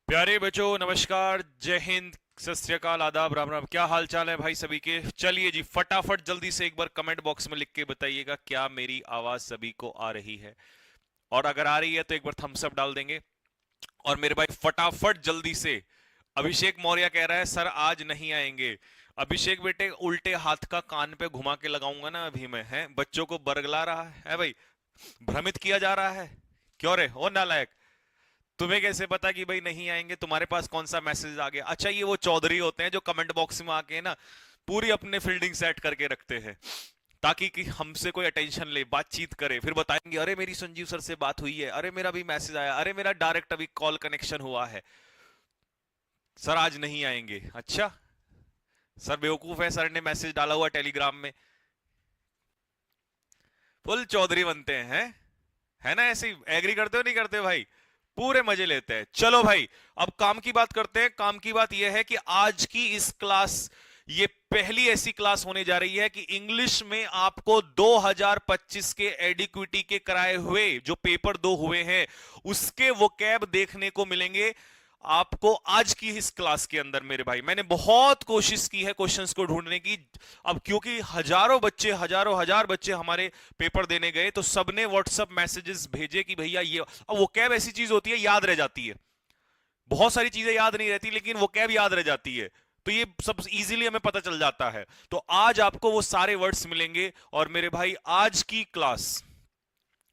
प्यारे बच्चों, नमस्कार, जय हिंद, सत श्री अकाल, आदाब, राम राम। क्या हाल चाल है भाई सभी के? चलिए जी, फटाफट जल्दी से एक बार कमेंट बॉक्स में लिख के बताइएगा क्या मेरी आवाज सभी को आ रही है। और अगर आ रही है तो एक बार थम्स अप डाल देंगे। और मेरे भाई फटाफट जल्दी से। अभिषेक मौर्य कह रहा है सर आज नहीं आएंगे। अभिषेक बेटे, उल्टे हाथ का कान पे घुमा के लगाऊंगा ना अभी मैं, है बच्चों को बरगला रहा है भाई, भ्रमित किया जा रहा है। क्यों रे हो नालायक? तुम्हें कैसे पता कि भाई नहीं आएंगे? तुम्हारे पास कौन सा मैसेज आ गया? अच्छा, ये वो चौधरी होते हैं जो कमेंट बॉक्स में आके ना पूरी अपने फील्डिंग सेट करके रखते हैं ताकि कि हमसे कोई अटेंशन ले, बातचीत करे, फिर बताएंगे अरे मेरी संजीव सर से बात हुई है, अरे मेरा भी मैसेज आया, अरे मेरा डायरेक्ट अभी कॉल कनेक्शन हुआ है। सर आज नहीं आएंगे? अच्छा, सर बेवकूफ है, सर ने मैसेज डाला हुआ टेलीग्राम में। फुल चौधरी बनते हैं, है ना? ऐसे ही एग्री करते हो नहीं करते भाई? पूरे मजे लेते हैं। चलो भाई, अब काम की बात करते हैं। काम की बात यह है कि आज की इस क्लास, ये पहली ऐसी क्लास होने जा रही है कि इंग्लिश में आपको 2025 के एडिक्विटी के कराए हुए जो पेपर दो हुए हैं उसके वोकैब देखने को मिलेंगे आपको आज की इस क्लास के अंदर। मेरे भाई, मैंने बहुत कोशिश की है क्वेश्चंस को ढूंढने की। अब क्योंकि हजारों बच्चे, हजारों हजार बच्चे हमारे पेपर देने गए तो सबने व्हाट्सएप मैसेजेस भेजे कि भैया ये, अब वो कैब ऐसी चीज होती है याद रह जाती है। बहुत सारी चीजें याद नहीं रहती लेकिन वो कैब याद रह जाती है। तो ये सब इजीली हमें पता चल जाता है। तो आज आपको वो सारे वर्ड्स मिलेंगे। और मेरे भाई, आज की क्लास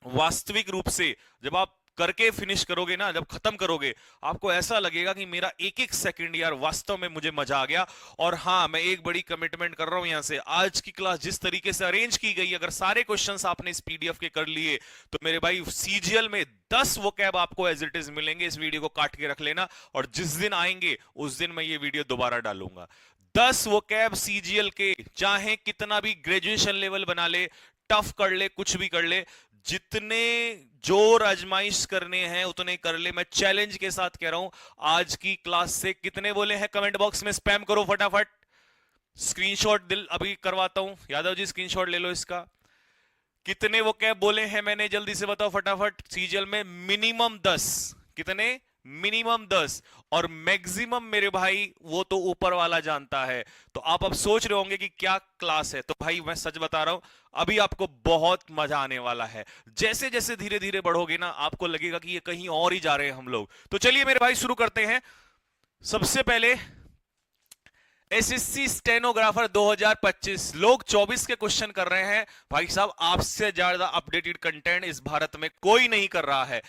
वास्तविक रूप से जब आप करके फिनिश करोगे ना, जब खत्म करोगे, आपको ऐसा लगेगा कि मेरा एक एक सेकंड यार वास्तव में मुझे मजा आ गया। और हाँ, मैं एक बड़ी कमिटमेंट कर रहा हूं यहां से, आज की क्लास जिस तरीके से अरेंज की गई, अगर सारे क्वेश्चंस आपने इस पीडीएफ के कर लिए तो मेरे भाई सीजीएल में 10 वोकैब आपको एज इट इज मिलेंगे। इस वीडियो को काट के रख लेना और जिस दिन आएंगे उस दिन मैं ये वीडियो दोबारा डालूंगा। 10 वोकैब सीजीएल के, चाहे कितना भी ग्रेजुएशन लेवल बना ले, टफ कर ले, कुछ भी कर ले, जितने जोर आजमाइश करने हैं उतने कर ले। मैं चैलेंज के साथ कह रहा हूं, आज की क्लास से कितने बोले हैं कमेंट बॉक्स में स्पैम करो फटाफट। स्क्रीनशॉट दिल अभी करवाता हूं, यादव जी स्क्रीनशॉट ले लो इसका। कितने वो कैब बोले हैं मैंने, जल्दी से बताओ फटाफट। सीजल में मिनिमम 10। कितने? मिनिमम 10। और मैक्सिमम मेरे भाई वो तो ऊपर वाला जानता है। तो आप अब सोच रहे होंगे कि क्या क्लास है, तो भाई मैं सच बता रहा हूं, अभी आपको बहुत मजा आने वाला है। जैसे जैसे धीरे धीरे बढ़ोगे ना, आपको लगेगा कि ये कहीं और ही जा रहे हैं हम लोग। तो चलिए मेरे भाई शुरू करते हैं। सबसे पहले एसएससी स्टेनोग्राफर 2025, लोग 24 के क्वेश्चन कर रहे हैं। भाई साहब, आपसे ज्यादा अपडेटेड कंटेंट इस भारत में कोई नहीं कर रहा है।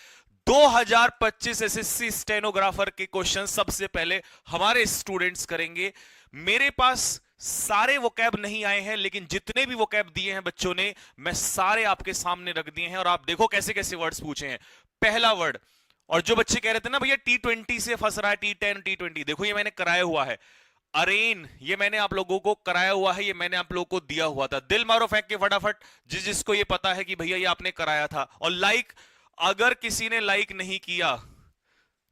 2025 एसएससी स्टेनोग्राफर के क्वेश्चन सबसे पहले हमारे स्टूडेंट्स करेंगे। मेरे पास सारे वोकैब नहीं आए हैं लेकिन जितने भी वोकैब दिए हैं बच्चों ने, मैं सारे आपके सामने रख दिए हैं। और आप देखो कैसे कैसे वर्ड्स पूछे हैं। पहला वर्ड, और जो बच्चे कह रहे थे ना भैया T20 से फंस रहा है, T10 T20, देखो ये मैंने कराया हुआ है। अरेन, ये मैंने आप लोगों को कराया हुआ है, ये मैंने आप लोगों को दिया हुआ था। दिल मारो फेंक के फटाफट जिस जिसको ये पता है कि भैया ये आपने कराया था। और लाइक, अगर किसी ने लाइक नहीं किया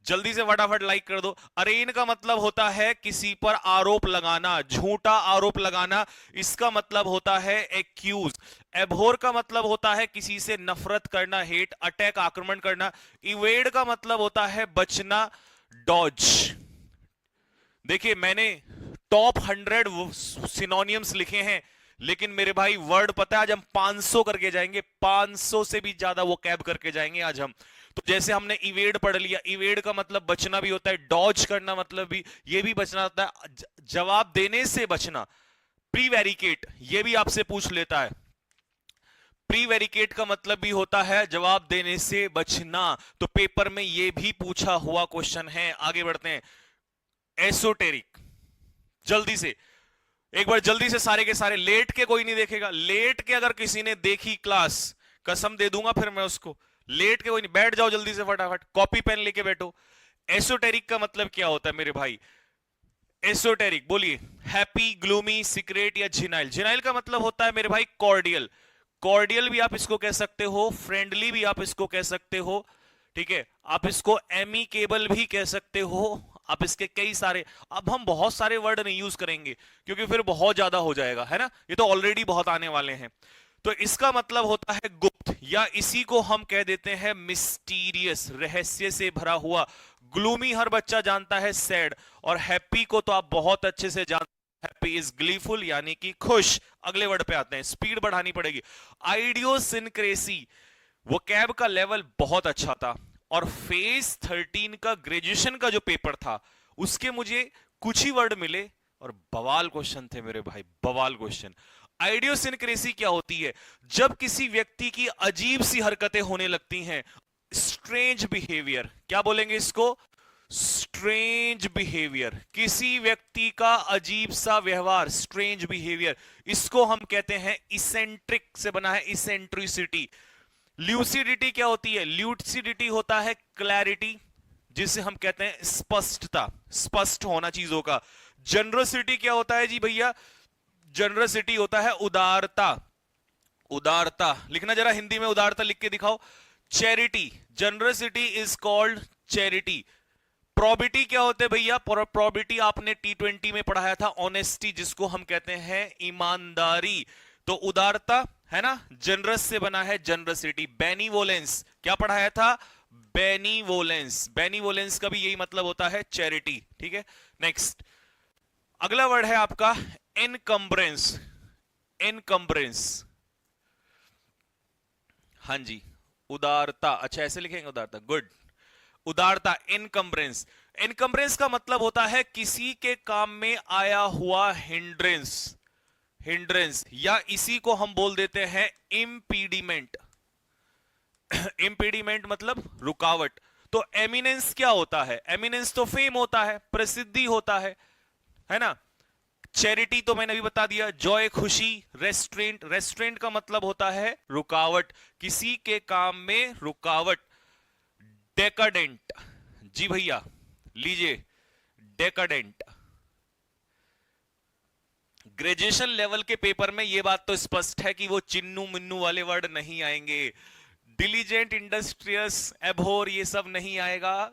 जल्दी से फटाफट लाइक कर दो। अरेन का मतलब होता है किसी पर आरोप लगाना, झूठा आरोप लगाना। इसका मतलब होता है एक्यूज। एभोर का मतलब होता है किसी से नफरत करना, हेट, अटैक, आक्रमण करना। इवेड का मतलब होता है बचना, डॉज। देखिए मैंने टॉप 100 सिनोनियम्स लिखे हैं लेकिन मेरे भाई वर्ड पता है आज हम 500 करके जाएंगे, 500 से भी ज्यादा वो कैब करके जाएंगे आज हम। तो जैसे हमने इवेड पढ़ लिया, इवेड का मतलब बचना भी होता है, डॉज करना मतलब भी ये भी बचना होता है, जवाब देने से बचना। प्रीवेरिकेट, ये भी आपसे पूछ लेता है। प्रीवेरिकेट का मतलब भी होता है जवाब देने से बचना। तो पेपर में ये भी पूछा हुआ क्वेश्चन है। आगे बढ़ते हैं। एसोटेरिक, जल्दी से एक बार, जल्दी से सारे के सारे। लेट के कोई नहीं देखेगा, लेट के अगर किसी ने देखी क्लास, कसम दे दूंगा फिर मैं उसको। लेट के कोई नहीं, बैठ जाओ जल्दी से फटाफट, कॉपी पेन लेके बैठो। एसोटेरिक का मतलब क्या होता है मेरे भाई? एसोटेरिक बोलिए। हैप्पी, ग्लूमी, सीक्रेट या जिनाइल। जिनाइल का मतलब होता है मेरे भाई कॉर्डियल। कॉर्डियल भी आप इसको कह सकते हो, फ्रेंडली भी आप इसको कह सकते हो, ठीक है। आप इसको एमिकेबल भी कह सकते हो, आप इसके कई सारे, अब हम बहुत सारे वर्ड नहीं यूज करेंगे क्योंकि फिर बहुत ज्यादा हो जाएगा, है ना? ये तो ऑलरेडी बहुत आने वाले हैं। तो इसका मतलब होता है गुप्त, या इसी को हम कह देते हैं मिस्टीरियस, रहस्य से भरा हुआ। ग्लूमी हर बच्चा जानता है सैड, और हैप्पी को तो आप बहुत अच्छे से जानते हैं, हैप्पी इज ग्लीफुल यानी कि खुश। अगले वर्ड पे आते हैं, स्पीड बढ़ानी पड़ेगी। आइडियोसिनक्रेसी, वो कैब का लेवल बहुत अच्छा था, और फेज 13 का ग्रेजुएशन का जो पेपर था उसके मुझे कुछ ही वर्ड मिले, और बवाल क्वेश्चन थे मेरे भाई, बवाल क्वेश्चन। आइडियोसिनक्रेसी क्या होती है? जब किसी व्यक्ति की अजीब सी हरकतें होने लगती हैं, स्ट्रेंज बिहेवियर, क्या बोलेंगे इसको? Strange behaviour. किसी व्यक्ति का अजीब सा व्यवहार, स्ट्रेंज बिहेवियर, इसको हम कहते हैं इसेंट्रिक, से बना है इसेंट्रिसिटी। ल्यूसिडिटी क्या होती है? ल्यूसिडिटी होता है क्लैरिटी, जिसे हम कहते हैं स्पष्टता, स्पष्ट होना चीजों का। जनरसिटी क्या होता है जी भैया? जनरसिटी होता है उदारता, उदारता। लिखना जरा हिंदी में, उदारता लिख के दिखाओ। Charity, generosity is called charity. Probity क्या होते हैं भैया? प्रोबिटी आपने T20 में पढ़ाया था, ऑनेस्टी, जिसको हम कहते हैं ईमानदारी। तो उदारता है ना, जनरस से बना है जनरसिटी। बेनीवोलेंस क्या पढ़ाया था? बेनीवोलेंस, बेनीवोलेंस का भी यही मतलब होता है चैरिटी, ठीक है। नेक्स्ट, अगला वर्ड है आपका इनकम्ब्रेंस। इनकम्ब्रेंस, हाँ जी, उदारता, अच्छा ऐसे लिखेंगे उदारता, गुड। उदारता, इनकम्ब्रेंस। इनकम्ब्रेंस का मतलब होता है किसी के काम में आया हुआ हिंड्रेंस, हिंड्रेंस, या इसी को हम बोल देते हैं इम्पीडिमेंट। इम्पीडिमेंट मतलब रुकावट। तो एमिनेंस क्या होता है? एमिनेंस तो फेम होता है, प्रसिद्धि होता है ना। चैरिटी तो मैंने अभी बता दिया, जॉय खुशी। रेस्ट्रेंट, रेस्ट्रेंट का मतलब होता है रुकावट, किसी के काम में रुकावट। डेकाडेंट, जी भैया लीजिए, डेकाडेंट। ग्रेजुएशन लेवल के पेपर में यह बात तो स्पष्ट है कि वो चिन्नू मिन्नू वाले वर्ड नहीं आएंगे। डिलीजेंट, इंडस्ट्रियस, एबहोर, ये सब नहीं आएगा।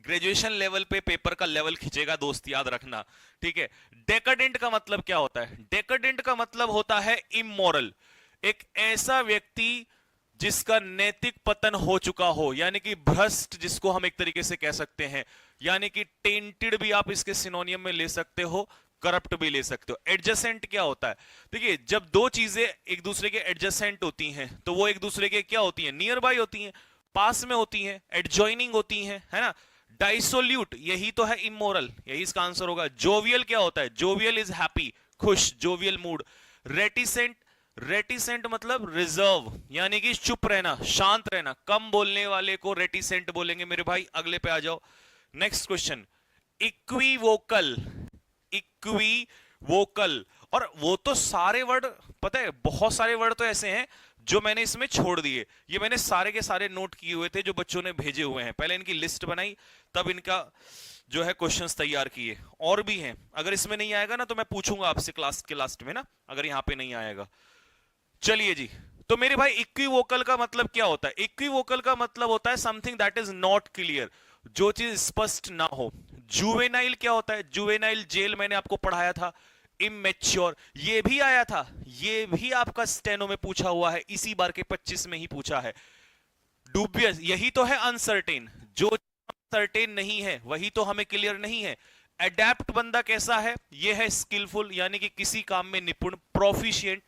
ग्रेजुएशन लेवल पे पेपर का लेवल खींचेगा दोस्त, याद रखना, ठीक है। डेकाडेंट का मतलब क्या होता है? डेकाडेंट का मतलब होता है इमोरल, एक ऐसा व्यक्ति जिसका नैतिक पतन हो चुका हो, यानी कि भ्रष्ट, जिसको हम एक तरीके से कह सकते हैं, यानी कि टेंटेड भी आप इसके सिनोनियम में ले सकते हो, करप्ट भी ले सकते हो। एडजेसेंट क्या होता है? देखिए, जब दो चीजें एक दूसरे के एडजेसेंट होती हैं तो वो एक दूसरे के क्या होती हैं? नियर बाय होती हैं, पास में होती हैं, एडजॉइनिंग होती हैं, है ना। डाइसोल्यूट, यही तो है इमोरल, यही इसका आंसर होगा। जोवियल क्या होता है? जोवियल इज हैप्पी, खुश, जोवियल मूड। रेटिसेंट, रेटिसेंट मतलब रिजर्व, यानी कि चुप रहना, शांत रहना। कम बोलने वाले को रेटिसेंट बोलेंगे मेरे भाई। अगले पे आ जाओ, नेक्स्ट क्वेश्चन। इक्विवोकल, इक्विवोकल, और वो तो सारे वर्ड पता है, बहुत सारे वर्ड तो ऐसे हैं जो मैंने इसमें छोड़ दिए। ये मैंने सारे के सारे नोट किए हुए थे जो बच्चों ने भेजे हुए हैं, पहले इनकी लिस्ट बनाई, तब इनका जो है क्वेश्चंस तैयार किए। और भी हैं, अगर इसमें नहीं आएगा ना तो मैं पूछूंगा आपसे क्लास के लास्ट में ना, अगर यहां पे नहीं आएगा। चलिए जी, तो मेरे भाई इक्विवोकल का मतलब क्या होता है? इक्विवोकल का मतलब होता है something that is not clear, जो चीज स्पष्ट ना हो। जुवेनाइल क्या होता है? जुवेनाइल जेल मैंने आपको पढ़ाया था। इमेच्योर, ये भी आया था, ये भी आपका स्टेनो में पूछा हुआ है, इसी बार के 25 में ही पूछा है। डूबियस, यही तो है अनसर्टेन, जो सर्टेन नहीं है वही तो हमें क्लियर नहीं है। एडेप्ट बंदा कैसा है? ये है स्किलफुल, यानी कि किसी काम में निपुण, प्रोफिशिएंट।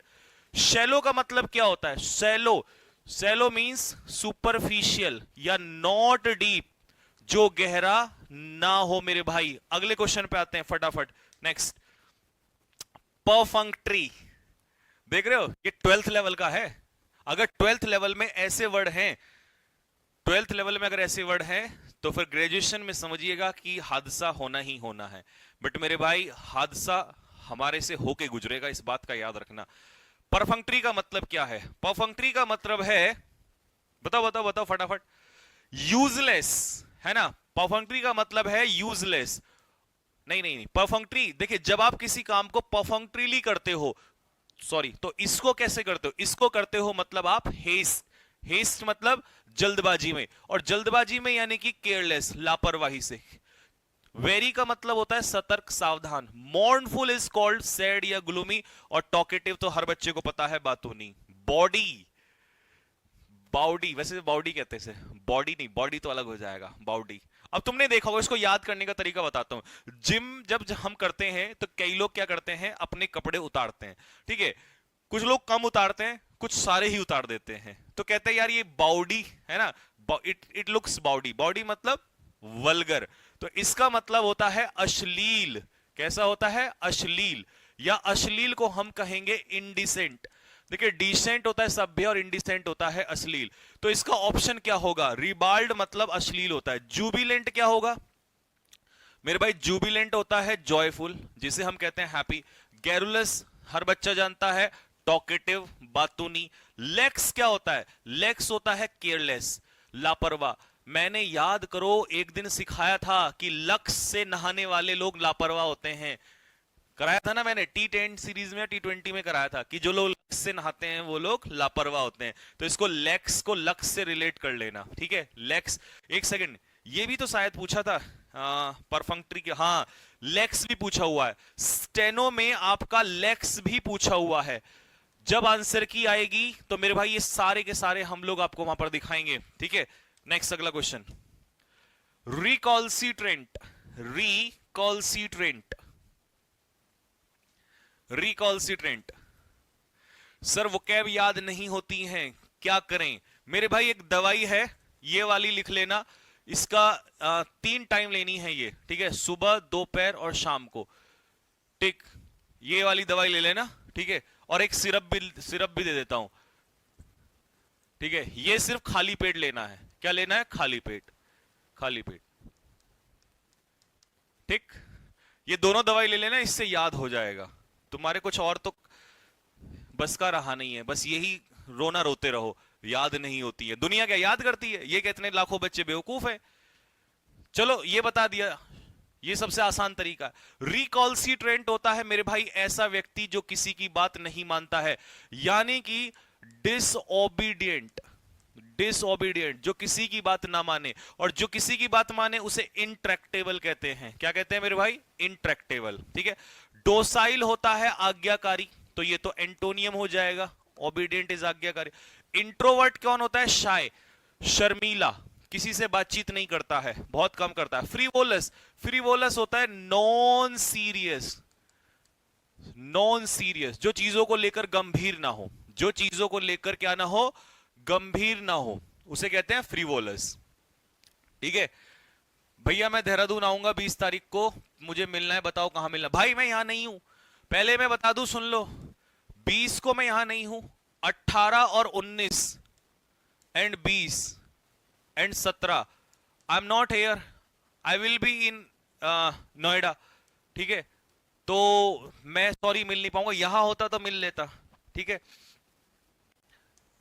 शैलो का मतलब क्या होता है? शैलो, शैलो मींस सुपरफिशियल या नॉट डीप, जो गहरा ना हो मेरे भाई। अगले क्वेश्चन पे आते हैं फटाफट, नेक्स्ट। परफंक्ट्री, देख रहे हो ये 12th लेवल का है। अगर 12th लेवल में ऐसे वर्ड हैं, 12th लेवल में अगर ऐसे वर्ड हैं, तो फिर ग्रेजुएशन में समझिएगा कि हादसा होना ही होना है। बट मेरे भाई, हादसा हमारे से होके गुजरेगा, इस बात का याद रखना। परफंक्ट्री का मतलब क्या है? परफंक्ट्री का मतलब है, बताओ बताओ बताओ फटाफट। यूजलेस, है ना। परफंक्ट्री का मतलब है यूजलेस। नहीं नहीं नहीं, परफंक्ट्री, देखिए जब आप किसी काम को परफंक्ट्रीली करते हो, सॉरी, तो इसको कैसे करते हो? इसको करते हो मतलब आप हेस्ट, हेस्ट मतलब जल्दबाजी में, और जल्दबाजी में यानी कि केयरलेस, लापरवाही से। वेरी का मतलब होता है सतर्क, सावधान। मॉर्नफुल इज कॉल्ड सैड या ग्लूमी, और टॉकेटिव तो हर बच्चे को पता है, बातूनी, बॉडी, बॉडी, वैसे बॉडी कहते हैं, बॉडी नहीं, बॉडी तो अलग हो जाएगा, बॉडी। अब तुमने देखा होगा, इसको याद करने का तरीका बताता हूं। जिम जब हम करते हैं तो कई लोग क्या करते हैं, अपने कपड़े उतारते हैं, ठीक है। कुछ लोग कम उतारते हैं, कुछ सारे ही उतार देते हैं, तो कहते हैं यार ये बॉडी है ना, इट लुक्स बॉडी। बॉडी मतलब वल्गर, तो इसका मतलब होता है अश्लील। कैसा होता है? अश्लील। या अश्लील को हम कहेंगे इनडिसेंट। देखिए, डिसेंट होता है सभ्य और इनडिसेंट होता है अश्लील। तो इसका ऑप्शन क्या होगा? रिबाल्ड मतलब अश्लील होता है। जुबिलेंट क्या होगा मेरे भाई? जुबिलेंट होता है जॉयफुल, जिसे हम कहते हैं हैप्पी। गैरुलस हर बच्चा जानता है, टॉकेटिव, बातूनी। लेक्स क्या होता है? लेक्स होता है केयरलेस, लापरवाह। मैंने याद करो एक दिन सिखाया था कि लक्स से नहाने वाले लोग लापरवाह होते हैं। कराया था ना मैंने, T10 सीरीज में, T20 में कराया था कि जो लोग लक्स से नहाते हैं वो लोग लापरवाह होते हैं। तो इसको लेक्स को लक्स से रिलेट कर लेना, ठीक है। लेक्स, एक सेकंड, ये भी तो शायद पूछा था परफंक्ट्री के, हाँ लेक्स भी पूछा हुआ है। स्टेनो में आपका लेक्स भी पूछा हुआ है। जब आंसर की आएगी तो मेरे भाई ये सारे के सारे हम लोग आपको वहां पर दिखाएंगे, ठीक है। नेक्स्ट अगला क्वेश्चन, रिकॉल्सिट्रेंट। रिकॉल्सिट्रेंट, रिकॉल्सिट्रेंट। सर वोकैब याद नहीं होती हैं, क्या करें? मेरे भाई एक दवाई है, ये वाली लिख लेना। इसका 3 टाइम लेनी है ये, ठीक है, सुबह, दोपहर और शाम को, ठीक। ये वाली दवाई ले लेना, ठीक है। और एक सिरप भी दे देता हूं, ठीक है। ये सिर्फ खाली पेट लेना है। क्या लेना है? खाली पेट, खाली पेट, ठीक। ये दोनों दवाई ले लेना, इससे याद हो जाएगा। तुम्हारे कुछ और तो बस का रहा नहीं है, बस यही रोना रोते रहो, याद नहीं होती है। दुनिया क्या याद करती है? ये कितने लाखों बच्चे बेवकूफ है। चलो ये बता दिया, ये सबसे आसान तरीका है। रिकॉल्सिट्रेंट होता है मेरे भाई ऐसा व्यक्ति जो किसी की बात नहीं मानता है, यानी कि डिसओबीडियंट। डिसओबीडियंट, जो किसी की बात ना माने, और जो किसी की बात माने उसे इंट्रैक्टेबल कहते हैं। क्या कहते हैं मेरे भाई? इंट्रैक्टेबल, ठीक है। डोसाइल होता है आज्ञाकारी, तो ये तो एंटोनियम हो जाएगा, ओबीडियंट इज आज्ञाकारी। इंट्रोवर्ट कौन होता है? शाय, शर्मीला, किसी से बातचीत नहीं करता है, बहुत कम करता है। फ्रीवोलस, फ्रीवोलस होता है नॉन सीरियस, नॉन सीरियस, जो चीजों को लेकर गंभीर ना हो, जो चीजों को लेकर क्या ना हो, गंभीर ना हो, उसे कहते हैं फ्रीवोलस, ठीक है। भैया मैं देहरादून आऊंगा 20 तारीख को, मुझे मिलना है, बताओ कहां मिलना। भाई मैं यहां नहीं हूं, पहले मैं बता दूं, सुन लो। 20 को मैं यहां नहीं हूं, 18 और 19 and 20 and 17 I am not here, I will be in Noida, ठीक है। तो मैं सॉरी मिल नहीं पाऊंगा, यहां होता तो मिल लेता, ठीक है।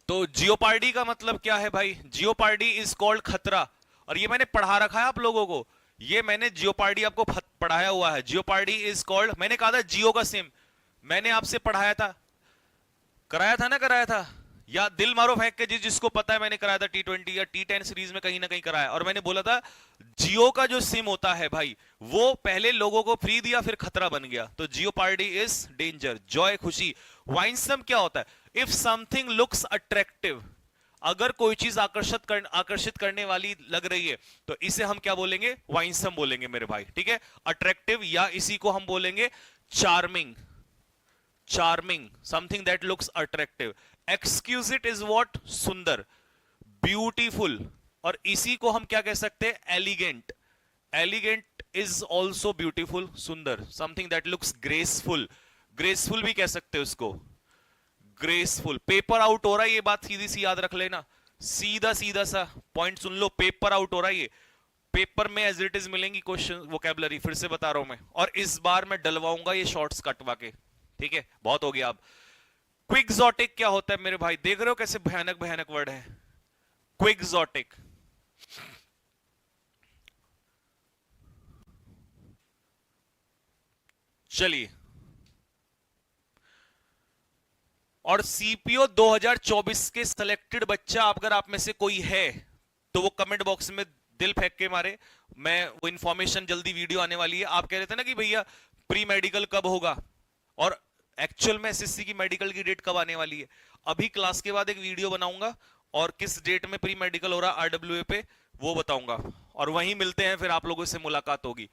तो जियोपार्डी का मतलब क्या है भाई? जियोपार्डी इज कॉल्ड खतरा, और ये मैंने पढ़ा रखा है आप लोगों को, ये मैंने जियोपार्डी आपको पढ़ाया हुआ है। जियोपार्डी इज कॉल्ड, मैंने कहा था जियो का सिम, मैंने आपसे पढ़ाया था, कराया था ना, कराया था, या दिल मारो फेंक के, जिसको पता है मैंने कराया था T20 या T10 सीरीज में कहीं ना कहीं कराया। और मैंने बोला था जियो का जो सिम होता है भाई, वो पहले लोगों को फ्री दिया, फिर खतरा बन गया। तो जियोपार्डी इज डेंजर, जॉय, खुशी। वाइनसम क्या होता है? इफ समथिंग लुक्स अट्रैक्टिव, अगर कोई चीज आकर्षित करने वाली लग रही है तो इसे हम क्या बोलेंगे? वाइनसम बोलेंगे मेरे भाई, ठीक है। अट्रैक्टिव, या इसी को हम बोलेंगे charming, charming, something that looks attractive. Exquisite is what? सुंदर, ब्यूटीफुल, और इसी को हम क्या कह सकते हैं? Elegant. Elegant is also beautiful, सुंदर, something that looks graceful, graceful भी कह सकते हैं उसको, ग्रेसफुल। पेपर आउट हो रहा है, ये बात सीधी सी याद रख लेना, सीधा सीधा सा पॉइंट सुन लो, पेपर आउट हो रहा है, ये पेपर में एज इट इज मिलेंगी क्वेश्चन, वोकैबुलरी, फिर से बता रहा हूं मैं, और इस बार मैं डलवाऊंगा ये शॉर्ट्स कटवा के, ठीक है। बहुत हो गया अब। क्विक्सोटिक क्या होता है मेरे भाई? देख रहे हो कैसे भयानक भयानक वर्ड है, क्विक्सोटिक। चलिए, और सीपीओ 2024 के सिलेक्टेड बच्चा अगर आप में से कोई है तो वो कमेंट बॉक्स में दिल फेंक के मारे, मैं वो इंफॉर्मेशन, जल्दी वीडियो आने वाली है। आप कह रहे थे ना कि भैया प्री मेडिकल कब होगा, और एक्चुअल में एसएससी की मेडिकल की डेट कब आने वाली है। अभी क्लास के बाद एक वीडियो बनाऊंगा और किस डेट में प्री मेडिकल हो रहा आरडब्ल्यूए पे वो बताऊंगा, और वहीं मिलते हैं, फिर आप लोगों से मुलाकात होगी।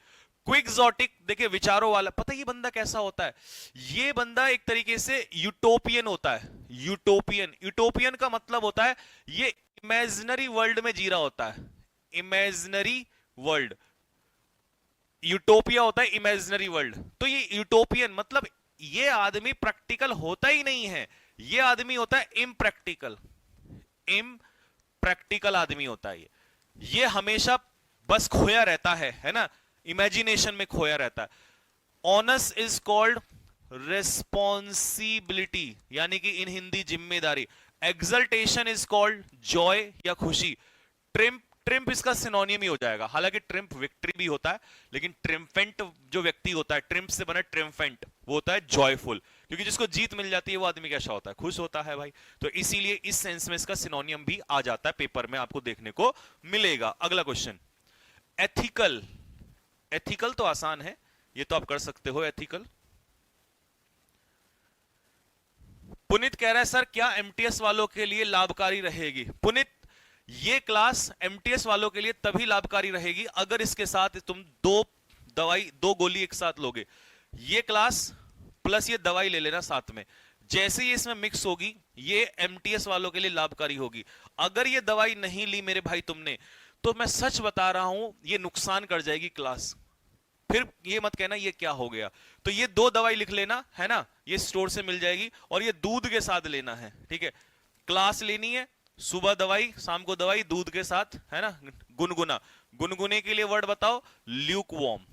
क्विक्सोटिक, देखिए विचारों वाला, पता है ये बंदा कैसा होता है, ये बंदा एक तरीके से यूटोपियन होता है। यूटोपियन, यूटोपियन का मतलब होता है ये इमेजिनरी वर्ल्ड में जी रहा होता है। इमेजिनरी वर्ल्ड, यूटोपिया होता है इमेजिनरी वर्ल्ड। तो ये यूटोपियन मतलब ये आदमी प्रैक्टिकल होता ही नहीं है, ये आदमी होता है इम्प्रैक्टिकल। इम्प्रैक्टिकल आदमी होता है ये हमेशा बस खोया रहता है ना, इमेजिनेशन में खोया रहता है। ऑनस इज कॉल्ड रिस्पॉन्सिबिलिटी, यानी कि इन हिंदी जिम्मेदारी। एक्सल्टेशन इज कॉल्ड जॉय या खुशी। ट्रिम्प, ट्रिम्प इसका सिनोनियम ही हो जाएगा, हालांकि ट्रिम्प विक्ट्री भी होता है, लेकिन ट्रिम्फेंट जो व्यक्ति होता है, ट्रिम्प से बना ट्रिम्फेंट, वो होता है जॉयफुल, क्योंकि जिसको जीत मिल जाती है वो आदमी कैसा होता है, खुश होता है भाई। तो इसीलिए इस सेंस में इसका सिनोनियम भी आ जाता है, पेपर में आपको देखने को मिलेगा। अगला क्वेश्चन, एथिकल। एथिकल तो आसान है, ये तो आप कर सकते हो एथिकल। पुनित कह रहा है सर क्या एमटीएस वालों के लिए लाभकारी रहेगी। पुनित, ये क्लास एमटीएस वालों के लिए तभी लाभकारी रहेगी अगर इसके साथ तुम दो गोली एक साथ लोगे। ये क्लास प्लस ये दवाई ले लेना साथ में, जैसे ही इसमें मिक्स होगी ये एमटीएस वालों के लिए लाभकारी होगी। अगर ये दवाई नहीं ली मेरे भाई तुमने, तो मैं सच बता रहा हूं ये नुकसान कर जाएगी क्लास। फिर ये मत कहना ये क्या हो गया। तो ये 2 दवाई लिख लेना है ना, ये स्टोर से मिल जाएगी, और ये दूध के साथ लेना है, ठीक है। क्लास लेनी है, सुबह दवाई शाम को दवाई, दूध के साथ, है ना। गुनगुना, गुनगुने के लिए वर्ड बताओ, ल्यूक वॉर्म,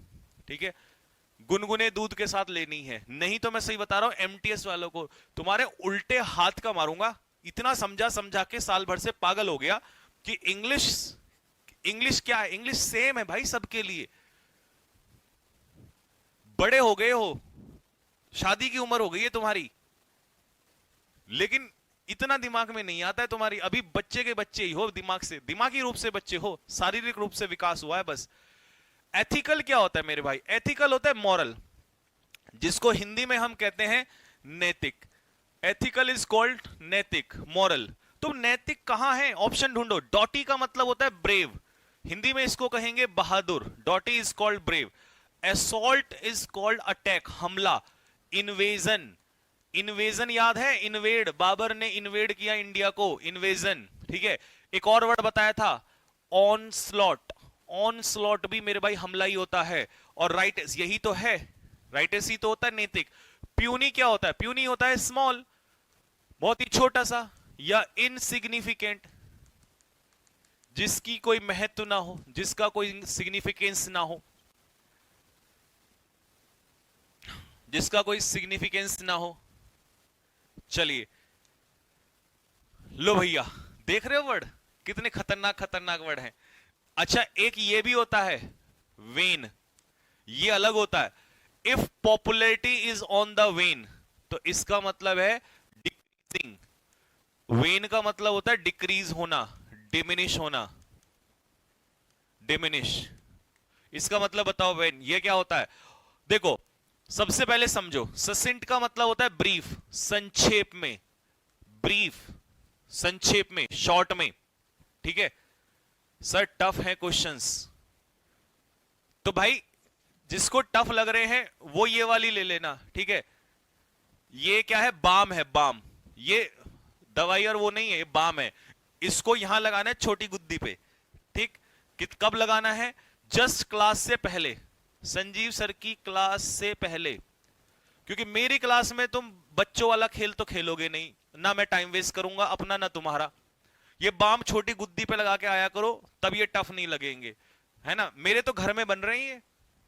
ठीक है। गुनगुने दूध के साथ लेनी है, नहीं तो मैं सही बता रहा हूं एमटीएस वालों को तुम्हारे उल्टे हाथ का मारूंगा। इतना समझा समझा के साल भर से पागल हो गया कि इंग्लिश क्या है, इंग्लिश सेम है भाई सबके लिए। बड़े हो गए हो, शादी की उम्र हो गई है तुम्हारी, लेकिन इतना दिमाग में नहीं आता है तुम्हारी, अभी बच्चे के बच्चे ही हो, दिमाग से, दिमागी रूप से बच्चे हो, शारीरिक रूप से विकास हुआ है बस। एथिकल क्या होता है मेरे भाई, एथिकल होता है मॉरल, जिसको हिंदी में हम कहते हैं नैतिक। एथिकल इज कॉल्ड नैतिक, मॉरल। तुम नैतिक कहां है, ऑप्शन ढूंढो। डॉटी का मतलब होता है ब्रेव, हिंदी में इसको कहेंगे बहादुर, doughty is called brave. Assault is called attack, हमला। इन्वेजन, इन्वेजन याद है, इन्वेड, बाबर ने इन्वेड किया इंडिया को, इन्वेजन, ठीक है। एक और वर्ड बताया था ऑनस्लॉट, ऑनस्लॉट भी मेरे भाई हमला ही होता है। और राइटस, यही तो है, राइटस ही तो होता है नैतिक। प्यूनी क्या होता है, प्यूनी होता है स्मॉल, बहुत ही छोटा सा, या इनसिग्निफिकेंट, जिसकी कोई महत्व ना हो, जिसका कोई सिग्निफिकेंस ना हो, जिसका कोई सिग्निफिकेंस ना हो। चलिए लो भैया, देख रहे हो वर्ड कितने खतरनाक खतरनाक वर्ड हैं। अच्छा एक ये भी होता है वेन, ये अलग होता है। If popularity is on the when, तो इसका मतलब है डिक्रीजिंग। वेन का मतलब होता है डिक्रीज होना, डिमिनिश होना, डिमिनिश। इसका मतलब बताओ वेन, ये क्या होता है। देखो सबसे पहले समझो, ससिंट का मतलब होता है ब्रीफ, संक्षेप में, ब्रीफ संक्षेप में, शॉर्ट में, ठीक है। सर टफ है क्वेश्चंस, तो भाई जिसको टफ लग रहे हैं वो ये वाली ले लेना, ठीक है। ये क्या है, बाम है, बाम, ये दवाई और वो नहीं है, ये बाम है। इसको यहां लगाना है छोटी गुद्दी पे, ठीक। कब लगाना है, जस्ट क्लास से पहले, संजीव सर की क्लास से पहले, क्योंकि मेरी क्लास में तुम बच्चों वाला खेल तो खेलोगे नहीं ना, मैं टाइम वेस्ट करूंगा अपना ना तुम्हारा। ये बाम छोटी गुद्दी पे लगा के आया करो, तब ये टफ नहीं लगेंगे, है ना। मेरे तो घर में बन रही है,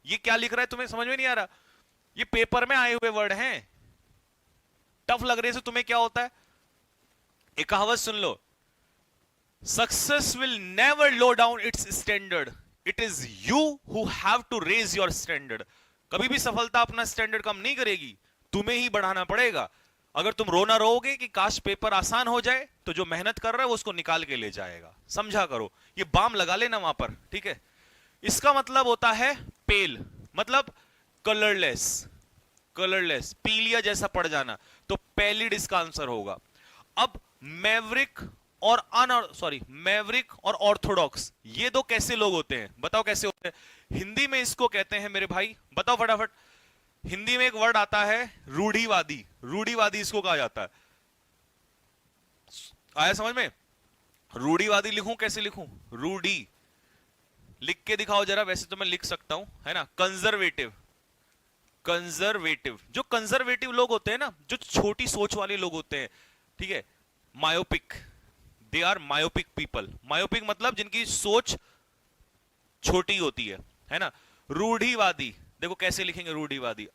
ये क्या लिख रहा है तुम्हें समझ में नहीं आ रहा, ये पेपर में आए हुए वर्ड हैं। टफ लग रहे से तुम्हें क्या होता है, एक कहावत सुन लो, success will never low down its standard, it is you who have to raise your standard. कभी भी सफलता अपना स्टैंडर्ड कम नहीं करेगी, तुम्हें ही बढ़ाना पड़ेगा। अगर तुम रोना रोओगे कि काश पेपर आसान हो जाए, तो जो मेहनत कर रहा है वो उसको निकाल के ले जाएगा, समझा करो। ये बाम लगा लेना वहां पर, ठीक है। इसका मतलब होता है पेल, मतलब कलरलेस, कलरलेस, पीलिया जैसा पड़ जाना, तो पैलिड इसका आंसर होगा। अब मैवरिक और मैवरिक और ऑर्थोडॉक्स, ये दो कैसे लोग होते हैं, बताओ कैसे होते हैं? हिंदी में इसको कहते हैं मेरे भाई, बताओ फटाफट। हिंदी में एक वर्ड आता है रूढ़िवादी, रूढ़िवादी इसको कहा जाता है। आया समझ में? रूढ़िवादी लिखूं, कैसे लिखूं? रूढ़ी लिख के दिखाओ जरा, वैसे तो मैं लिख सकता हूं, है ना। कंजर्वेटिव, कंजर्वेटिव, जो कंजर्वेटिव लोग होते हैं ना, जो छोटी सोच वाले लोग होते हैं, ठीक है। Myopic, they are myopic people. Myopic मतलब जिनकी सोच छोटी होती है ना। रूढ़िवादी, देखो कैसे लिखेंगे रूढ़िवादी,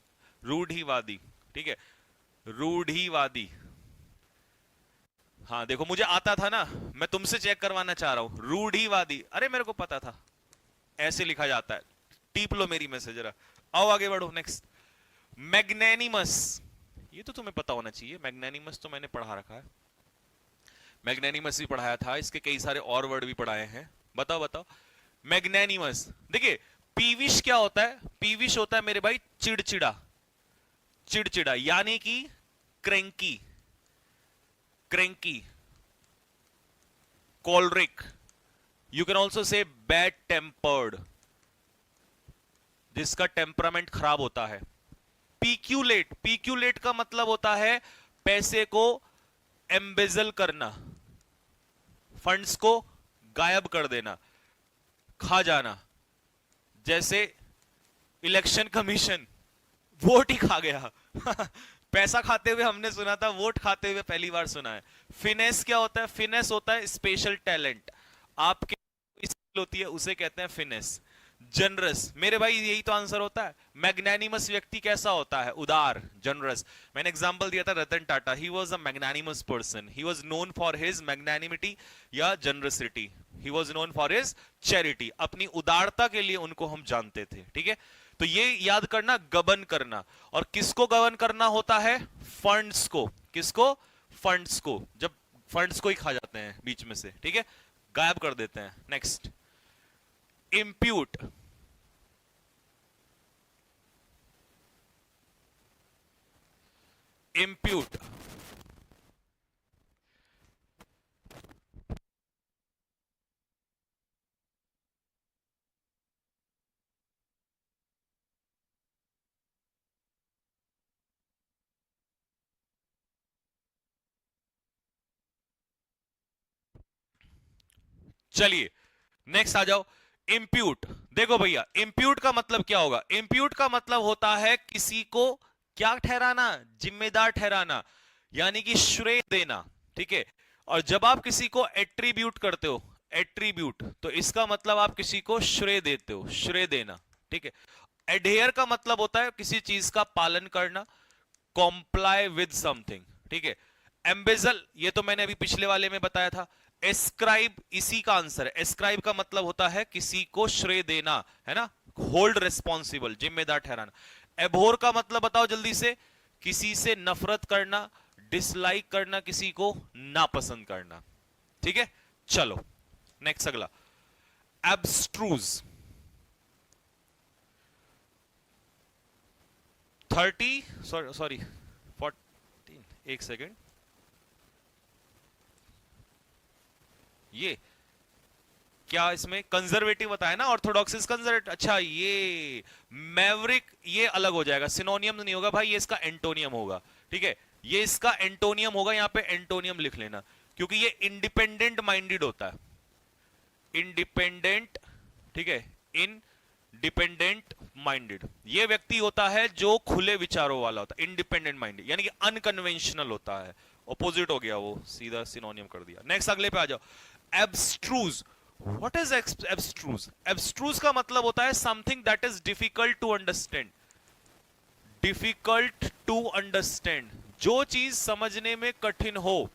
रूढ़िवादी, ठीक है, रूढ़िवादी। हाँ देखो मुझे आता था ना, मैं तुमसे चेक करवाना चाह रहा हूं। रूढ़िवादी, अरे मेरे को पता था, ऐसे लिखा जाता है। टीप लो मेरी में से जरा, आओ आगे बढ़ो। नेक्स्ट, मैग्नेनिमस, ये तो तुम्हें पता होना चाहिए। मैग्नेनिमस तो मैंने पढ़ा रखा है, मैग्नेनिमस भी पढ़ाया था, इसके कई सारे और वर्ड भी पढ़ाए हैं। बताओ बताओ, मैग्नेनिमस। देखिए पीविश क्या होता है? पीविश होता है मेरे भाई चिड़चिड़ा, चिड़चिड़ा, यानी कि cranky, cranky, choleric, you can also say bad tempered, जिसका टेम्परामेंट खराब होता है। पीक्यूलेट, पीक्यूलेट का मतलब होता है पैसे को एम्बेजल करना, फंड्स को गायब कर देना, खा जाना। जैसे इलेक्शन कमीशन वोट ही खा गया पैसा खाते हुए हमने सुना था, वोट खाते हुए पहली बार सुना है। फिनेस क्या होता है? फिनेस होता है स्पेशल टैलेंट, आपके स्किल होती है, उसे कहते हैं फिनेस। जनरस, मेरे भाई यही तो आंसर होता है। मैग्नेनिमस व्यक्ति कैसा होता है? उदार, जनरस। मैंने एग्जांपल दिया था Ratan Tata, he was a magnanimous person, he was known for his magnanimity या generosity, he was known for his charity. अपनी उदारता के लिए उनको हम जानते थे, ठीक है। तो ये याद करना, गबन करना। और किसको गबन करना होता है? फंड्स को। किसको? फंड्स को। जब फंड्स को ही खा जाते हैं बीच में से, ठीक है, गायब कर देते हैं। नेक्स्ट, इम्प्यूट, इम्प्यूट, चलिए नेक्स्ट आ जाओ। इम्प्यूट, देखो भैया इम्प्यूट का मतलब क्या होगा? इम्प्यूट का मतलब होता है किसी को क्या ठहराना? जिम्मेदार ठहराना, यानी कि श्रेय देना, ठीक है। और जब आप किसी को एट्रीब्यूट करते हो, एट्रीब्यूट, तो इसका मतलब आप किसी को श्रेय देते हो, श्रेय देना, ठीक है। एडहेयर का मतलब होता है किसी चीज का पालन करना, कॉम्प्लाई विद समथिंग, ठीक है। एम्बेजल, ये तो मैंने अभी पिछले वाले में बताया था। एस्क्राइब, इसी का आंसर है। एस्क्राइब का मतलब होता है किसी को श्रेय देना, है ना, होल्ड रिस्पॉन्सिबल, जिम्मेदार ठहराना। एबोर का मतलब बताओ जल्दी से, किसी से नफरत करना, डिसलाइक करना, किसी को नापसंद करना, ठीक है। चलो नेक्स्ट अगला, एब्स्ट्रूज। 30, सॉरी 14, एक सेकेंड, ये क्या इसमें कंजर्वेटिव बताया ना, ऑर्थोडॉक्स कंजर्वेटिव। अच्छा ये मैवरिक, ये अलग हो जाएगा, सिनोनियम नहीं होगा भाई, ये इसका एंटोनियम होगा, ठीक है। ये इसका एंटोनियम होगा, यहां पे एंटोनियम लिख लेना, क्योंकि ये इंडिपेंडेंट माइंडेड होता है, इंडिपेंडेंट, ठीक है, इंडिपेंडेंट माइंडेड। ये व्यक्ति होता है जो खुले विचारों वाला होता है, इंडिपेंडेंट माइंडेड, यानी कि अनकन्वेंशनल होता है। ऑपोजिट हो गया वो, सीधा सिनोनियम कर दिया। नेक्स्ट अगले पे आ जाओ, एब्स्ट्रूज। What is एब्स्ट्रूज? एब्स्ट्रूज का मतलब होता है something that is difficult to understand, difficult to understand, जो चीज समझने में कठिन हो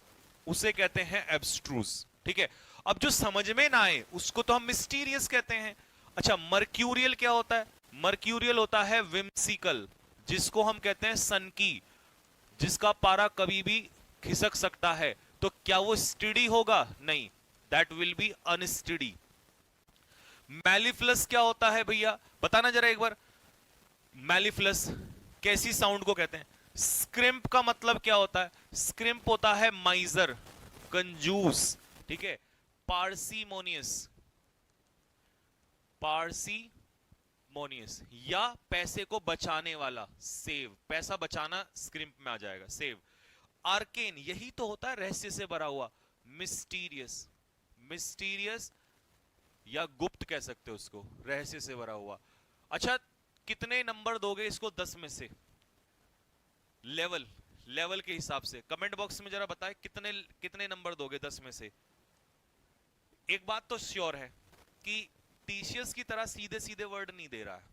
उसे कहते हैं एब्स्ट्रूज, ठीक है। अब जो समझ में ना आए उसको तो हम मिस्टीरियस कहते हैं। अच्छा, मर्क्यूरियल क्या होता है? मर्क्यूरियल होता है विम्सिकल, जिसको हम कहते हैं सनकी, जिसका पारा कभी भी खिसक सकता है। तो क्या वो स्टडी होगा? नहीं, दैट विल बी अनस्टडी। मैलिफलस क्या होता है भैया, बताना जरा एक बार। मैलिफलस, कैसी साउंड को कहते हैं? स्क्रिम्प का मतलब क्या होता है? स्क्रिम्प होता है माइजर, कंजूस, ठीक है। पार्सीमोनियस, पार्सीमोनियस या पैसे को बचाने वाला, सेव, पैसा बचाना स्क्रिम्प में आ जाएगा, सेव। आर्केन, यही तो होता है रहस्य से भरा हुआ। मिस्टीरियस, मिस्टीरियस या गुप्त कह सकते हो उसको, रहस्य से भरा हुआ। अच्छा, कितने नंबर दोगे इसको 10 में से? लेवल, लेवल के हिसाब से कमेंट बॉक्स में जरा बताएं कितने कितने नंबर दोगे 10 में से। एक बात तो श्योर है कि टीसीएस की तरह सीधे सीधे वर्ड नहीं दे रहा है।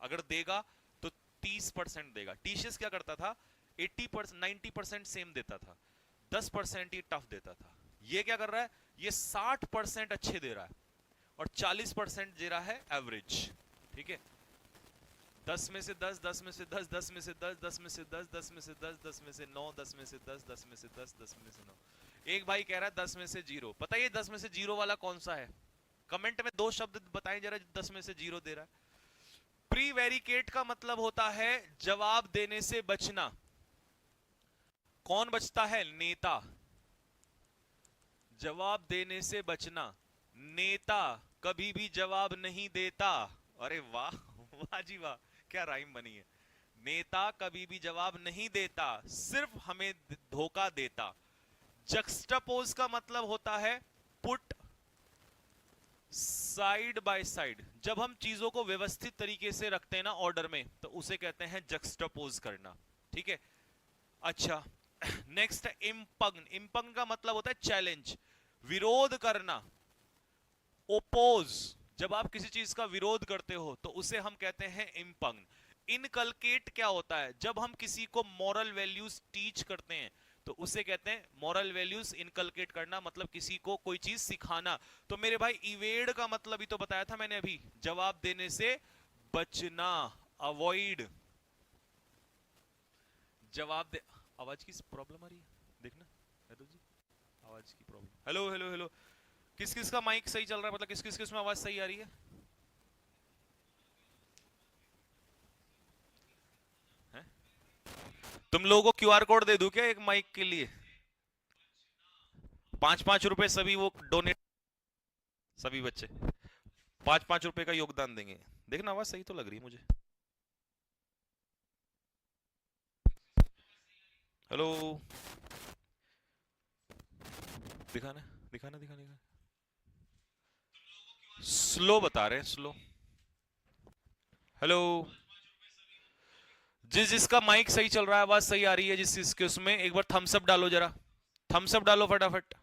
अगर देगा तो 30% देगा। टीसीएस क्या करता था? 80% 90% सेम देता था, 10% ही टफ देता था। ये क्या कर रहा है? ये 60% अच्छे दे रहा है और 40% दे रहा है एवरेज, ठीक है। 10 में से 10, 10 में से 10, 10 में से 10, 10 में से 10, 10 में से 10, 10 में से 9, 10 में से 10, 10 में से 10, 10 में से 9। एक भाई कह रहा है 10 में से 0। पता है 10 में से 0 वाला कौन सा है? कमेंट में 2 शब्द बताएं जरा, 10 में से 0 दे रहा है। प्रीवेरिकेट का मतलब होता है जवाब देने से बचना। कौन बचता है? नेता। जवाब देने से बचना। नेता कभी भी जवाब नहीं देता। अरे वाह, वाह जी वाह, क्या राइम बनी है। नेता कभी भी जवाब नहीं देता, सिर्फ हमें धोखा देता। जक्सटापोज का मतलब होता है पुट साइड बाय साइड। जब हम चीजों को व्यवस्थित तरीके से रखते हैं ना ऑर्डर में, तो उसे कहते हैं जक्सटापोज करना, ठीक है। अच्छा, नेक्स्ट है इम्पग्न। इम्पग्न का मतलब होता है चैलेंज, विरोध करना। ओपोज, जब आप किसी चीज का विरोध करते हो तो उसे हम कहते हैं इम्पग्न। इनकलकेट क्या होता है? जब हम किसी को मॉरल वैल्यूज टीच करते हैं तो उसे कहते हैं मॉरल वैल्यूज इनकलकेट करना, मतलब किसी को कोई चीज सिखाना। तो मेरे भाई इवेड का मतलब ही तो बताया था मैंने अभी, जवाब देने से बचना, अवॉइड। जवाब दे, आवाज की प्रॉब्लम आ रही है, देखना यादव जी, आवाज की प्रॉब्लम। हेलो हेलो हेलो, किस किस का माइक सही चल रहा है? मतलब किस किस में आवाज सही आ रही है? तुम लोगों को क्यूआर कोड दे दूं क्या एक माइक के लिए? 5-5 रुपए सभी वो डोनेट, सभी बच्चे 5-5 रुपए का योगदान देंगे। देखना आवाज सही तो लग रही है मुझे। हेलो, दिखाना दिखाना दिखाना दिखाना। स्लो बता रहे हैं, स्लो। हेलो, जिस जिसका माइक सही चल रहा है, आवाज सही आ रही है, जिस जिसके उसमें एक बार थम्स अप डालो जरा, थम्स अप डालो फटाफट।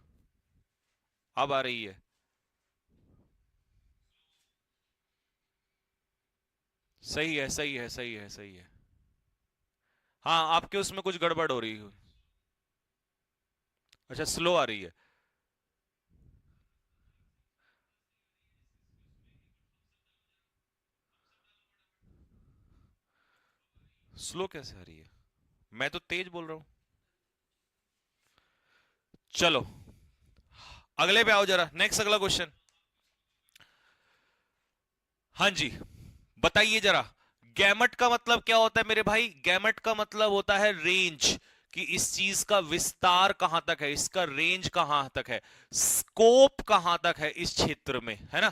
अब आ रही है, सही है सही है सही है सही है। हाँ, आपके उसमें कुछ गड़बड़ हो रही है। अच्छा, स्लो आ रही है। स्लो कैसे आ रही है? मैं तो तेज बोल रहा हूं। चलो अगले पे आओ जरा, नेक्स्ट अगला क्वेश्चन। हाँ जी, बताइए जरा, गैमट का मतलब क्या होता है मेरे भाई? गैमट का मतलब होता है रेंज, कि इस चीज का विस्तार कहां तक है, इसका रेंज कहां तक है, स्कोप कहां तक है इस क्षेत्र में, है ना।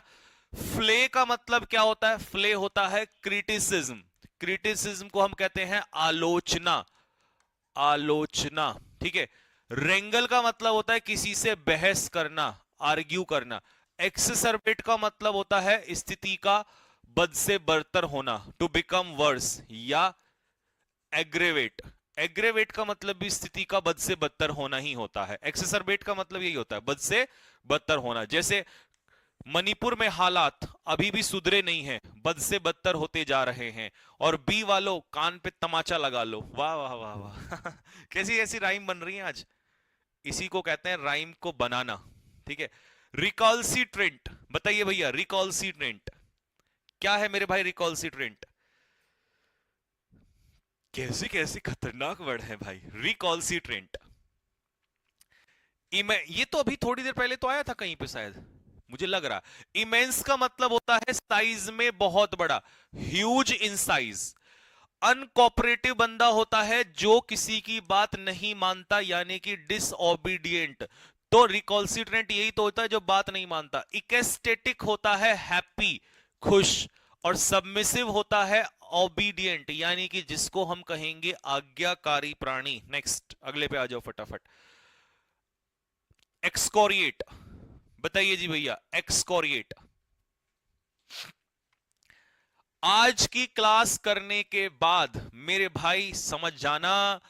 फ्ले का मतलब क्या होता है? फ्ले होता है क्रिटिसिज्म। क्रिटिसिज्म को हम कहते हैं आलोचना, आलोचना, ठीक है। रेंगल का मतलब होता है किसी से बहस करना, आर्ग्यू करना। एक्ससरबेट का मतलब होता है स्थिति का बद से बदतर होना, टू बिकम वर्स। या एग्रेवेट, एग्रेवेट का मतलब भी स्थिति का बद से बदतर होना ही होता है। एक्ससरबेट का मतलब यही होता है, बद से बदतर होना। जैसे मणिपुर में हालात अभी भी सुधरे नहीं हैं, बद से बदतर होते जा रहे हैं। और बी वालों कान पे तमाचा लगा लो। वाह वाह वाह वाह कैसी ऐसी राइम बन रही है आज। इसी को कहते हैं राइम को बनाना, ठीक है। रिकॉल्सिट्रेंट, बताइए भैया रिकॉल्सिट्रेंट क्या है मेरे भाई? रिकॉल्सिट्रेंट कैसे कैसे खतरनाक वर्ड है भाई, रिकॉल्सिट्रेंट। ये तो अभी थोड़ी देर पहले तो आया था कहीं पे शायद, मुझे लग रहा। इमेंस का मतलब होता है साइज में बहुत बड़ा, ह्यूज इन साइज। अनकोऑपरेटिव बंदा होता है जो किसी की बात नहीं मानता, यानी कि डिसओबीडियंट। तो रिकॉल्सिट्रेंट यही तो होता है जो बात नहीं मानता। इकेस्टेटिक होता है हैप्पी, खुश। और सबमिसिव होता है ओबीडियंट, यानी कि जिसको हम कहेंगे आज्ञाकारी प्राणी। नेक्स्ट, अगले पे आ जाओ फटाफट। एक्सकोरिएट, बताइए जी भैया, एक्सकोरिएट। आज की क्लास करने के बाद मेरे भाई समझ जाना,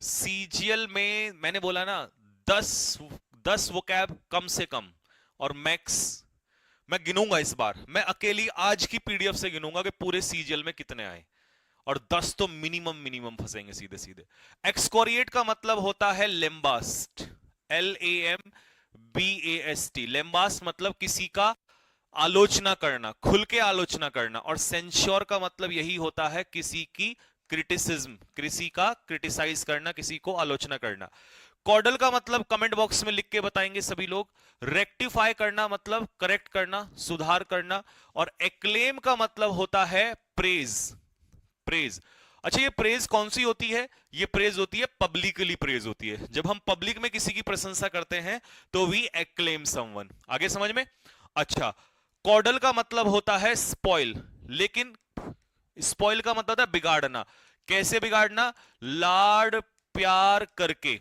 सीजीएल में मैंने बोला ना 10 वोकैब कम से कम, और मैक्स मैं गिनूंगा इस बार, मैं अकेली आज की पीडीएफ से गिनूंगा कि पूरे सीजीएल में कितने आए, और 10 तो मिनिमम मिनिमम फंसेंगे सीधे सीधे। एक्सकोरिएट का मतलब होता है लेम्बास्ट, LAMBAST। लेम्बास्ट मतलब किसी का आलोचना करना, खुल के आलोचना करना। और सेंश्योर का मतलब यही होता है किसी की क्रिटिसिज्म, किसी का क्रिटिसाइज करना, किसी को आलोचना करना। कॉर्डल का मतलब कमेंट बॉक्स में लिख के बताएंगे सभी लोग। रेक्टिफाई करना मतलब करेक्ट करना, सुधार करना। और एक्लेम का मतलब होता है प्रेज, प्रेज। अच्छा, ये प्रेज कौन सी होती है? ये प्रेज होती है पब्लिकली प्रेज होती है। जब हम पब्लिक में किसी की प्रशंसा करते हैं तो वी एक्लेम समवन। आगे समझ में? अच्छा, कॉर्डल का मतलब होता है स्पॉइल, लेकिन स्पॉइल का मतलब है बिगाड़ना। कैसे बिगाड़ना? लाड प्यार करके,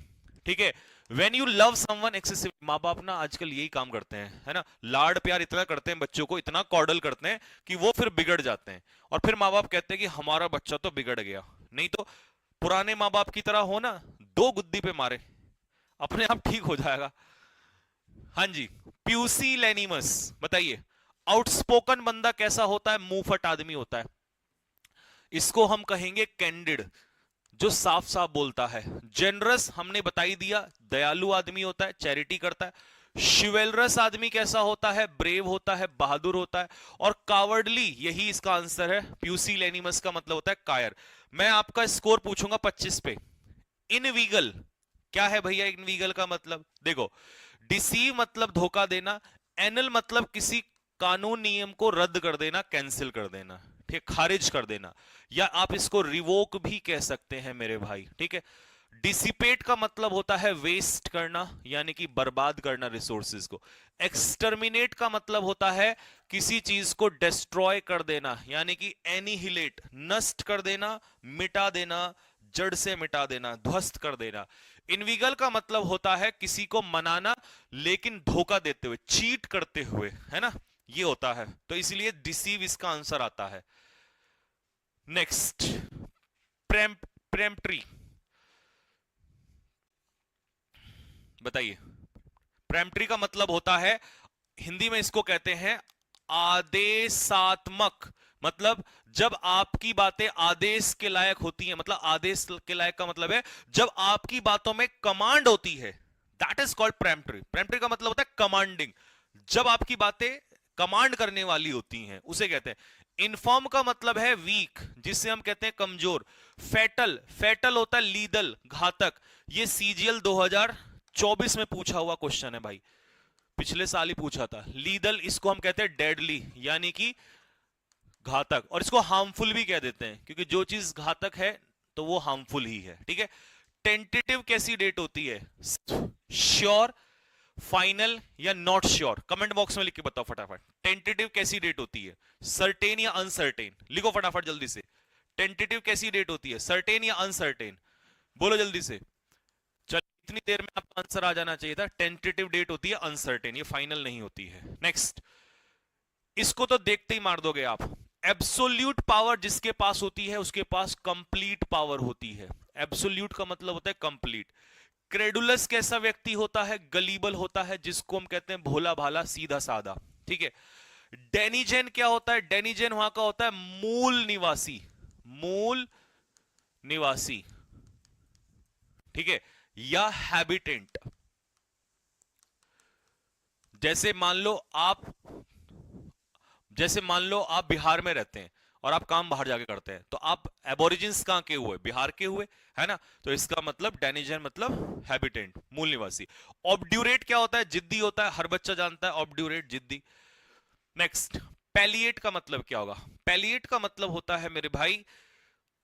ठीक है। When you love someone excessive, माँ बाप ना आजकल यही काम करते हैं, है ना, लाड प्यार इतना करते हैं बच्चों को, इतना कॉर्डल करते हैं कि वो फिर बिगड़ जाते हैं। और फिर माँ बाप कहते हैं कि हमारा बच्चा तो बिगड़ गया। नहीं तो पुराने माँ बाप की तरह हो ना, 2 गुद्दी पे मारे, अपने आप ठीक हो जाएगा। हाँ जी, प्यूसिलैनिमस, बताइए। आउटस्पोकन बंदा कैसा होता है? मुंहफट आदमी होता है। इसको हम कहेंगे कैंडिड, जो साफ साफ बोलता है। जेनरस हमने बता ही दिया, दयालु आदमी होता है, चैरिटी करता है। शिवेलरस आदमी कैसा होता है? ब्रेव होता है, बहादुर होता है। और कावर्डली, यही इसका आंसर है। प्यूसिलैनिमस का मतलब होता है कायर। मैं आपका स्कोर पूछूंगा 25 पे। इनवीगल क्या है भैया? इनवीगल का मतलब देखो, डिसीव मतलब धोखा देना, एनल मतलब किसी कानून नियम को रद्द कर देना, कैंसिल कर देना, ठीक, खारिज कर देना, या आप इसको रिवोक भी कह सकते हैं मेरे भाई, ठीक है। डिसिपेट का मतलब होता है वेस्ट करना, यानी कि बर्बाद करना रिसोर्सेज को। एक्सटर्मिनेट का मतलब होता है किसी चीज को डिस्ट्रॉय कर देना, यानी कि एनिहिलेट, नष्ट कर देना, मिटा देना, जड़ से मिटा देना, ध्वस्त कर देना। इनविगल का मतलब होता है किसी को मनाना लेकिन धोखा देते हुए, चीट करते हुए, है ना, ये होता है। तो इसलिए डिसीव इसका आंसर आता है। नेक्स्ट, प्रेम्प्ट्री, बताइए। प्रेम्प्ट्री का मतलब होता है, हिंदी में इसको कहते हैं आदेशात्मक। मतलब जब आपकी बातें आदेश के लायक होती हैं, मतलब आदेश के लायक का मतलब है जब आपकी बातों में कमांड होती है, दैट इज कॉल्ड प्रेम्प्ट्री। प्रेम्प्ट्री का मतलब होता है कमांडिंग, जब आपकी बातें कमांड करने वाली होती हैं उसे कहते हैं। इनफॉर्म का मतलब है वीक, जिससे हम कहते हैं कमजोर। फैटल, फैटल होता है लीदल, घातक। ये सीजीएल 2024 में पूछा हुआ क्वेश्चन है भाई, पिछले साल ही पूछा था। लीदल, इसको हम कहते हैं डेडली, यानी कि घातक। और इसको हार्मफुल भी कह देते हैं, क्योंकि जो चीज घातक है तो वो हार्मफुल ही है, ठीक है। टेंटेटिव कैसी डेट होती है? श्योर, फाइनल या नॉट श्योर? कमेंट बॉक्स में लिख के बताओ फटाफट। टेंटेटिव कैसी डेट होती है? सर्टेन या अनसर्टेन? लिखो फटाफट जल्दी से। टेंटेटिव कैसी डेट होती है? सर्टेन या अनसर्टेन? बोलो जल्दी से। चल, इतनी देर में आपका आंसर आ जाना चाहिए था। टेंटेटिव डेट होती है अनसर्टेन, ये फाइनल नहीं होती है। नेक्स्ट, इसको तो देखते ही मार दोगे आप। एब्सोल्यूट पावर जिसके पास होती है उसके पास कंप्लीट पावर होती है। एब्सोल्यूट का मतलब होता है कंप्लीट। क्रेडुलस कैसा व्यक्ति होता है? गलीबल होता है, जिसको हम कहते हैं भोला भाला, सीधा साधा, ठीक है। डेनिजेन क्या होता है? डेनिजेन वहां का होता है मूल निवासी, मूल निवासी, ठीक है, या हैबिटेंट। जैसे मान लो आप बिहार में रहते हैं और आप काम बाहर जाके करते हैं, तो आप एबोरिजिन्स कहां के हुए? बिहार के हुए, है ना। तो इसका मतलब डेनिजन मतलब हैबिटेंट, मूल निवासी। ऑब्ड्यूरेट क्या होता है? जिद्दी होता है, हर बच्चा जानता है ऑब्ड्यूरेट, जिद्दी। नेक्स्ट, पैलिएट का मतलब क्या होगा? पैलिएट का मतलब होता है मेरे भाई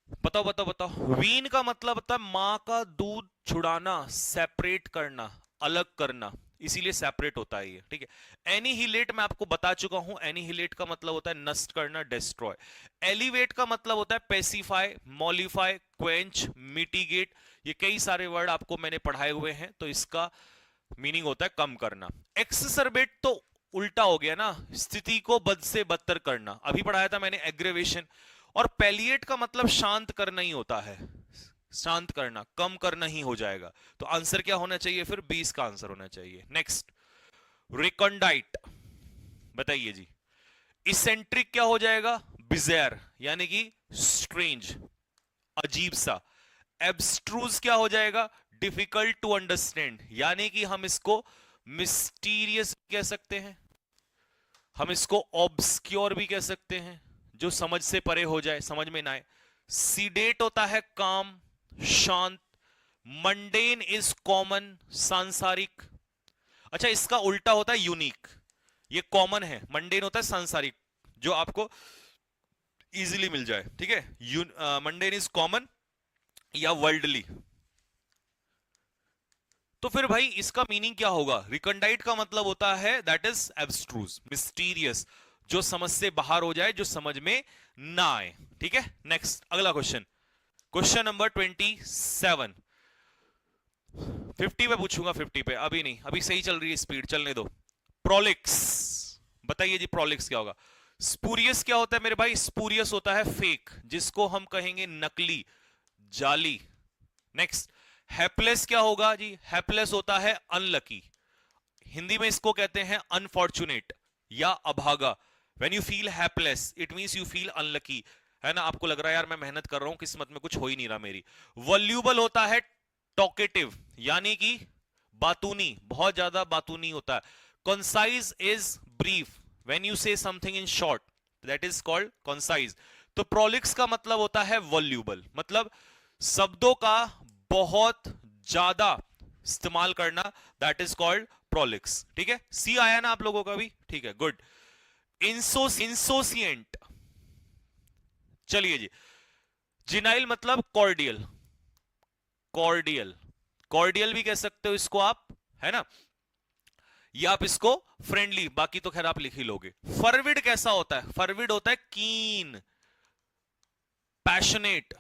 बताओ बताओ बताओ। वीन का मतलब होता है मां का दूध छुड़ाना, सेपरेट करना, अलग करना, इसीलिए सेपरेट होता है ये, ठीक है। एनिहिलेट मैं आपको बता चुका हूं, एनिहिलेट का मतलब होता है नष्ट करना, डिस्ट्रॉय। एलिवेट का मतलब होता है पेसिफाई, मॉलिफाई, क्वेंच, मिटिगेट। ये कई सारे वर्ड आपको मैंने पढ़ाए हुए हैं, तो इसका मीनिंग होता है कम करना। एक्ससरबेट तो उल्टा हो गया ना, स्थिति को बद से बदतर करना, अभी पढ़ाया था मैंने एग्रेवेशन। और पैलिएट का मतलब शांत करना ही होता है, शांत करना, कम करना ही हो जाएगा। तो आंसर क्या होना चाहिए फिर? 20 का आंसर होना चाहिए। नेक्स्ट, रिकॉन्डाइट, बताइए जी। इसेंट्रिक क्या हो जाएगा? बिजेर, यानी कि स्ट्रेंज, अजीब सा। एब्स्ट्रूज क्या हो जाएगा? डिफिकल्ट टू अंडरस्टैंड, यानी कि हम इसको मिस्टीरियस कह सकते हैं, हम इसको ऑब्सक्योर भी कह सकते हैं, जो समझ से परे हो जाए, समझ में ना आए। सीडेट होता है काम, शांत। मंडेन इज कॉमन, सांसारिक। अच्छा, इसका उल्टा होता है यूनिक। ये कॉमन है, मंडेन होता है सांसारिक, जो आपको इजीली मिल जाए, ठीक है। मंडेन इज कॉमन या वर्ल्डली। तो फिर भाई इसका मीनिंग क्या होगा? रिकंडाइट का मतलब होता है दैट इज एब्स्ट्रूज, मिस्टीरियस, जो समझ से बाहर हो जाए, जो समझ में ना आए, ठीक है। नेक्स्ट, अगला क्वेश्चन, क्वेश्चन नंबर 27। 50 पे पूछूंगा, 50 पे अभी नहीं, अभी सही चल रही है स्पीड, चलने दो। प्रोलिक्स, बताइए जी प्रोलिक्स क्या होगा? स्पूरियस क्या होता है मेरे भाई? स्पूरियस होता है फेक, जिसको हम कहेंगे नकली, जाली। नेक्स्ट, हैप्लेस क्या होगा जी? हैप्लेस होता है अनलकी, हिंदी में इसको कहते हैं अनफॉर्चुनेट या अभागा। When you feel hapless it means you feel unlucky, है ना? आपको लग रहा है यार मैं मेहनत कर रहा हूं, किस्मत में कुछ हो ही नहीं रहा मेरी। वॉल्यूबल होता है टॉकेटिव, यानी कि बातूनी, बहुत ज्यादा बातूनी होता है। Concise is brief, when you से something in short that is called concise. तो प्रोलिक्स का मतलब होता है वॉल्यूबल, मतलब शब्दों का बहुत ज्यादा इस्तेमाल करना, दैट इज कॉल्ड प्रोलिक्स, ठीक है। सी आया ना आप लोगों का भी? ठीक है, गुड। इंसोसिएंट, चलिए जी। जिनाइल मतलब कॉर्डियल, कॉर्डियल, कॉर्डियल भी कह सकते हो इसको आप, है ना? या आप इसको फ्रेंडली, बाकी तो खैर आप लिख ही लोगे। फरविड कैसा होता है? फरविड होता है कीन, पैशनेट,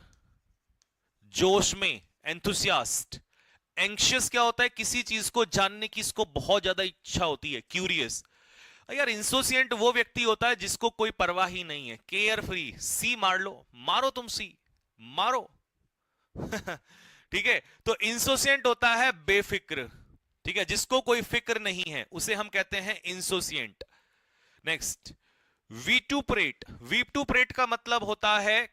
जोश में, एंथुसियास्ट। एंक्शियस क्या होता है? किसी चीज को जानने की इसको बहुत ज्यादा इच्छा होती है, क्यूरियस। यार इंसोसिएंट वो व्यक्ति होता है जिसको कोई परवाह ही नहीं है, केयर फ्री। सी मार लो, मारो तुम सी, मारो। ठीक है, तो इंसोसिएंट होता है बेफिक्र, ठीक है, जिसको कोई फिक्र नहीं है, उसे हम कहते हैं इंसोसिएंट। नेक्स्ट, वीटुपरेट, वीटुपरेट का मतलब होता है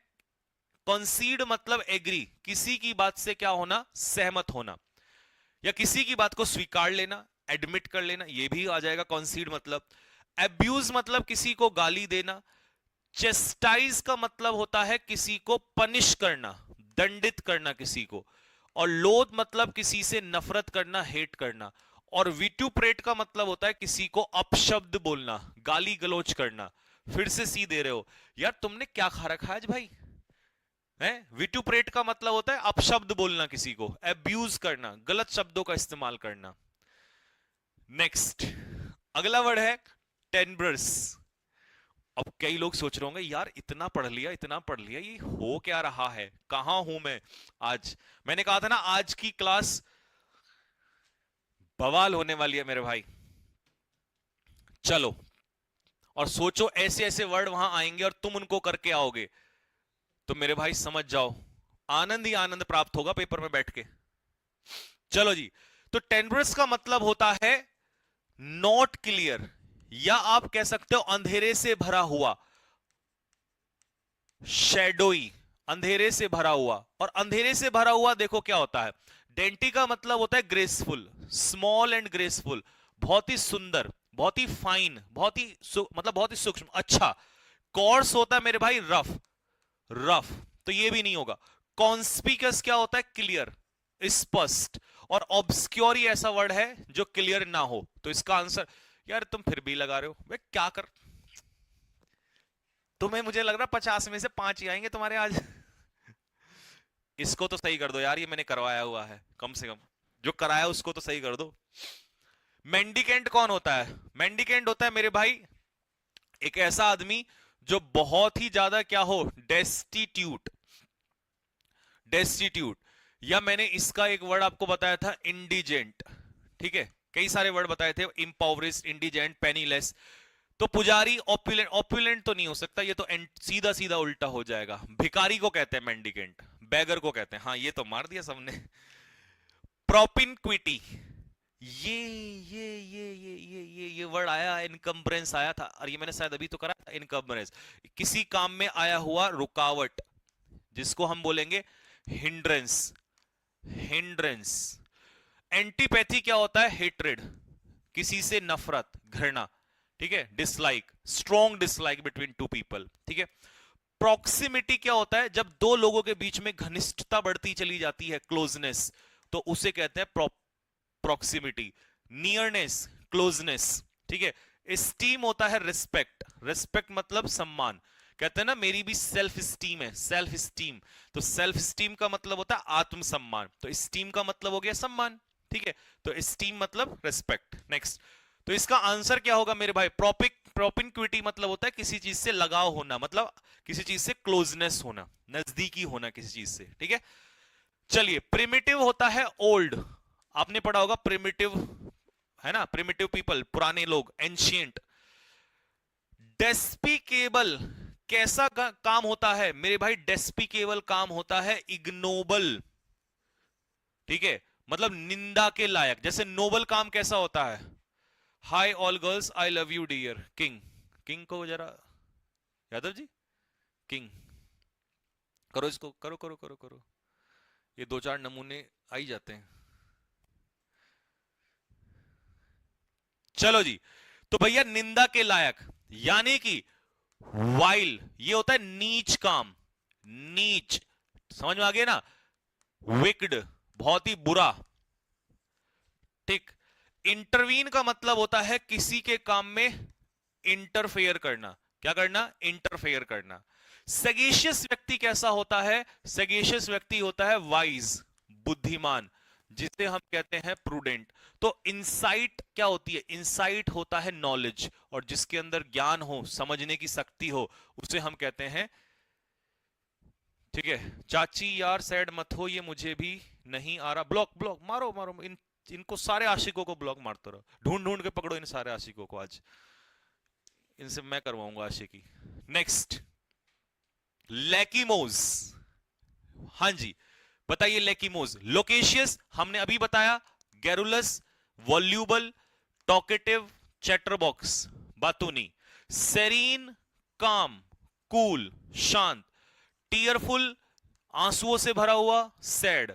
कंसीड, मतलब एग्री, किसी की बात से क्या होना? सहमत होना, या किसी की बात को स्वीकार लेना, एडमिट कर लेना, ये भी आ जाएगा कंसीड मतलब। एब्यूज मतलब किसी को गाली देना। चेस्टाइज का मतलब होता है किसी को पनिश करना, दंडित करना किसी को। और लोथ मतलब किसी से नफरत करना, हेट करना। और विटुपरेट का मतलब होता है किसी को अपशब्द बोलना, गाली गलौज करना। फिर से सी दे रहे हो यार, तुमने क्या खा रखा है आज भाई? है, विटुपरेट का मतलब होता है अपशब्द बोलना किसी को, एब्यूज करना, गलत शब्दों का इस्तेमाल करना। नेक्स्ट, अगला वर्ड है टेनब्रस। अब कई लोग सोच रहे होंगे यार इतना पढ़ लिया, इतना पढ़ लिया, ये हो क्या रहा है, कहां हूं मैं आज? मैंने कहा था ना आज की क्लास बवाल होने वाली है मेरे भाई। चलो, और सोचो ऐसे ऐसे वर्ड वहां आएंगे और तुम उनको करके आओगे, तो मेरे भाई समझ जाओ आनंद ही आनंद प्राप्त होगा पेपर में बैठ के। चलो जी, तो टेनब्रस का मतलब होता है नॉट क्लियर, या आप कह सकते हो अंधेरे से भरा हुआ, शैडोई, अंधेरे से भरा हुआ। और अंधेरे से भरा हुआ देखो क्या होता है, डेंटी का मतलब होता है ग्रेसफुल, स्मॉल एंड ग्रेसफुल, बहुत ही सुंदर, बहुत ही फाइन, बहुत ही मतलब बहुत ही सूक्ष्म, अच्छा। कॉर्स होता है मेरे भाई रफ, रफ, तो ये भी नहीं होगा। कॉन्स्पिकस क्या होता है? क्लियर, स्पष्ट। और ऑब्सक्योर ही ऐसा वर्ड है जो क्लियर ना हो, तो इसका आंसर, यार तुम फिर भी लगा रहे हो, वे क्या कर, तुम्हें मुझे लग रहा 50 में से 5 ही आएंगे तुम्हारे आज। इसको तो सही कर दो यार, ये मैंने करवाया हुआ है, कम से कम जो कराया उसको तो सही कर दो। मेंडिकेंट कौन होता है? मेंडिकेंट होता है मेरे भाई एक ऐसा आदमी जो बहुत ही ज्यादा क्या हो, डेस्टिट्यूट। डेस्टिट्यूट, या मैंने इसका एक वर्ड आपको बताया था इंडिजेंट, ठीक है, कई सारे वर्ड बताए थे, इम्पावरिस्ट, इंडिजेंट, पेनीलेस। तो पुजारी ऑप्युलेंट, ऑप्युलेंट तो नहीं हो सकता, ये तो सीधा सीधा उल्टा हो जाएगा। भिखारी को कहते हैं मेंडिकेंट, बैगर को कहते हैं, हाँ ये तो मार दिया सबने। प्रोपिनक्विटी, ये वर्ड आया, इनकम्बरेंस आया था, और ये मैंने शायद अभी तो करा था, इनकम्बरेंस, किसी काम में आया हुआ रुकावट, जिसको हम बोलेंगे हिंड्रेंस। हिंड्रेंस। एंटीपैथी क्या होता है? हेट्रेड, किसी से नफरत, घृणा, ठीक है, dislike, strong dislike between two people, ठीक है। प्रॉक्सिमिटी क्या होता है? जब दो लोगों के बीच में घनिष्ठता बढ़ती चली जाती है, क्लोजनेस, तो उसे कहते हैं प्रॉक्सिमिटी। नियरनेस, क्लोजनेस, ठीक है। एस्टीम होता है रिस्पेक्ट, रिस्पेक्ट मतलब सम्मान, कहते हैं ना मेरी भी सेल्फ स्टीम है, सेल्फ स्टीम, तो सेल्फ स्टीम का मतलब होता है आत्मसम्मान, तो स्टीम का मतलब हो गया सम्मान, ठीक है, तो स्टीम मतलब रिस्पेक्ट। नेक्स्ट, तो इसका आंसर क्या होगा मेरे भाई? प्रोपिनक्विटी मतलब होता है किसी चीज से लगाव होना, मतलब किसी चीज से क्लोजनेस होना, नजदीकी होना किसी चीज से, ठीक है। चलिए, प्रिमिटिव होता है ओल्ड, आपने पढ़ा होगा प्रिमिटिव, है ना, प्रिमिटिव पीपल, पुराने लोग, एंशियंट। डेस्पिकेबल कैसा काम होता है मेरे भाई? डेस्पिकेबल काम होता है इग्नोबल, ठीक है, मतलब निंदा के लायक। जैसे नोबल काम कैसा होता है? Hi all girls, I love you dear, king. King को जरा, यादव जी, किंग करो, इसको करो करो करो करो, ये दो चार नमूने आ ही जाते हैं। चलो जी, तो भैया निंदा के लायक, यानी कि वाइल, ये होता है नीच काम, नीच, समझ में आ गया ना? विक्ड, बहुत ही बुरा, ठीक। इंटरवीन का मतलब होता है किसी के काम में इंटरफेयर करना, क्या करना? इंटरफेयर करना। सगेशियस व्यक्ति कैसा होता है? सगेशियस व्यक्ति होता है वाइज, बुद्धिमान, जिसे हम कहते हैं प्रूडेंट। तो इंसाइट क्या होती है? इंसाइट होता है नॉलेज, और जिसके अंदर ज्ञान हो, समझने की शक्ति हो, उसे हम कहते हैं, ठीक है। चाची यार सैड मत हो, ये मुझे भी नहीं आ रहा, ब्लॉक ब्लॉक मारो मारो, इनको सारे आशिकों को ब्लॉक मारते रहो, ढूंढ ढूंढ के पकड़ो इन सारे आशिकों को, आज इनसे मैं करवाऊंगा आशिकी। नेक्स्ट, लैकीमोज, हाँ जी, बताइए लैकीमोज। लोकेशियस हमने अभी बताया, गैरुलस, वॉल्यूबल, टॉकेटिव, चैटरबॉक्स, बातूनी। सेरीन, काम, कूल, शांत। टीयरफुल, आंसुओं से भरा हुआ, सैड।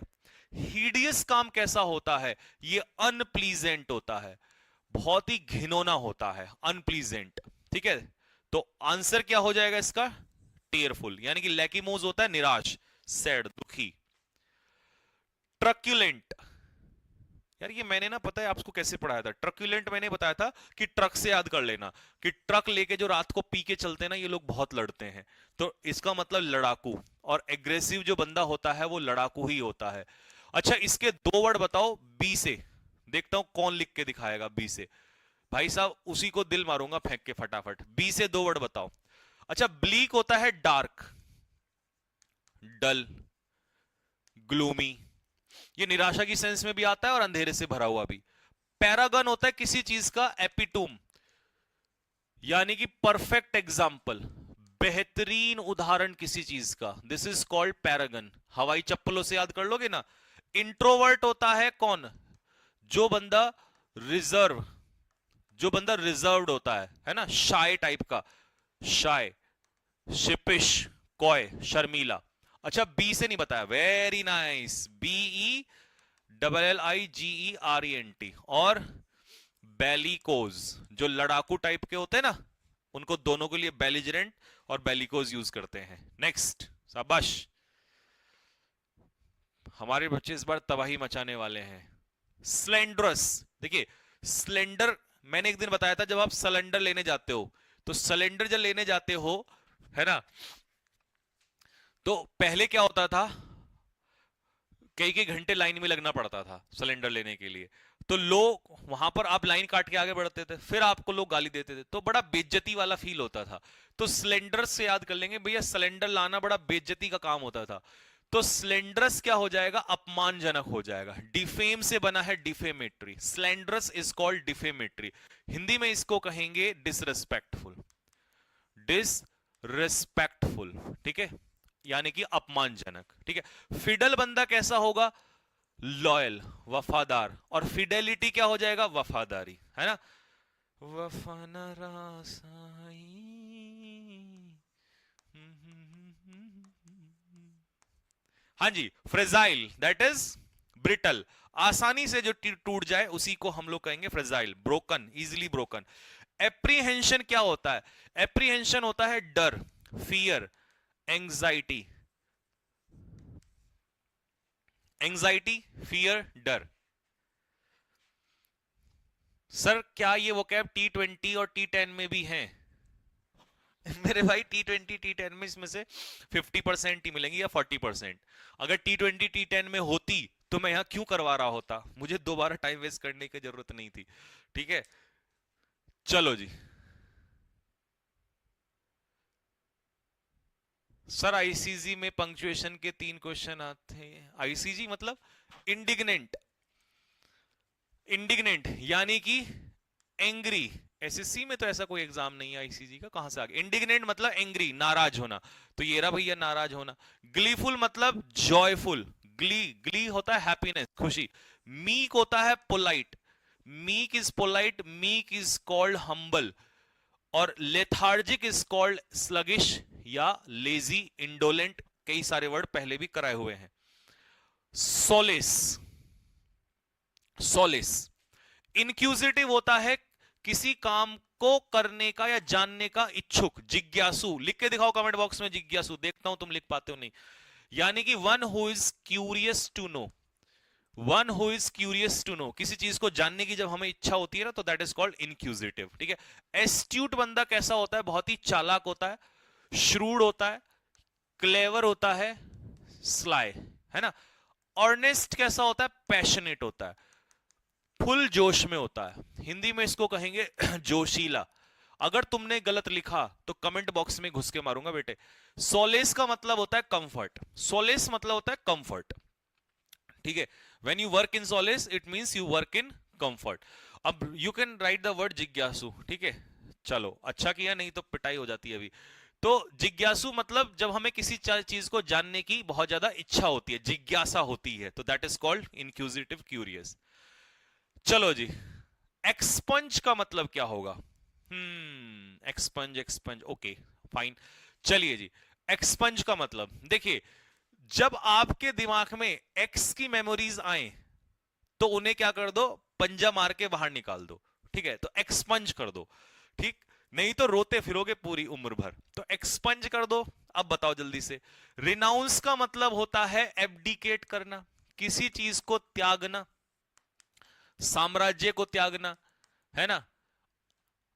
हिडियस काम कैसा होता है? ये अनप्लीजेंट होता है, बहुत ही घिनौना होता है, अनप्लीजेंट, ठीक है। तो आंसर क्या हो जाएगा इसका? टीयरफुल, यानी कि लैकीमोज होता है निराश, सैड, दुखी। ट्रक्यूलेंट, यार ये मैंने ना, पता है आपको कैसे पढ़ाया था? ट्रक्यूलेंट मैंने बताया था कि ट्रक से याद कर लेना, कि ट्रक लेके जो रात को पी के चलते हैं ना, ये लोग बहुत लड़ते हैं, तो इसका मतलब लड़ाकू, और एग्रेसिव जो बंदा होता है वो लड़ाकू ही होता है। अच्छा, इसके दो वर्ड बताओ बी से, देखता हूं कौन लिख के दिखाएगा बी से। भाई साहब उसी को दिल मारूंगा फेंक के फटाफट, बी से दो वर्ड बताओ। अच्छा, ब्लीक होता है डार्क, डल, ग्लूमी, ये निराशा की सेंस में भी आता है और अंधेरे से भरा हुआ भी। पैरागन होता है किसी चीज का एपिटूम, यानी कि परफेक्ट एग्जाम्पल, बेहतरीन उदाहरण किसी चीज का, दिस इज कॉल्ड पैरागन। हवाई चप्पलों से याद कर लोगे ना। इंट्रोवर्ट होता है कौन? जो बंदा रिजर्व, जो बंदा रिजर्व्ड होता है ना, शाय टाइप का, शाय, शिपिश, कॉय, शर्मीला। अच्छा, बी से नहीं बताया, वेरी नाइस, BE LLIGERENT। और बेलिकोज, जो लड़ाकू टाइप के होते हैं ना, उनको दोनों के लिए बेलिजरेंट और बेलिकोज यूज करते हैं। नेक्स्ट, शाबाश, हमारे बच्चे इस बार तबाही मचाने वाले हैं। स्लेंडरस, देखिए स्लेंडर, मैंने एक दिन बताया था, जब आप सिलेंडर लेने जाते हो, तो सिलेंडर जब लेने जाते हो, है ना, तो पहले क्या होता था? कई कई घंटे लाइन में लगना पड़ता था सिलेंडर लेने के लिए। तो लोग वहां पर आप लाइन काट के आगे बढ़ते थे, फिर आपको लोग गाली देते थे, तो बड़ा बेइज्जती वाला फील होता था। तो सिलेंडर से याद कर लेंगे भैया, सिलेंडर लाना बड़ा बेइज्जती का काम होता था। तो स्लेंडरस क्या हो जाएगा, अपमानजनक हो जाएगा। डिफेम से बना है defamatory, slanderous is called defamatory. Hindi में इसको कहेंगे डिसरिस्पेक्टफुल, डिसरिस्पेक्टफुल, ठीक है, यानी कि अपमानजनक, ठीक है। फिडल बंदा कैसा होगा, लॉयल, वफादार, और फिडेलिटी क्या हो जाएगा, वफादारी, है ना। वफाना रासाई, हाँ जी। फ्रेजाइल दैट इज ब्रिटल, आसानी से जो टूट जाए उसी को हम लोग कहेंगे fragile, broken, easily broken. Apprehension क्या होता है, एप्रीहेंशन होता है डर, फियर, एंजाइटी, एंजाइटी, फियर, डर। सर क्या ये वोकैब T20 और T10 में भी हैं? मेरे भाई T20 T10 में इसमें से 50% ही मिलेंगे या 40%। अगर T20 T10 में होती तो मैं यहां क्यों करवा रहा होता, मुझे दोबारा टाइम वेस्ट करने की जरूरत नहीं थी, ठीक है। चलो जी। सर आईसीजी में पंक्चुएशन के 3 क्वेश्चन आते हैं। आईसीजी मतलब इंडिग्नेंट, इंडिग्नेंट यानी कि एंग्री। एसएससी में तो ऐसा कोई एग्जाम नहीं है आईसीजी का, कहां से आ गया। इंडिग्नेंट मतलब एंग्री, नाराज होना, तो ये रहा भैया नाराज होना। ग्लीफुल मतलब जॉयफुल, ग्ली, ग्ली होता है हैप्पीनेस, खुशी। मीक होता है polite, meek is polite, meek is called humble. और लेथार्जिक इज कॉल्ड स्लगिश या लेजी, इंडोलेंट, कई सारे वर्ड पहले भी कराए हुए हैं। सोलिस, सोलिस इंक्यूजिटिव होता है, किसी काम को करने का या जानने का इच्छुक, जिज्ञासु। लिख के दिखाओ कमेंट बॉक्स में जिज्ञासु, देखता हूं तुम लिख पाते हो नहीं। यानी कि one who is curious to know, one who is curious to know, किसी चीज को जानने की जब हमें इच्छा होती है ना, तो दैट इज कॉल्ड इनक्यूजिटिव, ठीक है। एस्ट्यूट बंदा कैसा होता है, बहुत ही चालाक होता है, श्रूड होता है, क्लेवर होता है, स्लाई, है ना। ऑर्नेस्ट कैसा होता है, पैशनेट होता है, फुल जोश में होता है। हिंदी में इसको कहेंगे जोशीला। अगर तुमने गलत लिखा तो कमेंट बॉक्स में घुस के मारूंगा बेटे। सोलेस का मतलब होता है कंफर्ट, सोलेस मतलब होता है कंफर्ट, ठीक है। When you work in solace it means you work in comfort. अब you can write the word जिज्ञासु, ठीक है। चलो अच्छा किया, नहीं तो पिटाई हो जाती है अभी। तो जिज्ञासु मतलब जब हमें किसी चीज को जानने की बहुत ज्यादा इच्छा होती है, जिज्ञासा होती है, तो that is called inquisitive, curious. चलो जी। एक्सपंज का मतलब क्या होगा, एक्सपंज, एक्सपंज, ओके फाइन। चलिए जी, एक्सपंज का मतलब देखिए, जब आपके दिमाग में एक्स की मेमोरीज आए तो उन्हें क्या कर दो, पंजा मार के बाहर निकाल दो, ठीक है। तो एक्सपंज कर दो, ठीक, नहीं तो रोते फिरोगे पूरी उम्र भर। तो एक्सपंज कर दो। अब बताओ जल्दी से। रिनाउंस का मतलब होता है एब्डिकेट करना, किसी चीज को त्यागना, साम्राज्य को त्यागना, है ना।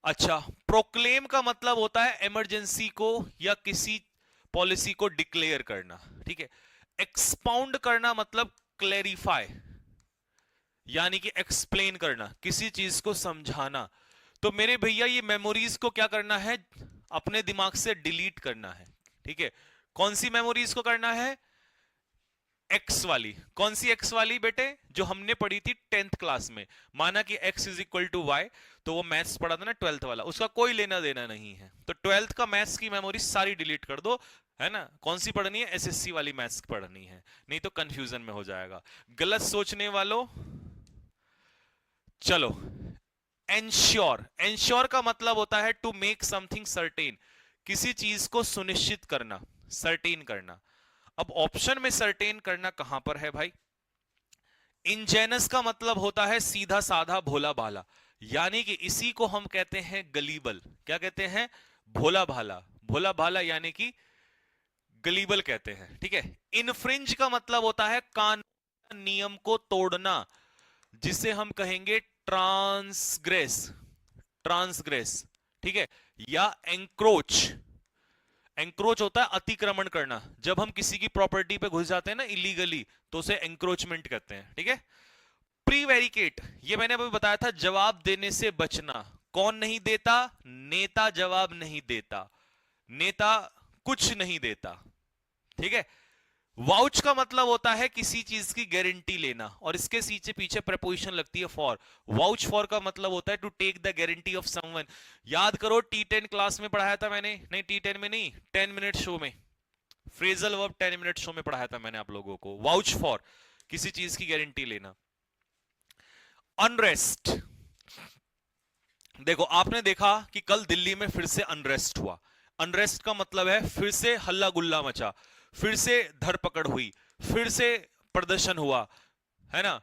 अच्छा, प्रोक्लेम का मतलब होता है इमरजेंसी को या किसी पॉलिसी को डिक्लेयर करना, ठीक है। एक्सपाउंड करना मतलब क्लेरिफाई, यानी कि एक्सप्लेन करना, किसी चीज को समझाना। तो मेरे भैया ये मेमोरीज को क्या करना है, अपने दिमाग से डिलीट करना है, ठीक है। कौन सी मेमोरीज को करना है, एक्स वाली। कौन सी एक्स वाली बेटे, जो हमने पढ़ी थी 10th क्लास में। माना कि x is equal to y, तो वो मैथ्स पढ़ा था ना 12th वाला, उसका कोई लेना देना नहीं है। तो 12th का मैथ्स की मेमोरी सारी डिलीट कर दो, है ना। कौन सी पढ़नी है, एसएससी वाली मैथ्स पढ़नी है, नहीं तो कंफ्यूजन में हो जाएगा गलत सोचने वालों। चलो, एंश्योर, एंश्योर का मतलब होता है टू मेक समथिंग सर्टेन, किसी चीज को सुनिश्चित करना, सर्टेन करना। अब ऑप्शन में सर्टेन करना कहां पर है भाई। इंजेनस का मतलब होता है सीधा साधा भोला भाला, यानी कि इसी को हम कहते हैं गलीबल। क्या कहते हैं, भोला भाला, भोला भाला यानी कि गलीबल कहते हैं, ठीक है। इनफ्रिंज का मतलब होता है कानून नियम को तोड़ना, जिसे हम कहेंगे ट्रांसग्रेस, ट्रांसग्रेस, ठीक है। या एंक्रोच, एंक्रोच होता है अतिक्रमण करना, जब हम किसी की प्रॉपर्टी पे घुस जाते हैं ना इलीगली, तो उसे एंक्रोचमेंट कहते हैं, ठीक है। प्रीवेरिकेट, ये मैंने अभी बताया था, जवाब देने से बचना। कौन नहीं देता? नेता जवाब नहीं देता, नेता कुछ नहीं देता, ठीक है। वाउच का मतलब होता है किसी चीज की गारंटी लेना, और इसके पीछे पीछे प्रपोजिशन लगती है फॉर। वाउच फॉर का मतलब होता है to take the guarantee of someone. याद करो T10 क्लास में पढ़ाया था मैंने, नहीं T10 में नहीं, 10 मिनट शो में, फ्रेजल वर्ब 10 मिनट शो में पढ़ाया था मैंने आप लोगों को। वाउच फॉर, किसी चीज की गारंटी लेना। अनरेस्ट, देखो आपने देखा कि कल दिल्ली में फिर से अनरेस्ट हुआ। अनरेस्ट का मतलब है फिर से हल्ला गुल्ला मचा, फिर से धरपकड़ हुई, फिर से प्रदर्शन हुआ, है ना,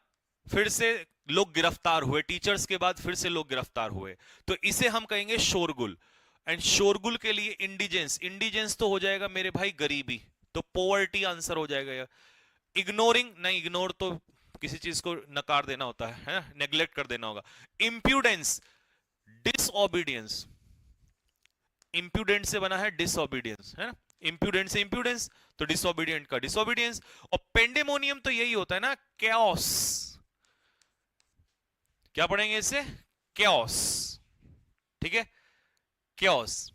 फिर से लोग गिरफ्तार हुए, टीचर्स के बाद फिर से लोग गिरफ्तार हुए, तो इसे हम कहेंगे शोरगुल। एंड शोरगुल के लिए इंडिजेंस, इंडिजेंस तो हो जाएगा मेरे भाई गरीबी, तो पोवर्टी आंसर हो जाएगा यार। इग्नोरिंग नहीं, इग्नोर तो किसी चीज को नकार देना होता है ना, नेग्लेक्ट कर देना होगा। इंप्यूडेंस, डिसओबीडियंस, इंप्यूडेंट से बना है डिसओबीडियंस, है ना, इंप्यूडेंट से इंप्यूडेंस, तो डिसओबीडियंट का डिसओबीडियंस। और पेंडेमोनियम तो यही होता है ना, कैओस, क्या पढ़ेंगे इसे? कैओस, ठीक है, कैओस।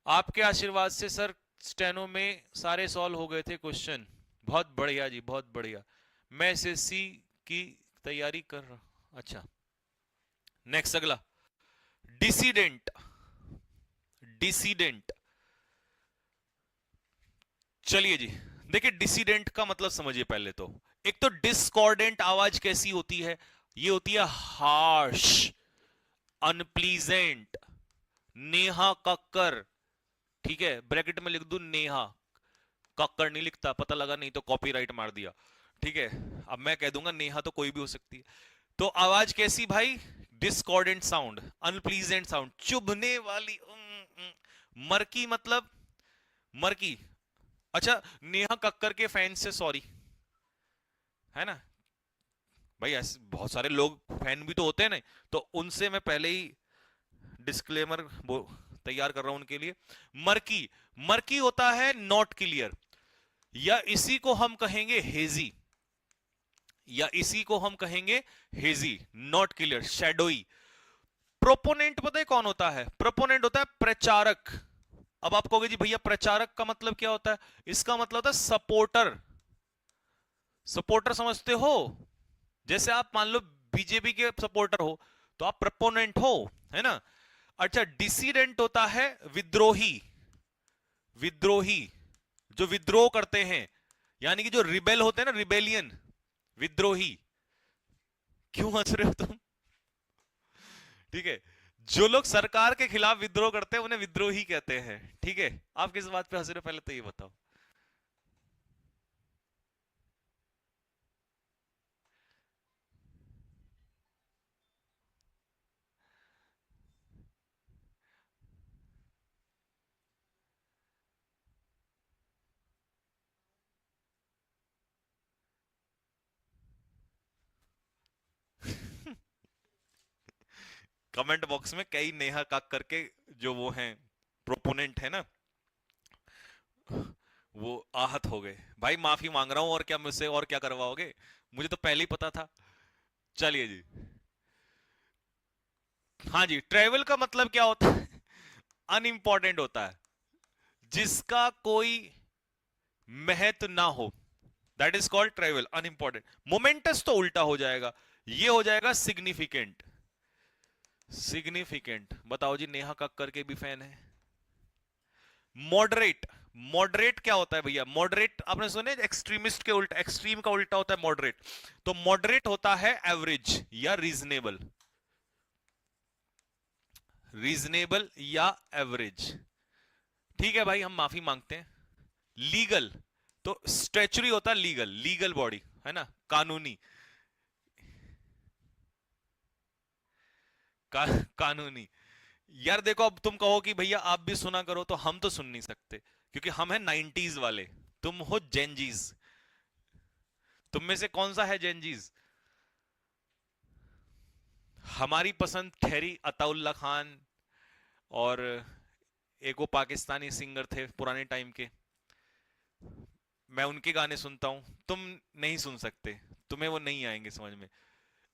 आपके आशीर्वाद से सर स्टेनो में सारे सॉल्व हो गए थे क्वेश्चन, बहुत बढ़िया जी, बहुत बढ़िया। मैं एसएससी की तैयारी कर रहा, अच्छा। नेक्स्ट अगला, डिसीडेंट, डिसीडेंट, चलिए जी, देखिए डिसीडेंट का मतलब समझिए पहले तो। एक तो डिस्कॉर्डेंट आवाज कैसी होती है? ये होती है हार्श, अनप्लीजेंट, नेहा कक्कर, ठीक है, ब्रैकेट में लिख दूं नेहा कक्कर, नहीं लिखता, पता लगा नहीं तो कॉपीराइट मार दिया, ठीक है। अब मैं कह दूंगा नेहा तो कोई भी हो सकती है। तो आवाज कैसी भाई? डिस्कॉर्डेंट साउंड, अनप्लीजेंट साउंड, चुभने वाली, मरकी मतलब मरकी। अच्छा, नेहा कक्कर के फैन से सॉरी, है ना भाई, ऐसे बहुत सारे लोग फैन भी तो होते हैं ना, तो उनसे मैं पहले ही डिस्क्लेमर तैयार कर रहा हूं उनके लिए। मर्की, मर्की होता है नॉट क्लियर, या इसी को हम कहेंगे हेजी, या इसी को हम कहेंगे hazy, not clear, shadowy. Proponent पता है कौन होता है? प्रोपोनेंट होता है प्रचारक। अब आप कहोगे जी भैया प्रचारक का मतलब क्या होता है? इसका मतलब होता है सपोर्टर। सपोर्टर समझते हो? जैसे आप मान लो बीजेपी के सपोर्टर हो तो आप प्रोपोनेंट हो, है ना। अच्छा, डिसीडेंट होता है विद्रोही, विद्रोही जो विद्रोह करते हैं, यानी कि जो रिबेल होते हैं ना, रिबेलियन, विद्रोही। क्यों हंस रहे हो तुम? ठीक है, जो लोग सरकार के खिलाफ विद्रोह करते हैं उन्हें विद्रोही कहते हैं, ठीक है। आप किस बात पे हंस रहे हो पहले तो ये बताओ। कमेंट बॉक्स में कई नेहा काक करके जो वो हैं प्रोपोनेंट है ना, वो आहत हो गए। भाई माफी मांग रहा हूं, और क्या मुझसे और क्या करवाओगे, मुझे तो पहले ही पता था। चलिए जी, हाँ जी, ट्रेवल का मतलब क्या होता है? अनइंपॉर्टेंट होता है, जिसका कोई महत्व ना हो, that is called travel, unimportant. Moments तो उल्टा हो जाएगा, ये हो जाएगा सिग्निफिकेंट। सिग्निफिकेंट, बताओ जी, नेहा कक्कर के भी फैन है। मॉडरेट, मॉडरेट क्या होता है भैया? मॉडरेट आपने सुने, एक्सट्रीमिस्ट के उल्टा, एक्सट्रीम का उल्टा होता है मॉडरेट। तो मॉडरेट होता है एवरेज या रीजनेबल, रीजनेबल या एवरेज, ठीक है भाई, हम माफी मांगते हैं। लीगल, तो स्टैचुरी होता है लीगल, लीगल बॉडी, है ना, कानूनी, कानूनी। यार देखो, अब तुम कहो कि भैया आप भी सुना करो, तो हम तो सुन नहीं सकते, क्योंकि हम हैं 90s वाले, तुम हो जेनजीज। तुम में से कौन सा है जेनजीज? हमारी पसंद खैरी अताउल्ला खान और एक वो पाकिस्तानी सिंगर थे पुराने टाइम के, मैं उनके गाने सुनता हूं, तुम नहीं सुन सकते, तुम्हें वो नहीं आएंगे समझ में।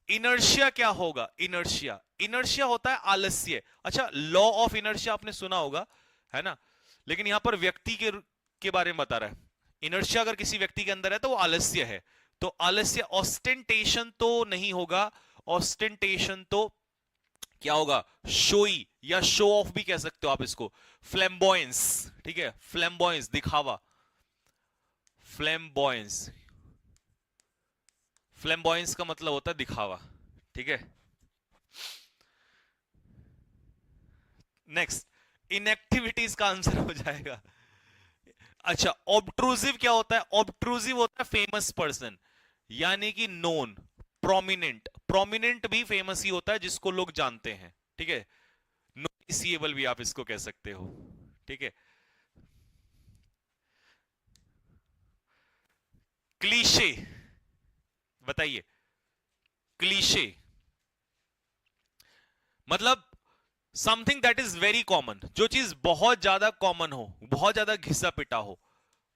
इनर्शिया क्या होगा? इनर्शिया, इनर्शिया होता है आलस्य। अच्छा, लॉ ऑफ इनर्शिया आपने सुना होगा, है ना, लेकिन यहां पर व्यक्ति के बारे में बता रहा है। इनर्शिया अगर किसी व्यक्ति के अंदर है तो वो आलस्य है। तो आलस्य, ऑस्टेंटेशन तो नहीं होगा, ऑस्टेंटेशन तो क्या होगा? शोई, या शो ऑफ भी कह सकते हो आप इसको, फ्लैम्बॉयंस, ठीक है, फ्लैम्बॉयंस, दिखावा, फ्लैम्बॉयंस, फ्लैम्बॉयंस का मतलब होता है दिखावा, ठीक है। नेक्स्ट, इनएक्टिविटीज का आंसर हो जाएगा। अच्छा, ऑब्ट्रूसिव क्या होता है? ऑब्ट्रूसिव होता है फेमस पर्सन, यानी कि नोन, प्रोमिनेंट, प्रोमिनेंट भी फेमस ही होता है जिसको लोग जानते हैं, ठीक है। नोटिसिएबल भी आप इसको कह सकते हो, ठीक है। क्लीशे, बताइए, क्लीशे मतलब something that is very common, जो चीज बहुत ज्यादा कॉमन हो, बहुत ज्यादा घिसा पिटा हो,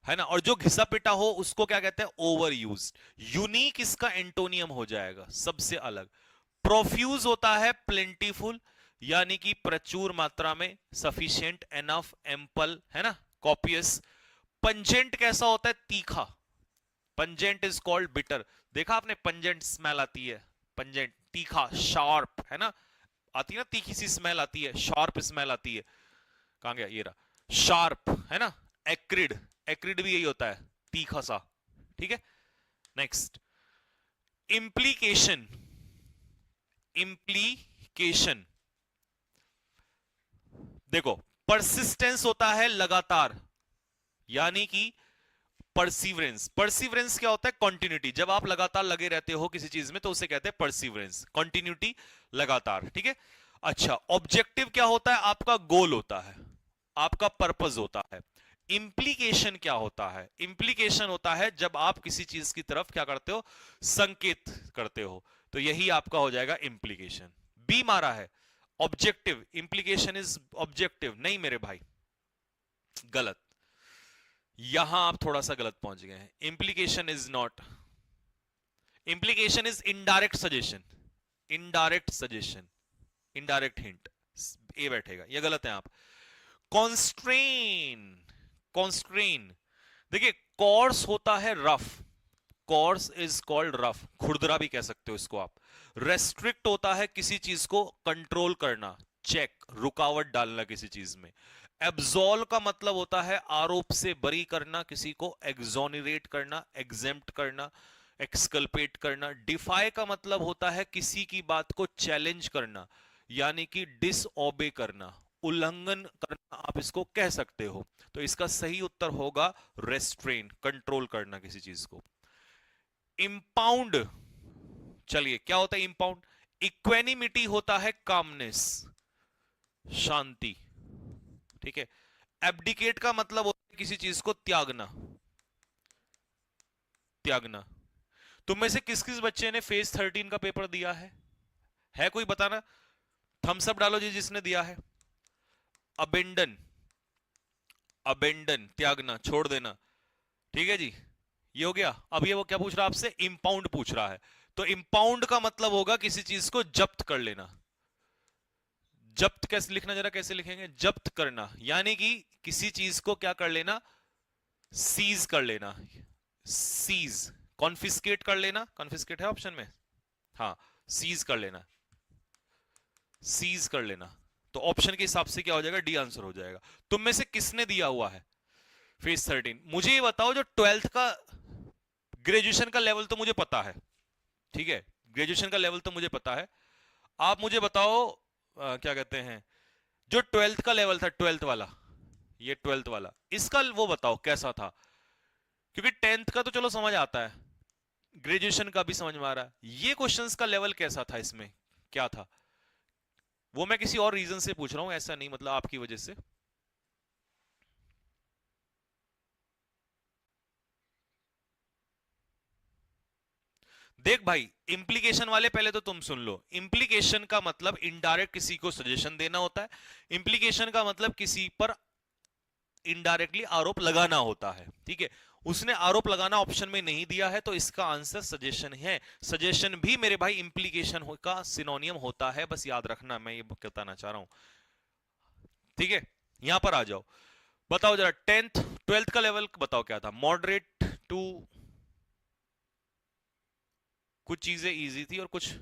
है ना, और जो घिसा पिटा हो उसको क्या कहते हैं? Over use. यूनिक इसका एंटोनियम हो जाएगा, सबसे अलग। प्रोफ्यूज होता है प्लेंटीफुल, यानी कि प्रचुर मात्रा में, सफिशिएंट, एनफ, एम्पल, है ना, कॉपियस। पंजेंट कैसा होता है? तीखा, पंजेंट इज कॉल्ड बिटर। देखा आपने, पंजेंट स्मेल आती है, पंजेंट, तीखा, शार्प, है ना, आती है ना, तीखी सी स्मेल आती है, शार्प स्मेल आती है। कहां गया ये रहा, शार्प, है ना। एक्रिड, एक्रिड भी यही होता है, तीखा सा, ठीक है। नेक्स्ट, इंप्लीकेशन, इंप्लीकेशन देखो, परसिस्टेंस होता है लगातार, यानी कि परसिवरेंस, परसिवरेंस क्या होता है? कंटिन्यूटी, जब आप लगातार लगे रहते हो किसी चीज में तो उसे कहते हैं परसिवरेंस, कंटिन्यूटी, लगातार, ठीक है। अच्छा, ऑब्जेक्टिव क्या होता है? आपका गोल होता है, आपका पर्पस होता है। इंप्लीकेशन क्या होता है? इंप्लीकेशन होता है जब आप किसी चीज की तरफ क्या करते हो? संकेत करते हो, तो यही आपका हो जाएगा इंप्लीकेशन। बी मारा है, ऑब्जेक्टिव, इंप्लीकेशन इज ऑब्जेक्टिव, नहीं मेरे भाई, गलत, यहां आप थोड़ा सा गलत पहुंच गए हैं। Implication is not, implication is indirect suggestion, indirect suggestion, indirect hint, A बैठेगा, ये गलत है आप। कॉन्स्ट्रेन, कॉन्स्ट्रेन, देखिए, कॉर्स होता है rough, coarse is called rough, खुरदरा भी कह सकते हो इसको आप। रेस्ट्रिक्ट होता है किसी चीज को कंट्रोल करना, चेक, रुकावट डालना किसी चीज में। एब्सॉल्व का मतलब होता है आरोप से बरी करना, किसी को एग्जोनरेट करना, एग्जेम्प्ट करना, एक्सकल्पेट करना। डिफाई का मतलब होता है किसी की बात को चैलेंज करना, यानी कि डिसओबे करना, उल्लंघन करना, आप इसको कह सकते हो। तो इसका सही उत्तर होगा रेस्ट्रेन, कंट्रोल करना किसी चीज को। इंपाउंड, चलिए क्या होता है इंपाउंड? इक्वेनिमिटी होता है कामनेस, शांति, ठीक है। एब्डिकेट का मतलब होता है किसी चीज को त्यागना, त्यागना। तुम में से किस किस बच्चे ने फेज 13 का पेपर दिया है कोई बताना? थम्स अप डालो जी जिसने दिया है। अबेंडन, अबेंडन, त्यागना, छोड़ देना, ठीक है जी, ये हो गया। अब ये वो क्या पूछ रहा है आपसे? इंपाउंड पूछ रहा है। तो इंपाउंड का मतलब होगा किसी चीज को जब्त कर लेना। जब्त कैसे लिखना, जरा कैसे लिखेंगे? जब्त करना, यानी कि किसी चीज को क्या कर लेना? सीज कर लेना, सीज, कॉन्फिस्केट कर लेना, कॉन्फिस्केट है ऑप्शन में, हाँ, सीज कर लेना, सीज कर लेना। तो ऑप्शन के हिसाब से क्या हो जाएगा? डी आंसर हो जाएगा। तुम में से किसने दिया हुआ है फेज 13? मुझे ये बताओ, जो 12th का, ग्रेजुएशन का लेवल तो मुझे पता है, ठीक है, ग्रेजुएशन का लेवल तो मुझे पता है। आप मुझे बताओ क्या कहते हैं, जो 12th का लेवल था, 12th वाला, ये 12th वाला, इसका वो बताओ कैसा था? क्योंकि 10th का तो चलो समझ आता है, ग्रेजुएशन का भी समझ में आ रहा है, ये क्वेश्चंस का लेवल कैसा था, इसमें क्या था? वो मैं किसी और रीजन से पूछ रहा हूं, ऐसा नहीं मतलब आपकी वजह से। देख भाई, इंप्लीकेशन वाले पहले तो तुम सुन लो। इंप्लीकेशन का मतलब इनडायरेक्ट किसी को सजेशन देना होता है। इंप्लीकेशन का मतलब किसी पर इनडायरेक्टली आरोप लगाना होता है, ठीक है। उसने आरोप लगाना ऑप्शन में नहीं दिया है, तो इसका आंसर सजेशन है। सजेशन भी मेरे भाई इंप्लीकेशन का सिनोनियम होता है, बस याद रखना, मैं ये बताना चाह रहा हूं, ठीक है। यहां पर आ जाओ, बताओ जरा 10th 12th का लेवल बताओ क्या था। मॉडरेट टू, कुछ चीजें इजी थी और कुछ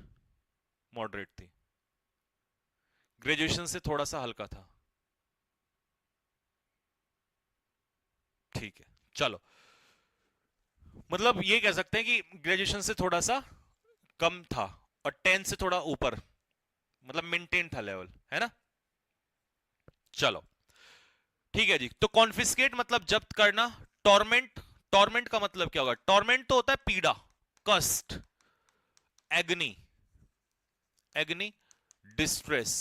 मॉडरेट थी। ग्रेजुएशन से थोड़ा सा हल्का था, ठीक है। चलो, मतलब ये कह सकते हैं कि ग्रेजुएशन से थोड़ा सा कम था और 10 से थोड़ा ऊपर, मतलब मेंटेन था लेवल, है ना। चलो ठीक है जी। तो कॉन्फिस्केट मतलब जब्त करना। टॉर्मेंट, टॉर्मेंट का मतलब क्या होगा? टॉर्मेंट तो होता है पीड़ा, कष्ट, एग्नी, एग्नी, डिस्ट्रेस।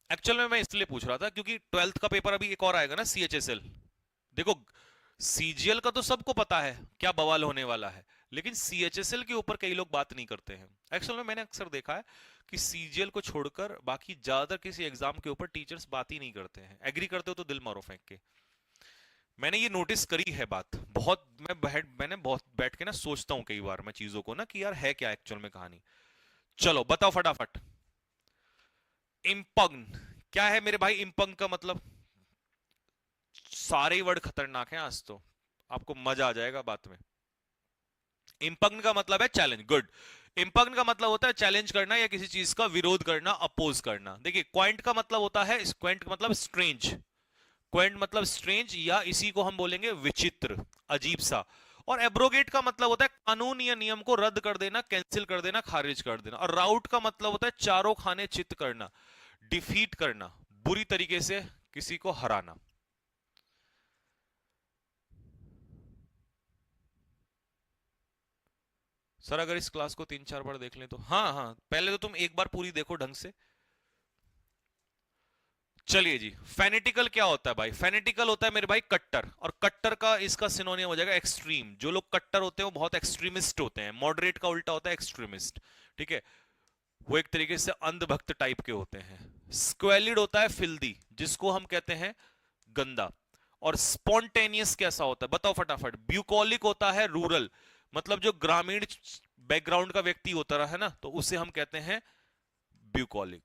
एक्चुअल में मैं इसलिए पूछ रहा था क्योंकि 12th का पेपर अभी एक और आएगा ना, सीएचएसएल। देखो, सीजीएल का तो सबको पता है क्या बवाल होने वाला है, लेकिन सीएचएसएल के ऊपर कई लोग बात नहीं करते हैं। एक्चुअल में मैंने अक्सर देखा है कि सीजीएल को छोड़कर बाकी ज्यादातर किसी एग्जाम के ऊपर टीचर्स बात ही नहीं करते हैं। एग्री करते हो तो दिल मारो फेंक के। मैंने ये नोटिस करी है बात बहुत। मैंने बहुत बैठ के ना सोचता हूं कई बार मैं चीजों को ना, कि यार है क्या एक्चुअल में कहानी। चलो बताओ फटाफट। इम्पग्न क्या है मेरे भाई? इम्पग्न का मतलब, सारे वर्ड खतरनाक हैं आज तो, आपको मजा आ जाएगा बात में। इंपग्न का मतलब है चैलेंज, गुड। इंपग्न का मतलब होता है चैलेंज करना या किसी चीज का विरोध करना, अपोज करना। देखिए, क्वाइंट का मतलब होता है, क्वाइंट का मतलब स्ट्रेंज, क्वाइंट मतलब स्ट्रेंज, या इसी को हम बोलेंगे विचित्र, अजीब सा। और एब्रोगेट का मतलब होता है कानून या नियम को रद्द कर देना, कैंसिल कर देना, खारिज कर देना। और राउट का मतलब होता है चारों खाने चित करना, डिफीट करना, बुरी तरीके से किसी को हराना। सर अगर इस क्लास को 3-4 बार देख लें तो, हाँ हाँ, पहले तो तुम एक बार पूरी देखो ढंग से। चलिए जी, फेनेटिकल क्या होता है भाई? फेनेटिकल होता है मेरे भाई कट्टर, और कट्टर का इसका सिनोनियम हो जाएगा एक्सट्रीम। जो लोग कट्टर होते हैं वो बहुत एक्सट्रीमिस्ट होते हैं। मॉडरेट का उल्टा होता है एक्सट्रीमिस्ट, ठीक है। वो एक तरीके से अंधभक्त टाइप के होते हैं। स्क्वेलिड होता है फिल्दी, जिसको हम कहते हैं गंदा। और स्पॉन्टेनियस कैसा होता है बताओ फटाफट? ब्यूकोलिक होता है रूरल, मतलब जो ग्रामीण बैकग्राउंड का व्यक्ति होता रहा है ना, तो उसे हम कहते हैं ब्यूकोलिक।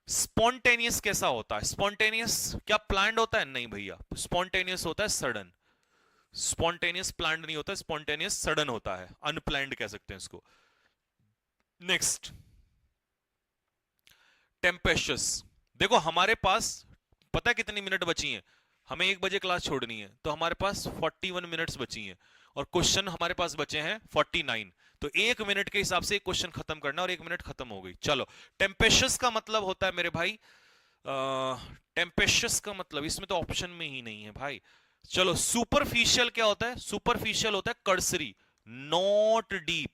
स्पॉन्टेनियस कैसा होता है? स्पॉन्टेनियस क्या प्लान्ड होता है? नहीं भैया, स्पॉन्टेनियस होता है सडन। स्पॉन्टेनियस प्लान्ड नहीं होता, स्पॉन्टेनियस सडन होता है, अनप्लान्ड कह सकते हैं इसको। नेक्स्ट, टेम्पेशियस। देखो हमारे पास पता है कितनी मिनट बची हैं? हमें 1 बजे क्लास छोड़नी है, तो हमारे पास 41 मिनट्स बची हैं, और क्वेश्चन हमारे पास बचे हैं 49। तो 1 मिनट के हिसाब से एक क्वेश्चन खत्म करना, और 1 मिनट खत्म हो गई। चलो, टेम्पेशियस का मतलब होता है मेरे भाई, टेम्पेशियस का मतलब इसमें तो ऑप्शन में ही नहीं है भाई। चलो, सुपरफिशियल क्या होता है? सुपरफिशियल होता है कर्सरी, नॉट डीप।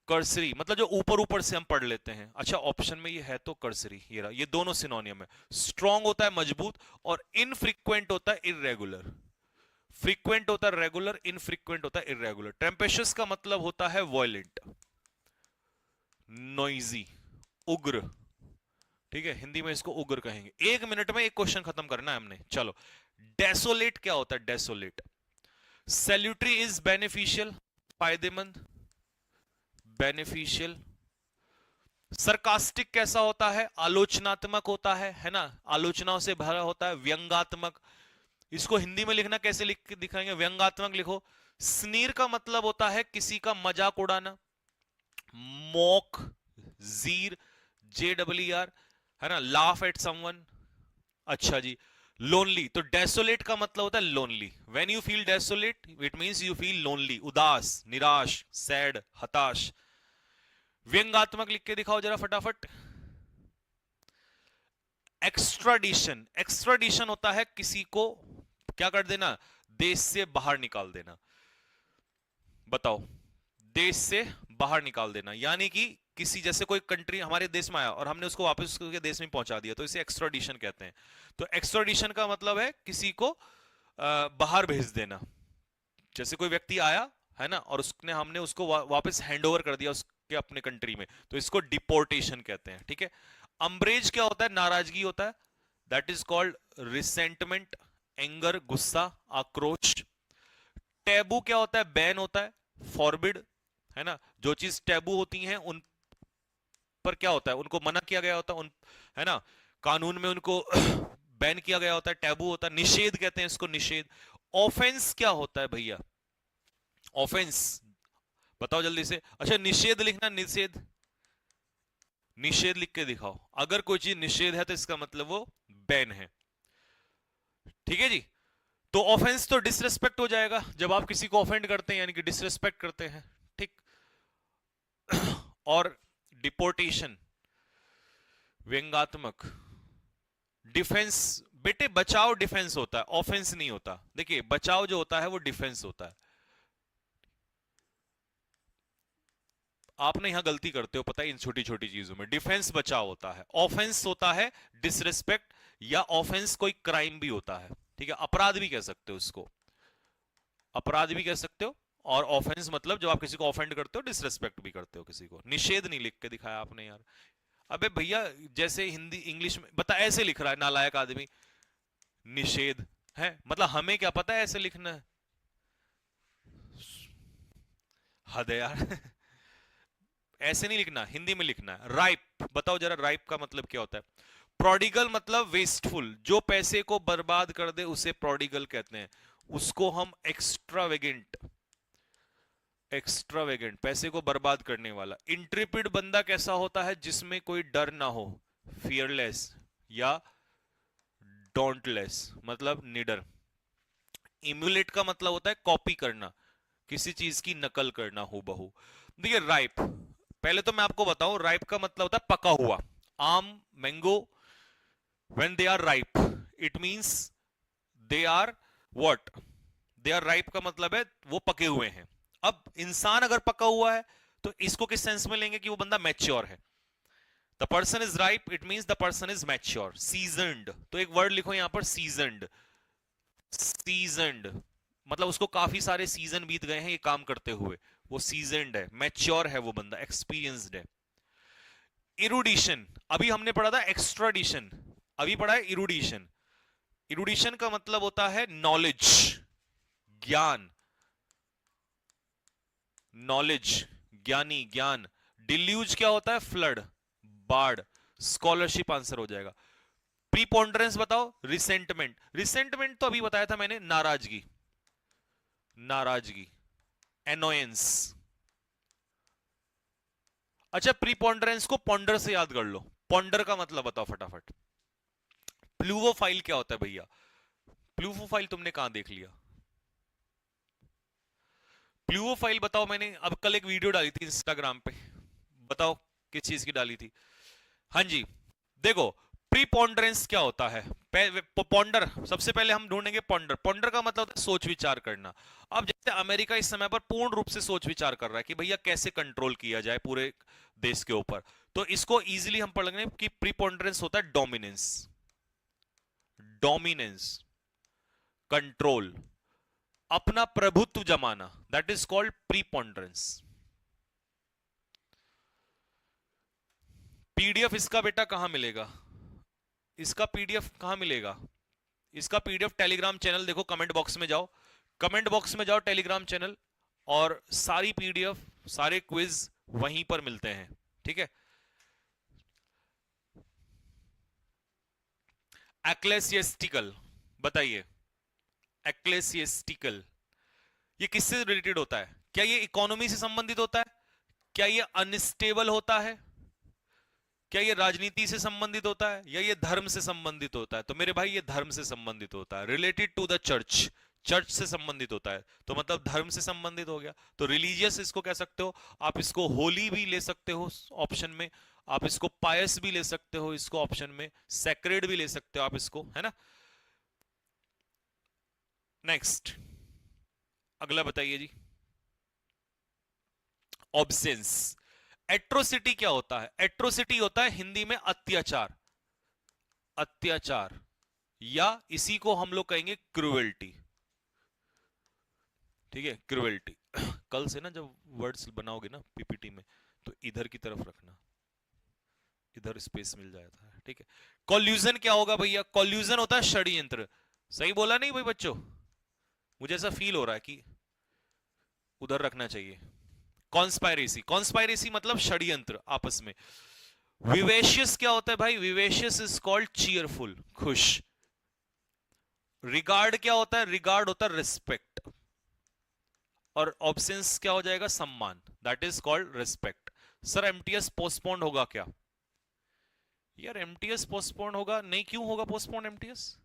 कर्सरी मतलब जो ऊपर ऊपर से हम पढ़ लेते हैं। अच्छा, ऑप्शन में ये है तो कर्सरी, ये रहा। ये दोनों सिनोनियम है। स्ट्रॉन्ग होता है मजबूत, और इनफ्रीक्वेंट होता है इरेगुलर। फ्रीक्वेंट होता है रेगुलर, इनफ्रीक्वेंट होता है इरेगुलर। टेम्पेशियस का मतलब होता है वॉयलेंट, नॉइजी, उग्र, ठीक है। हिंदी में इसको उग्र कहेंगे। 1 मिनट में एक क्वेश्चन खत्म करना है हमने। चलो, डेसोलेट क्या होता है? डेसोलेट, सैल्यूटरी इज बेनिफिशियल, फायदेमंद, बेनिफिशियल। सरकास्टिक कैसा होता है? आलोचनात्मक होता है ना, आलोचनाओं से भरा होता है। व्यंगात्मक, इसको हिंदी में लिखना कैसे लिख के दिखाएंगे? व्यंगात्मक लिखो। स्नीर का मतलब होता है किसी का मजाक उड़ाना। मॉक, जीर, JER, है ना, लाफ एट समवन। अच्छा जी, लोनली, तो डेसोलेट का मतलब होता है lonely. When you feel desolate it means you feel lonely, उदास, निराश, सैड, हताश। व्यंगात्मक लिख के दिखाओ जरा फटाफट। एक्स्ट्राडिशन, एक्स्ट्राडिशन होता है किसी को क्या कर देना? देश से बाहर निकाल देना। बताओ, देश से बाहर निकाल देना, यानी कि किसी, जैसे कोई कंट्री हमारे देश में आया और हमने उसको वापस उसके देश में पहुंचा दिया, तो इसे एक्स्ट्राडिशन कहते हैं। तो एक्स्ट्राडिशन का मतलब है किसी को बाहर भेज देना, जैसे कोई व्यक्ति आया है ना, और उसने हमने उसको वापस हैंड ओवर कर दिया उसके अपने कंट्री में, तो इसको डिपोर्टेशन कहते हैं। ठीक है। अम्ब्रेज क्या होता है? नाराजगी होता है, that is called resentment, anger, गुस्सा, आक्रोश। टैबू क्या होता है? बैन होता है, फॉरबिड, है ना। जो चीज टैबू होती हैं उन पर क्या होता है? उनको मना किया गया होता है, उन, है ना, कानून में उनको बैन किया गया होता है, टैबू होता है। निषेध कहते हैं इसको, निषेध। ऑफेंस क्या होता है भैया? ऑफेंस बताओ जल्दी से। अच्छा, निषेध लिखना, निषेध, निषेध लिख के दिखाओ। अगर कोई चीज निषेध है तो इसका मतलब वो बैन है। ठीक है जी। तो ऑफेंस तो डिसरेस्पेक्ट हो जाएगा, जब आप किसी को ऑफेंड करते हैं यानी कि डिसरेस्पेक्ट करते हैं। ठीक। और डिपोर्टेशन व्यंग्यात्मक। डिफेंस, बेटे बचाव डिफेंस होता है, ऑफेंस नहीं होता। देखिए बचाव जो होता है वो डिफेंस होता है। आप ना यहां गलती करते हो, पता है, इन छोटी छोटी चीजों में। डिफेंस बचाव होता है, ऑफेंस होता है डिसरिस्पेक्ट, या ऑफेंस कोई क्राइम भी होता है। ठीक है, अपराध भी कह सकते हो इसको, अपराध भी कह सकते हो। और ऑफेंस मतलब जब आप किसी को ऑफेंड करते हो, डिसरिस्पेक्ट भी करते हो किसी को। निषेध नहीं लिख के दिखाया आपने यार। अबे भैया, जैसे हिंदी इंग्लिश में बता ऐसे लिख रहा है नालायक आदमी, निषेध है, मतलब हमें क्या पता है ऐसे लिखना है? हद है यार। ऐसे नहीं लिखना, हिंदी में लिखना है। राइप बताओ जरा, राइप का मतलब क्या होता है? प्रोडिगल मतलब वेस्टफुल, जो पैसे को बर्बाद कर दे उसे प्रोडिगल कहते हैं। उसको हम एक्स्ट्रावेगेंट, एक्स्ट्रावेगेंट पैसे को बर्बाद करने वाला। इंट्रिपिड बंदा कैसा होता है? जिसमें कोई डर ना हो, फियरलेस या डोंटलेस मतलब निडर। इम्यूलेट का मतलब होता है कॉपी करना, किसी चीज की नकल करना हो बहू। देखिए राइप, पहले तो मैं आपको बताऊं, राइप का मतलब होता है पका हुआ। आम, mango, when they are ripe it means they are what, they are ripe का मतलब है वो पके हुए हैं। अब इंसान अगर पका हुआ है तो इसको किस सेंस में लेंगे कि वो बंदा मैच्योर है। The person is ripe it means the person is mature. Seasoned, तो एक वर्ड लिखो यहां पर, सीजनड। सीजनड मतलब उसको काफी सारे सीजन बीत गए हैं ये काम करते हुए, वो सीजनड है, मैच्योर है वो बंदा, एक्सपीरियंस्ड है। इरुडिशन, अभी हमने पढ़ा था एक्स्ट्राडिशन, अभी पढ़ा है इरुडिशन। इरुडिशन का मतलब होता है नॉलेज, ज्ञान, नॉलेज, ज्ञानी, ज्ञान। डिल्यूज क्या होता है? फ्लड, बाढ़। स्कॉलरशिप आंसर हो जाएगा। प्रीपोंडरेंस बताओ, रिसेंटमेंट, रिसेंटमेंट तो अभी बताया था मैंने, नाराजगी, नाराजगी, एनोयंस। अच्छा, प्रीपोंडरेंस को पॉन्डर से याद कर लो। पॉन्डर का मतलब बताओ फटाफट। प्लूवोफाइल क्या होता है भैया? प्लूवोफाइल तुमने कहां देख लिया? प्लूवोफाइल बताओ, मैंने अब कल एक वीडियो डाली थी इंस्टाग्राम पे, बताओ किस चीज की डाली थी? हाँ जी, देखो प्रीपोंडरेंस क्या होता है। पॉन्डर, सबसे पहले हम ढूंढेंगे पॉन्डर। पॉन्डर का मतलब होता है सोच विचार करना। अब जैसे अमेरिका इस समय पर पूर्ण रूप से सोच विचार कर रहा है कि भैया कैसे कंट्रोल किया जाए पूरे देश के ऊपर, तो इसको इजीली हम पढ़ लेंगे कि प्रीपोंडरेंस होता है डोमिनेंस, डोमिनेंस, कंट्रोल, अपना प्रभुत्व जमाना, that is called preponderance. PDF इसका बेटा कहां मिलेगा? इसका पीडीएफ कहां मिलेगा? इसका पीडीएफ टेलीग्राम चैनल देखो, कमेंट बॉक्स में जाओ, कमेंट बॉक्स में जाओ टेलीग्राम चैनल, और सारी पीडीएफ, सारे क्विज वहीं पर मिलते हैं। ठीक है। एक्लेसियस्टिकल बताइए, एक्लेसियस्टिकल ये किससे रिलेटेड होता है? क्या ये इकोनॉमी से संबंधित होता है? क्या ये अनस्टेबल होता है? क्या ये राजनीति से संबंधित होता है? या ये धर्म से संबंधित होता है? तो मेरे भाई ये धर्म से संबंधित होता है, related to the church, church से संबंधित होता है, तो मतलब धर्म से संबंधित हो गया। तो रिलीजियस इसको कह सकते हो, आप इसको होली भी ले सकते हो ऑप्शन में, आप इसको पायस भी ले सकते हो इसको ऑप्शन में, सेक्रेड भी ले सकते हो आप इसको, है ना। नेक्स्ट, अगला बताइए जी। ऑब्सेंस, एट्रोसिटी क्या होता है? एट्रोसिटी होता है हिंदी में अत्याचार, अत्याचार, या इसी को हम लोग कहेंगे क्रूएल्टी। ठीक है, क्रुएल्टी। कल से ना जब वर्ड्स बनाओगे ना पीपीटी में, तो इधर की तरफ रखना, इधर स्पेस मिल जाता है, ठीक है। कॉल्यूजन क्या होगा भैया? कॉल्यूजन होता है षड्यंत्र। सही बोला नहीं भाई बच्चों? मुझे ऐसा फील हो रहा है कि उधर रखना चाहिए। कॉन्स्पायरेसी, कॉन्स्पायरेसी मतलब षड्यंत्र आपस में। विवेशियस क्या होता है भाई? विवेशियस इज कॉल्ड चीयरफुल, खुश। रिगार्ड क्या होता है? रिगार्ड होता है रिस्पेक्ट। और ऑब्सेंस क्या हो जाएगा? सम्मान, that is called respect. Sir MTS postponed होगा क्या? यार एमटीएस पोस्टपोन्ड होगा नहीं, क्यों होगा पोस्टपोन्ड एमटीएस?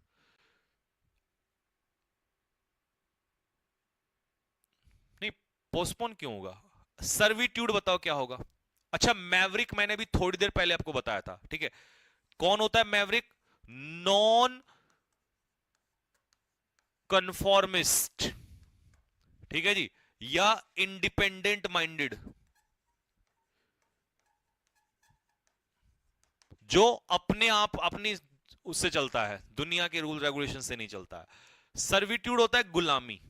नहीं, पोस्टपोन क्यों होगा? सर्विट्यूड बताओ क्या होगा? अच्छा, मैवरिक मैंने भी थोड़ी देर पहले आपको बताया था, ठीक है। कौन होता है मैवरिक? नॉन कन्फॉर्मिस्ट, ठीक है जी, या इंडिपेंडेंट माइंडेड, जो अपने आप अपनी उससे चलता है, दुनिया के रूल रेगुलेशन से नहीं चलता है। सर्विट्यूड होता है गुलामी,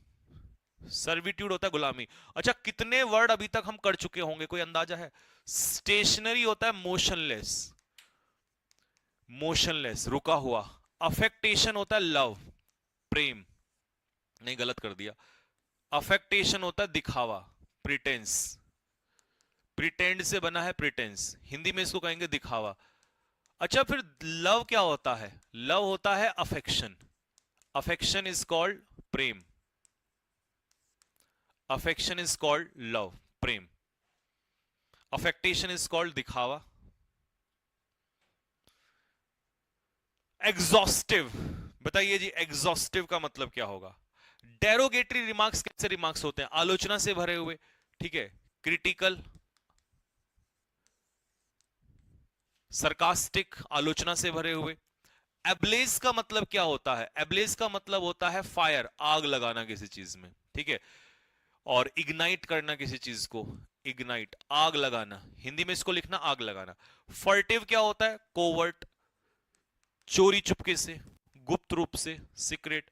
सर्विट्यूड होता है गुलामी। अच्छा, कितने वर्ड अभी तक हम कर चुके होंगे, कोई अंदाजा है? स्टेशनरी होता है मोशनलेस, मोशनलेस, रुका हुआ। अफेक्टेशन होता है लव, प्रेम। नहीं, गलत कर दिया। अफेक्टेशन होता है दिखावा, प्रिटेंस। प्रिटेंड से बना है प्रिटेंस, हिंदी में इसको कहेंगे दिखावा। अच्छा, फिर लव क्या होता है? लव होता है affection, affection is called Prem, affection is called love, Prem. Affectation is called दिखावा। एग्जॉस्टिव, बताइए जी, एग्जॉस्टिव का मतलब क्या होगा? डेरोगेटरी रिमार्क्स कैसे रिमार्क्स होते हैं? आलोचना से भरे हुए, ठीक है। क्रिटिकल, सरकास्टिक, आलोचना से भरे हुए। एब्लेज का मतलब क्या होता है? एब्लेज का मतलब होता है फायर, आग लगाना किसी चीज में, ठीक है। और इग्नाइट करना किसी चीज को, इग्नाइट, आग लगाना, हिंदी में इसको लिखना आग लगाना। फर्टिव क्या होता है? कोवर्ट, चोरी चुपके से, गुप्त रूप से, सीक्रेट।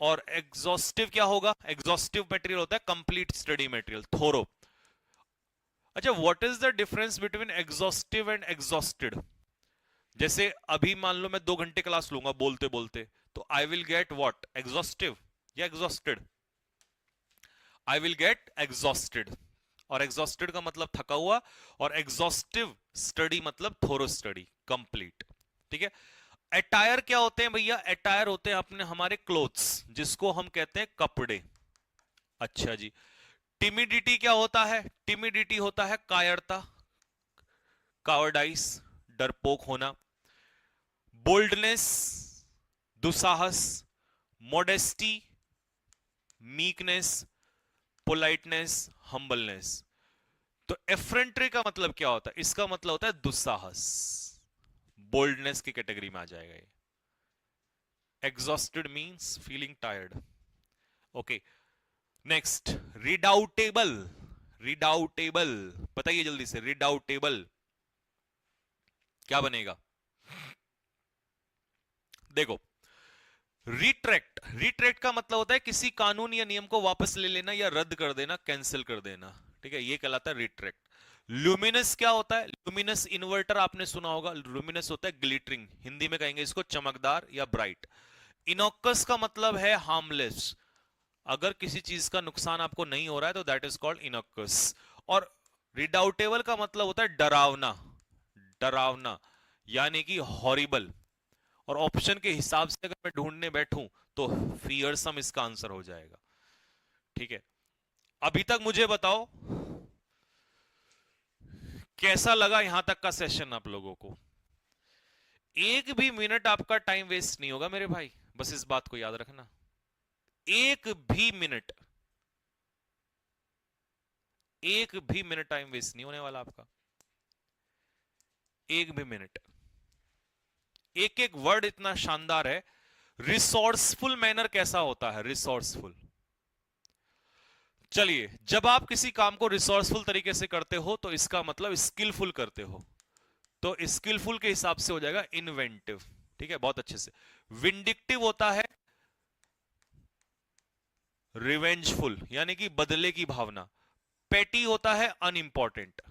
और एग्जॉस्टिव क्या होगा? एग्जॉस्टिव मटेरियल होता है कंप्लीट स्टडी मटेरियल, थोरो। अच्छा, what is the difference between exhaustive and exhausted? जैसे अभी मान लो मैं 2 घंटे क्लास लूंगा बोलते बोलते, तो I will get what? Exhaustive या exhausted? I will get exhausted. और एग्जॉस्टेड का मतलब थका हुआ, और एग्जॉस्टिव स्टडी मतलब थोरो स्टडी, कंप्लीट, ठीक है। अटायर क्या होते हैं भैया? अटायर होते हैं अपने हमारे क्लोथ्स, जिसको हम कहते हैं कपड़े। अच्छा जी। टिमिडिटी क्या होता है? टिमिडिटी होता है कायरता, कावर्डाइस, डरपोक होना। बोल्डनेस, दुसाहस। Modesty, meekness. Politeness, humbleness. तो एफ्रेंट्री का मतलब क्या होता है? इसका मतलब होता है दुस्साहस, बोल्डनेस की कैटेगरी में आ जाएगा ये। Exhausted means feeling tired. Okay, next, redoubtable. Redoubtable बताइए जल्दी से, रिडाउटेबल क्या बनेगा? देखो, रिट्रैक्ट, रिट्रैक्ट का मतलब होता है किसी कानून या नियम को वापस ले लेना या रद्द कर देना, कैंसिल कर देना, ठीक है, ये कहलाता है रिट्रैक्ट। ल्यूमिनस क्या होता है? ल्यूमिनस इन्वर्टर आपने सुना होगा, ल्यूमिनस होता है ग्लिटरिंग, हिंदी में कहेंगे इसको चमकदार या ब्राइट। इनोकस का मतलब है हार्मलेस, अगर किसी चीज का नुकसान आपको नहीं हो रहा है तो दैट इज कॉल्ड इनोकस। और रिडाउटेबल का मतलब होता है डरावना, डरावना यानी कि हॉरिबल। और ऑप्शन के हिसाब से अगर मैं ढूंढने बैठूं तो फियरसम इसका आंसर हो जाएगा, ठीक है। अभी तक मुझे बताओ कैसा लगा यहां तक का सेशन आप लोगों को? एक भी मिनट आपका टाइम वेस्ट नहीं होगा मेरे भाई, बस इस बात को याद रखना। एक भी मिनट, एक भी मिनट टाइम वेस्ट नहीं होने वाला आपका, एक भी मिनट। एक एक वर्ड इतना शानदार है। रिसोर्सफुल मैनर कैसा होता है? रिसोर्सफुल। चलिए, जब आप किसी काम को रिसोर्सफुल तरीके से करते हो तो इसका मतलब स्किलफुल करते हो, तो स्किलफुल के हिसाब से हो जाएगा इन्वेंटिव, ठीक है, बहुत अच्छे से। विंडिक्टिव होता है रिवेंजफुल यानी कि बदले की भावना। पेटी होता है अनइंपॉर्टेंट,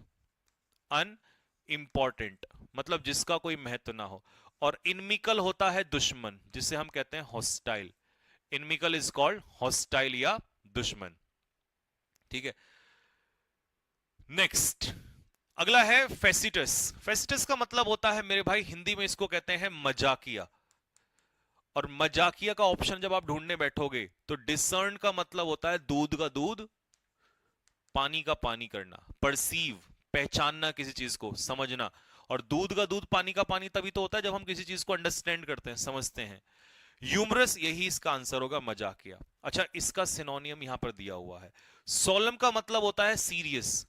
अनइंपॉर्टेंट मतलब जिसका कोई महत्व ना हो। और इनमिकल होता है दुश्मन, जिसे हम कहते हैं hostile. Inimical is called hostile या दुश्मन। ठीक है, नेक्स्ट अगला है फेसिटस। फेसिटस का मतलब होता है मेरे भाई, हिंदी में इसको कहते हैं मजाकिया। और मजाकिया का ऑप्शन जब आप ढूंढने बैठोगे तो डिसर्न का मतलब होता है दूध का दूध, पानी का पानी करना, परसीव पहचानना, किसी चीज को समझना। और दूध का दूध पानी का पानी तभी तो होता है जब हम किसी चीज को अंडरस्टैंड करते हैं, समझते हैं। ह्यूमरस, यही इसका आंसर होगा, मजाकिया। अच्छा, इसका सिनोनियम यहां पर दिया हुआ है। सोलम का मतलब होता है सीरियस,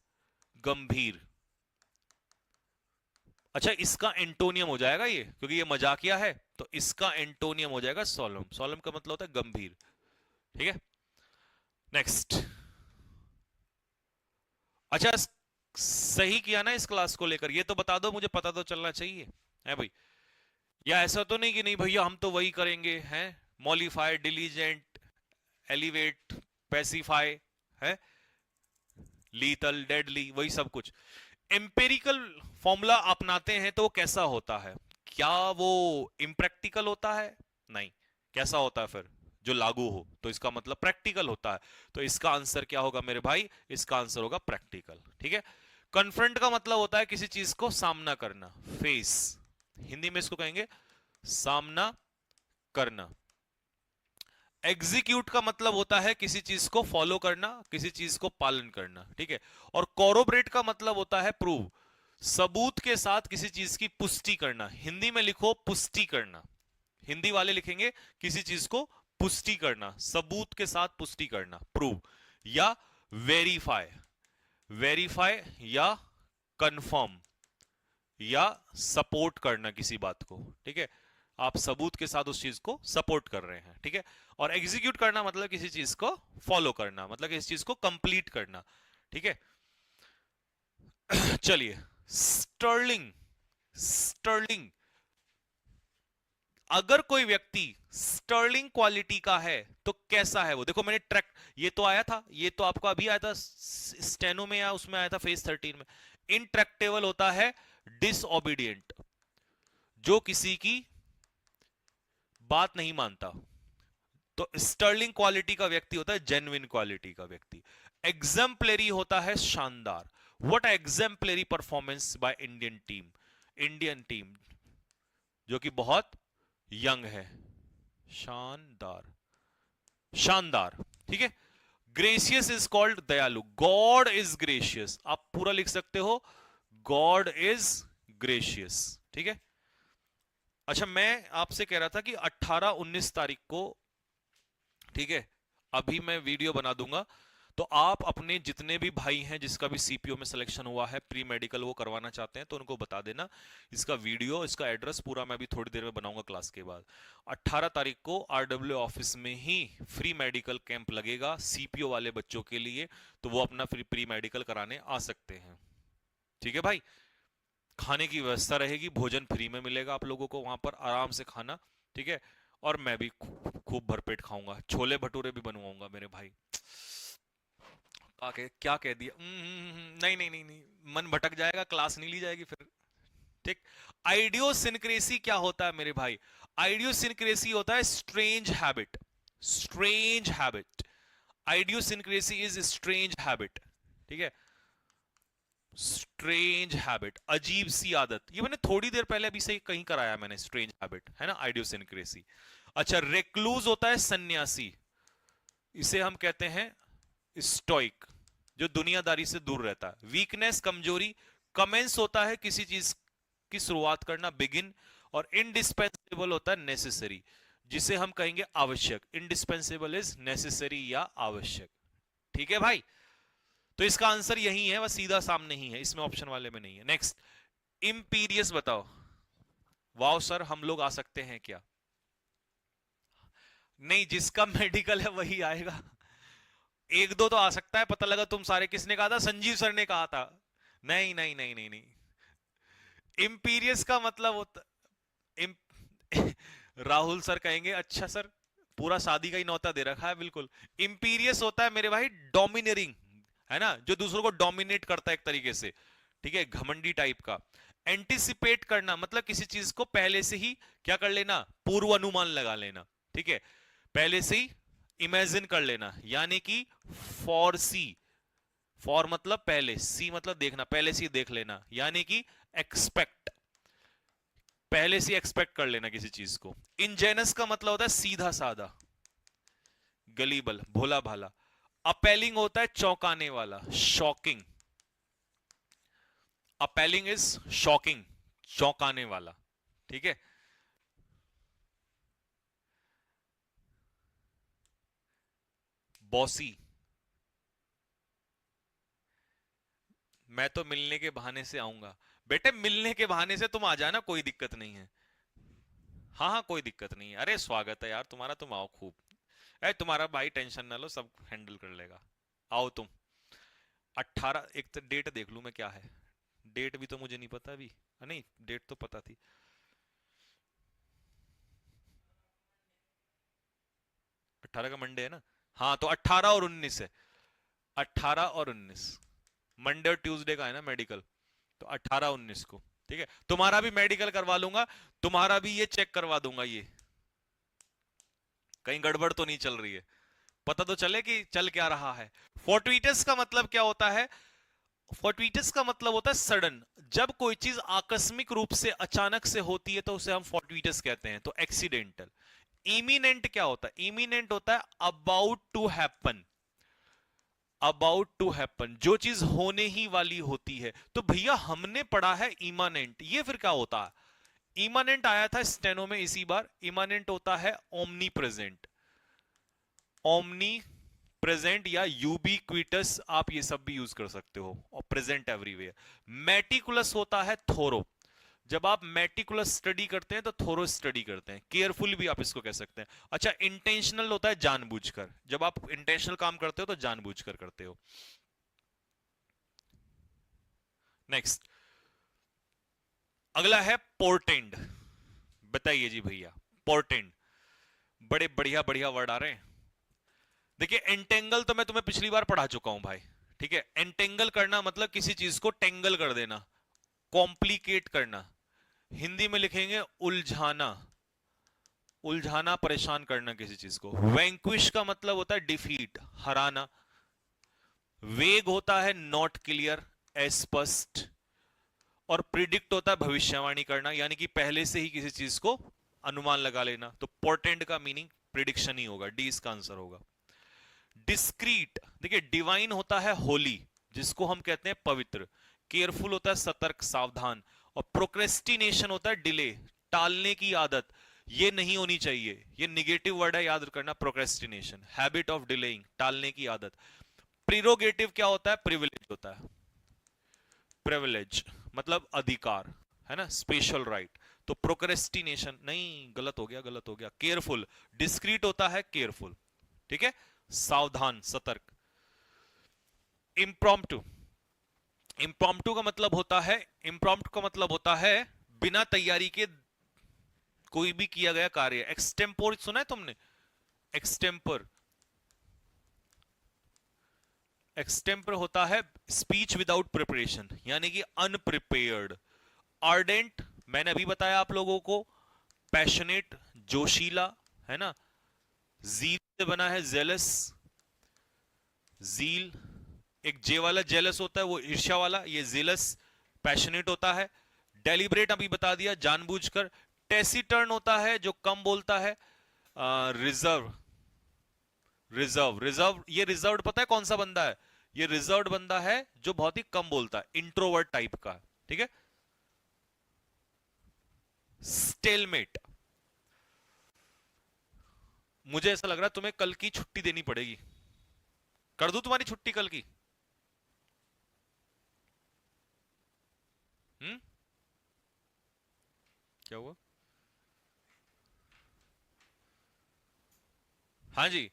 गंभीर। अच्छा, इसका एंटोनियम हो जाएगा ये, क्योंकि ये मजाकिया है तो इसका एंटोनियम हो जाएगा सोलम। सोलम का मतलब होता है गंभीर। ठीक है, नेक्स्ट। अच्छा, सही किया ना इस क्लास को लेकर, ये तो बता दो, मुझे पता तो चलना चाहिए है भाई। या ऐसा तो नहीं कि नहीं भैया हम तो वही करेंगे हैं, मॉलिफाई, डिलीजेंट, एलिवेट, पैसिफाई, है लीथल, डेडली, वही सब कुछ। एम्पेरिकल फॉर्मूला अपनाते हैं तो कैसा होता है? क्या वो इम्प्रैक्टिकल होता है? नहीं। कैसा होता है फिर? जो लागू हो, तो इसका मतलब प्रैक्टिकल होता है। तो इसका आंसर क्या होगा मेरे भाई? इसका आंसर होगा प्रैक्टिकल। ठीक है। कन्फ्रंट का मतलब होता है किसी चीज को सामना करना, फेस। हिंदी में इसको कहेंगे सामना करना। एग्जीक्यूट का मतलब होता है किसी चीज को फॉलो करना, किसी चीज को पालन करना। ठीक है। और कोरोबरेट का मतलब होता है प्रूव, सबूत के साथ किसी चीज की पुष्टि करना। हिंदी में लिखो पुष्टि करना, हिंदी वाले लिखेंगे किसी चीज को पुष्टि करना, सबूत के साथ पुष्टि करना, प्रूव। या वेरीफाई, वेरीफाई या कंफर्म या सपोर्ट करना किसी बात को। ठीक है, आप सबूत के साथ उस चीज को सपोर्ट कर रहे हैं। ठीक है। और एग्जीक्यूट करना मतलब किसी चीज को फॉलो करना, मतलब किसी चीज को कंप्लीट करना। ठीक है। चलिए, स्टर्लिंग। स्टर्लिंग, अगर कोई व्यक्ति स्टर्लिंग क्वालिटी का है तो कैसा है वो? देखो मैंने ट्रैक, ये तो आया था, ये तो आपको अभी आया था स्टेनो में या उसमें आया था फेज 13 में। इंट्रैक्टेबल होता है डिसओबीडियंट, जो किसी की बात नहीं मानता। तो स्टर्लिंग क्वालिटी का व्यक्ति होता है जेन्युइन क्वालिटी का व्यक्ति। एग्जाम्पलरी होता है शानदार। What exemplary performance by Indian team, Indian team जो कि बहुत यंग है। शानदार, शानदार। ठीक है। ग्रेसियस इज कॉल्ड दयालु, गॉड इज ग्रेशियस। आप पूरा लिख सकते हो, गॉड इज ग्रेशियस। ठीक है। अच्छा, मैं आपसे कह रहा था कि 18-19 तारीख को, ठीक है, अभी मैं वीडियो बना दूंगा, तो आप अपने जितने भी भाई हैं जिसका भी सीपीओ में सिलेक्शन हुआ है, प्री मेडिकल वो करवाना चाहते हैं, तो उनको बता देना। इसका वीडियो, इसका एड्रेस पूरा मैं अभी थोड़ी देर में बनाऊंगा क्लास के बाद। 18 तारीख को आरडब्ल्यू ऑफिस में ही फ्री मेडिकल कैंप लगेगा सीपीओ वाले बच्चों के लिए, तो वो अपना प्री मेडिकल कराने आ सकते हैं। ठीक है भाई। खाने की व्यवस्था रहेगी, भोजन फ्री में मिलेगा आप लोगों को वहां पर, आराम से खाना। ठीक है। और मैं भी खूब भरपेट खाऊंगा, छोले भटूरे भी बनवाऊंगा मेरे भाई। क्या कह दिया? नहीं नहीं नहीं नहीं, मन भटक जाएगा, क्लास नहीं ली जाएगी फिर। ठीक। आइडियोसिनक्रेसी क्या होता है मेरे भाई? आइडियोसिनक्रेसी होता है strange habit, strange habit. Idiosyncrasy is strange habit. ठीक है, स्ट्रेंज हैबिट, अजीब सी आदत। ये मैंने थोड़ी देर पहले अभी से कहीं कराया मैंने, स्ट्रेंज हैबिट है ना, आइडियोसिनक्रेसी। अच्छा, रेक्लूज होता है सन्यासी, इसे हम कहते हैं स्टोइक, जो दुनियादारी से दूर रहता है। वीकनेस, कमजोरी। कमेंस होता है किसी चीज की शुरुआत करना, बिगिन। और इंडिस्पेंसेबल होता है नेसेसरी, जिसे हम कहेंगे आवश्यक। इंडिस्पेंसेबल इज नेसेसरी या आवश्यक। ठीक है भाई, तो इसका आंसर यही है, बस सीधा सामने ही है, इसमें ऑप्शन वाले में नहीं है। नेक्स्ट, इंपीरियस बताओ। वाओ सर, हम लोग आ सकते हैं क्या? नहीं, जिसका मेडिकल है वही आएगा। एक दो तो आ सकता है, पता लगा तुम सारे, किसने कहा था? संजीव सर ने कहा था। नहीं नहीं नहीं नहीं नहीं, इंपीरियस का मतलब होता इम... राहुल सर कहेंगे अच्छा सर पूरा शादी का ही नौता दे रखा है बिल्कुल। इंपीरियस होता है मेरे भाई डोमिनेरिंग, है ना, जो दूसरों को डोमिनेट करता है एक तरीके से, ठीक है, घमंडी टाइप का। एंटिसिपेट करना मतलब किसी चीज को पहले से ही क्या कर लेना, पूर्व अनुमान लगा लेना, ठीक है, पहले से ही इमेजिन कर लेना, यानी कि फॉर सी, फॉर मतलब पहले, सी मतलब देखना, पहले से ही देख लेना, यानी कि एक्सपेक्ट, पहले से एक्सपेक्ट कर लेना किसी चीज को। इनजेनस का मतलब होता है सीधा साधा, गलीबल, भोला भाला। अपेलिंग होता है चौंकाने वाला, शॉकिंग, अपेलिंग इज शॉकिंग, चौंकाने वाला, ठीक है। बॉसी, मैं तो मिलने के बहाने से आऊंगा। बेटे मिलने के बहाने से तुम आ जाना, कोई दिक्कत नहीं है। हाँ हाँ कोई दिक्कत नहीं है, अरे स्वागत है यार तुम्हारा, तुम आओ खूब। अरे तुम्हारा भाई टेंशन ना लो, सब हैंडल कर लेगा। आओ तुम। 18, एक तो डेट देख लूं मैं क्या है, डेट भी तो मुझे नहीं पता अभी। नहीं डेट तो पता थी। 18 का मंडे है ना, हाँ तो 18 और 19 है। 18 और 19 मंडे और ट्यूसडे का है ना मेडिकल, तो 18 19 को, ठीक है। तुम्हारा भी मेडिकल करवा लूंगा, तुम्हारा भी ये चेक करवा दूंगा, ये कहीं गड़बड़ तो नहीं चल रही है, पता तो चले कि चल क्या रहा है। फोर्टुइटस का मतलब क्या होता है, फोर्टुइटस का मतलब होता है सडन, जब कोई चीज आकस्मिक रूप से अचानक से होती है तो उसे हम फोर्टुइटस कहते हैं, तो एक्सीडेंटल। इमिनेंट क्या होता है, इमिनेंट होता है about to happen, about to happen, जो चीज होने ही वाली होती है। तो भैया हमने पढ़ा है इमानेंट, ये फिर क्या होता है, इमानेंट आया था स्टेनो में इसी बार। इमानेंट होता है ओमनी प्रेजेंट, ओमनी प्रेजेंट या यूबिक्विटस, आप ये सब भी यूज कर सकते हो, और प्रेजेंट एवरीवेयर। मेटिकुलस होता है थोरो, जब आप मेटिकुलस स्टडी करते हैं तो थोरो स्टडी करते हैं, केयरफुल भी आप इसको कह सकते हैं। अच्छा इंटेंशनल होता है जानबूझकर, जब आप इंटेंशनल काम करते हो तो जानबूझकर करते हो। नेक्स्ट, अगला है पोर्टेंड। बताइए जी भैया, पोर्टेंड, बड़े बढ़िया बढ़िया वर्ड आ रहे हैं। देखिए एंटेंगल तो मैं तुम्हें पिछली बार पढ़ा चुका हूं भाई, ठीक है। एंटेंगल करना मतलब किसी चीज को टेंगल कर देना, कॉम्प्लिकेट करना, हिंदी में लिखेंगे उलझाना, उलझाना परेशान करना किसी चीज को। वैंक्विश का मतलब होता है डिफीट, हराना। वेग होता है नॉट क्लियर, अस्पष्ट। और प्रिडिक्ट होता है भविष्यवाणी करना, यानी कि पहले से ही किसी चीज को अनुमान लगा लेना। तो पोर्टेंड का मीनिंग प्रिडिक्शन ही होगा, डी इसका आंसर होगा। डिस्क्रीट, देखिए डिवाइन होता है होली, जिसको हम कहते हैं पवित्र। केयरफुल होता है सतर्क, सावधान। और प्रोक्रेस्टिनेशन होता है डिले, टालने की आदत, ये नहीं होनी चाहिए, ये निगेटिव वर्ड है, याद करना। प्रोक्रेस्टिनेशन हैबिट ऑफ डिलेइंग, टालने की आदत। प्रीरोगेटिव क्या होता है, प्रिविलेज होता है, प्रिविलेज मतलब अधिकार, है ना, स्पेशल राइट। तो प्रोक्रेस्टिनेशन नहीं, गलत हो गया, गलत हो गया। केयरफुल, डिस्क्रीट होता है केयरफुल, ठीक है, सावधान, सतर्क। इम्प्रॉम्प्टू, इम्प्रॉम्प्टू का मतलब होता है, इम्प्रॉम्प्ट का मतलब होता है बिना तैयारी के कोई भी किया गया कार्य। एक्सटेम्पोर सुना है तुमने, एक्सटेम्पर, एक्सटेम्पर होता है स्पीच विदाउट प्रिपरेशन, यानी कि अनप्रिपेयर्ड। आर्डेंट मैंने अभी बताया आप लोगों को, पैशनेट, जोशीला, है ना। जील से बना है जेलस, जील, एक जे वाला जेलस होता है, वो ईर्ष्या वाला, ये जेलस पैशनेट होता है। डेलिब्रेट अभी बता दिया, जानबूझकर। टेसिटर्न होता है जो कम बोलता है। रिजर्व, रिजर्व, रिजर्व, ये रिजर्व पता है कौन सा बंदा है, ये रिजर्व बंदा है जो बहुत ही कम बोलता है, इंट्रोवर्ट टाइप का, ठीक है। स्टेलमेट, मुझे ऐसा लग रहा है तुम्हें कल की छुट्टी देनी पड़ेगी, कर दूं तुम्हारी छुट्टी कल की? क्या हुआ? हाँ जी,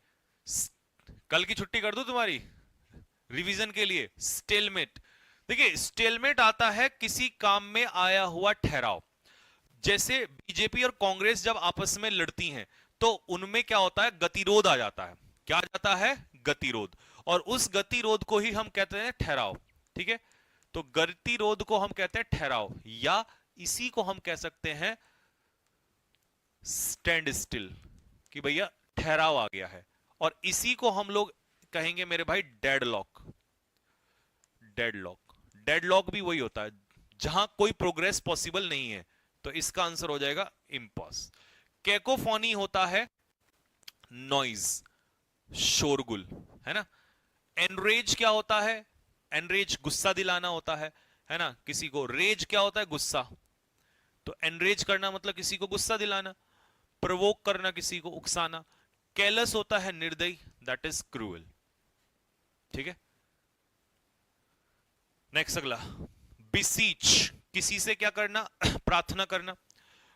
कल की छुट्टी कर दूं तुम्हारी रिवीजन के लिए। स्टेलमेट, देखिए स्टेलमेट आता है किसी काम में आया हुआ ठहराव, जैसे बीजेपी और कांग्रेस जब आपस में लड़ती हैं तो उनमें क्या होता है, गतिरोध आ जाता है। क्या आ जाता है? गतिरोध। और उस गतिरोध को ही हम कहते हैं ठहराव। ठीक है, तो गतिरोध को हम कहते हैं ठहराव, या इसी को हम कह सकते हैं स्टैंड स्टिल, कि भैया ठहराव आ गया है। और इसी को हम लोग कहेंगे मेरे भाई डेडलॉक। डेडलॉक, डेडलॉक भी वही होता है जहां कोई प्रोग्रेस पॉसिबल नहीं है, तो इसका आंसर हो जाएगा इम्पॉस। कैकोफोनी होता है नॉइज, शोरगुल, है ना। एनरेज क्या होता है? एनरेज गुस्सा दिलाना होता है ना किसी को। रेज क्या होता है? गुस्सा। तो एनरेज करना मतलब किसी को गुस्सा दिलाना, प्रोवोक करना, किसी को उकसाना। केयरलेस होता है निर्दयी, दैट इज क्रूअल। ठीक है, नेक्स्ट अगला, बिसीच, किसी से क्या करना? प्रार्थना करना।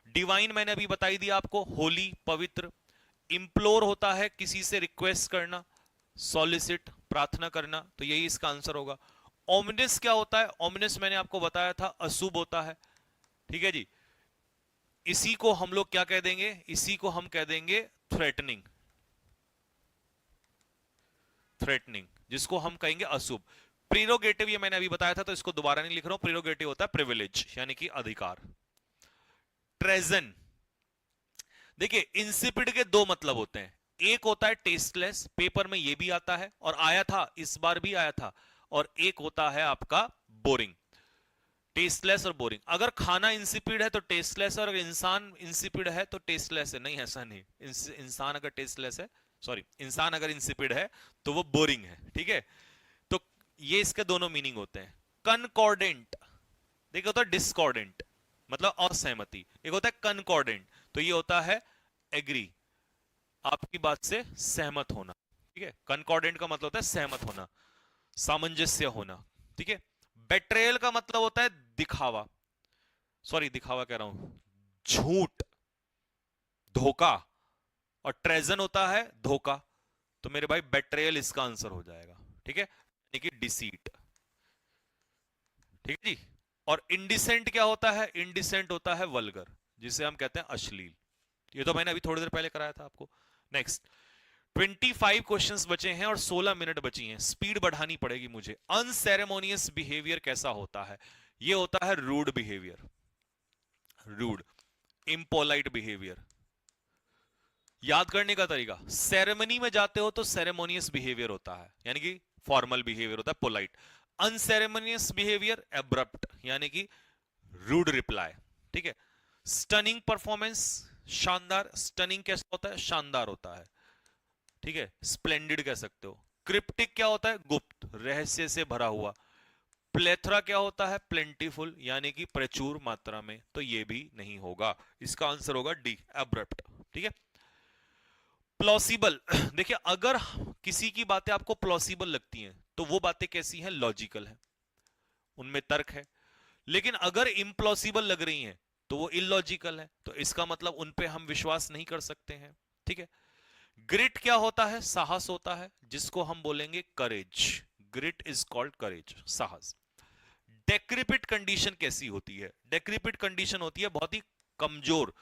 डिवाइन मैंने अभी बताई दी आपको, होली, पवित्र। इंप्लोर होता है किसी से रिक्वेस्ट करना, सॉलिसिट, प्रार्थना करना, तो यही इसका आंसर होगा। ओमिनस क्या होता है? ओमिनस मैंने आपको बताया था अशुभ होता है। ठीक है जी, इसी को हम लोग क्या कह देंगे? इसी को हम कह देंगे थ्रेटनिंग। थ्रेटनिंग, जिसको हम कहेंगे अशुभ। प्रीरोगेटिव ये मैंने अभी बताया था, तो इसको दोबारा नहीं लिख रहा हूं। प्रीरोगेटिव होता है प्रिविलेज, यानी कि अधिकार। ट्रेजन, देखिए इंसिपिड के दो मतलब होते हैं। एक होता है टेस्टलेस, पेपर में ये भी आता है और आया था, इस बार भी आया था। और एक होता है आपका बोरिंग। टेस्टलेस और बोरिंग। अगर खाना इंसिपिड है तो टेस्टलेस है, और अगर इंसान इंसिपिड है तो टेस्टलेस है। नहीं, ऐसा नहीं। इंसान अगर टेस्टलेस है, सॉरी, इंसान अगर इंसिपिड है तो वो बोरिंग है। ठीक है, तो ये इसके दोनों मीनिंग होते हैं। कनकॉर्डेंट, देखिए होता है डिस्कॉर्डेंट, मतलब असहमति। एक होता है कनकॉर्डेंट, तो ये होता है एग्री, आपकी बात से सहमत होना। ठीक है, कनकॉर्डेंट का मतलब होता है सहमत होना, सामंजस्य होना। ठीक है, बेट्रेयल का मतलब होता है दिखावा, सॉरी दिखावा कह रहा हूं, झूठ, धोखा। और ट्रेजन होता है धोखा, तो मेरे भाई बेट्रेयल इसका आंसर हो जाएगा। ठीक है, यानी कि डिसीट। ठीक है जी। और इंडिसेंट क्या होता है? इंडिसेंट होता है वल्गर, जिसे हम कहते हैं अश्लील। ये तो मैंने अभी थोड़ी देर पहले कराया था आपको। नेक्स्ट, 25 क्वेश्चंस बचे हैं और 16 मिनट बची हैं, स्पीड बढ़ानी पड़ेगी मुझे। अनसेरेमोनियस बिहेवियर कैसा होता है? ये होता है rude behaviour, rude, impolite behaviour. याद करने का तरीका, सेरेमनी में जाते हो तो सेरेमोनियस बिहेवियर होता है, यानी कि फॉर्मल बिहेवियर होता है, पोलाइट। अनसेरेमोनियस बिहेवियर एब्रप्ट, यानी कि रूड रिप्लाई। ठीक है, स्टनिंग परफॉर्मेंस, शानदार। स्टनिंग कैसा होता है? शानदार होता है। ठीक है, स्प्लेंडेड कह सकते हो। क्रिप्टिक क्या होता है? गुप्त, रहस्य से भरा हुआ। प्लेथरा क्या होता है? प्लेंटीफुल, यानी कि प्रचुर मात्रा में, तो ये भी नहीं होगा। इसका आंसर होगा डी, एब्रप्ट। ठीक है, प्लॉसिबल, देखिए अगर किसी की बातें आपको प्लॉसिबल लगती हैं तो वो बातें कैसी हैं? लॉजिकल है, उनमें तर्क है। लेकिन अगर इम्प्लॉसिबल लग रही हैं तो वो इलॉजिकल है, तो इसका मतलब उन पे हम विश्वास नहीं कर सकते हैं। ठीक है, ग्रिट क्या होता है? साहस होता है, जिसको हम बोलेंगे करेज। ग्रिट इज कॉल्ड करेज, साहस। डेक्रिपिट कंडीशन कैसी होती है? डेक्रिपिट कंडीशन होती है बहुत ही कमजोर,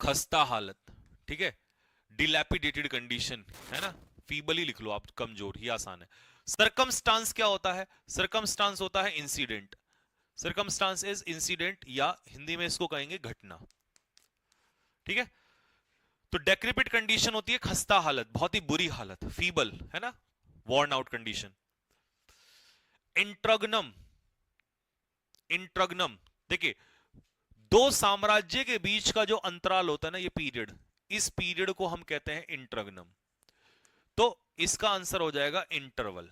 खस्ता हालत। ठीक है, डिलैपिडेटेड कंडीशन, है ना, फीबल ही लिख लो आप, कमजोर ही आसान है। सरकमस्टांस क्या होता है? सरकमस्टांस होता है इंसिडेंट। सरकमस्टांस इज इंसिडेंट, या हिंदी में इसको कहेंगे घटना। ठीक है, तो डेक्रिपिट कंडीशन होती है खस्ता हालत, बहुत ही बुरी हालत, फीबल, है ना, वॉर्न आउट कंडीशन। इंट्रग्नम, इंट्रग्नम, देखिए दो साम्राज्य के बीच का जो अंतराल होता है ना, ये पीरियड, इस पीरियड को हम कहते हैं इंट्रग्नम। तो इसका आंसर हो जाएगा इंटरवल।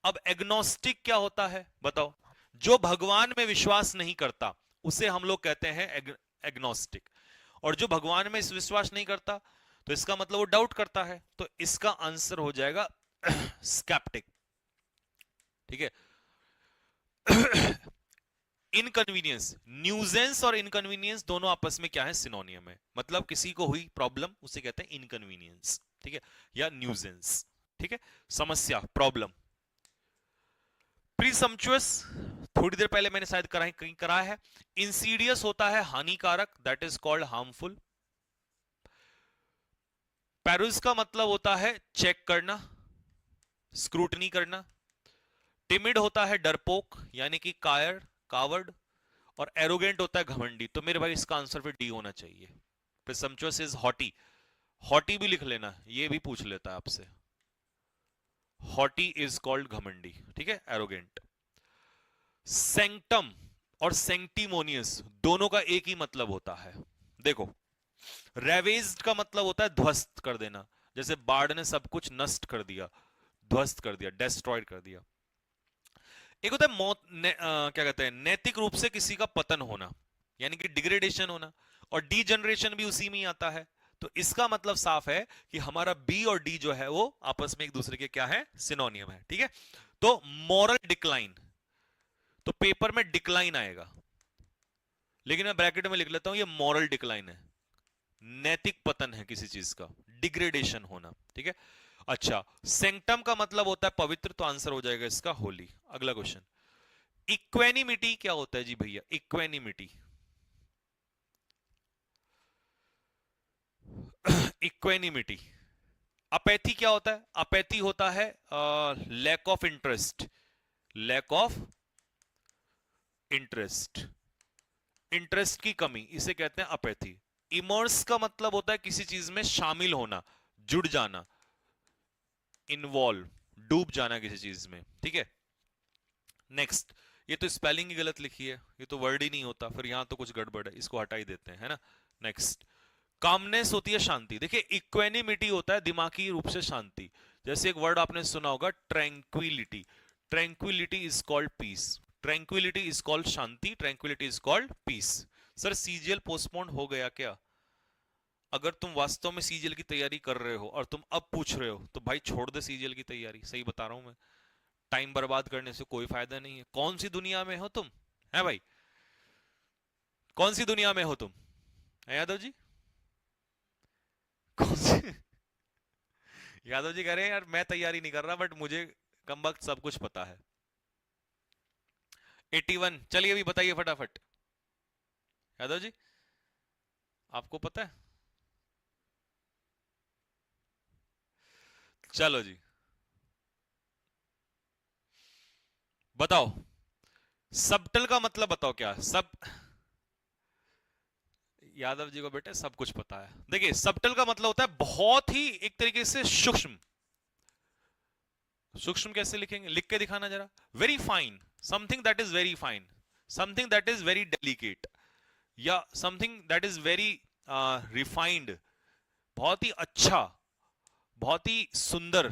अब एग्नोस्टिक क्या होता है बताओ? जो भगवान में विश्वास नहीं करता उसे हम लोग कहते हैं एग्नोस्टिक। और जो भगवान में विश्वास नहीं करता तो इसका मतलब वो डाउट करता है, तो इसका आंसर हो जाएगा स्केप्टिक। ठीक है, इनकन्वीनियंस, न्यूजेंस और इनकन्वीनियंस दोनों आपस में क्या है? सिनोनियम है। मतलब किसी को हुई प्रॉब्लम उसे कहते हैं इनकन्वीनियंस। ठीक है, या न्यूजेंस। ठीक है, समस्या, प्रॉब्लम। प्रीसम्पचुअस, थोड़ी देर पहले मैंने शायद कहीं कराया है। इंसीडियस होता है हानिकारक, दैट इज कॉल्ड हार्मफुल। पेरुस का मतलब होता है चेक करना, स्क्रूटनी करना। टिमिड होता है डरपोक यानी कि कायर, कावर्ड। और एरोगेंट होता है घमंडी। तो मेरे भाई इसका आंसर फिर डी होना चाहिए। प्रिसम्पचुअस इज हॉटी। हॉटी भी लिख लेना, ये भी पूछ लेता है आपसे। हॉटी इज कॉल्ड घमंडी, ठीक है, एरोगेंट। सेंक्टम और सेंक्टिमोनियस दोनों का एक ही मतलब होता है। देखो, रेवेज्ड का मतलब होता है ध्वस्त कर देना, जैसे बाढ़ ने सब कुछ नष्ट कर दिया, ध्वस्त कर दिया, डेस्ट्रॉयड कर दिया। एक होता है मौत, क्या कहते हैं, नैतिक रूप से किसी का पतन होना, यानी कि डिग्रेडेशन होना। और डीजनरेशन भी उसी में ही आता है। तो इसका मतलब साफ है कि हमारा बी और डी जो है वो आपस में एक दूसरे के क्या है, सिनोनियम है, ठीक है। तो मॉरल डिक्लाइन, तो पेपर में डिक्लाइन आएगा, लेकिन मैं ब्रैकेट में लिख लेता हूं ये मॉरल डिक्लाइन है, नैतिक पतन है किसी चीज का, डिग्रेडेशन होना, ठीक है। अच्छा, सेंक्टम का मतलब होता है पवित्र, तो आंसर हो जाएगा इसका होली। अगला क्वेश्चन, इक्वेनिमिटी क्या होता है जी भैया? Equanimity equanimity. अपैथी क्या होता है? अपैथी होता है lack of interest, lack of interest, interest की कमी, इसे कहते हैं अपैथी। इमर्स का मतलब होता है किसी चीज में शामिल होना, जुड़ जाना, इन्वॉल्व, डूब जाना किसी चीज में, ठीक है। नेक्स्ट, ये तो स्पेलिंग ही गलत लिखी है, ये तो वर्ड ही नहीं होता, फिर यहां तो कुछ गड़बड़ है, इसको हटा ही देते हैं, है ना। नेक्स्ट, कामनेस होती है शांति। देखिए, इक्वेनिमिटी होता है दिमागी रूप से शांति। जैसे एक वर्ड आपने सुना होगा, tranquillity. Tranquillity is called peace, tranquillity is called शांति, tranquillity is called peace. Sir CGL postpone हो गया क्या? अगर तुम वास्तव में सीजीएल की तैयारी कर रहे हो और तुम अब पूछ रहे हो, तो भाई छोड़ दे सीजीएल की तैयारी, सही बता रहा हूं मैं। टाइम बर्बाद करने से कोई फायदा नहीं है। कौन सी दुनिया में हो तुम, है भाई? कौन सी दुनिया में हो तुम, है यादव जी? कौन सी? यादव जी कह रहे हैं यार मैं तैयारी नहीं कर रहा, बट मुझे कम वक्त सब कुछ पता है। 81, चलिए अभी बताइए फटाफट। यादव जी आपको पता है? चलो जी बताओ, सबटल का मतलब बताओ क्या सब। यादव जी को बेटे सब कुछ पता है। देखिए, सबटल का मतलब होता है बहुत ही एक तरीके से सूक्ष्म। सूक्ष्म कैसे लिखेंगे, लिख के दिखाना जरा। Very fine, something that is very fine, something that is very delicate, या something that is very refined, बहुत ही अच्छा, बहुत ही सुंदर,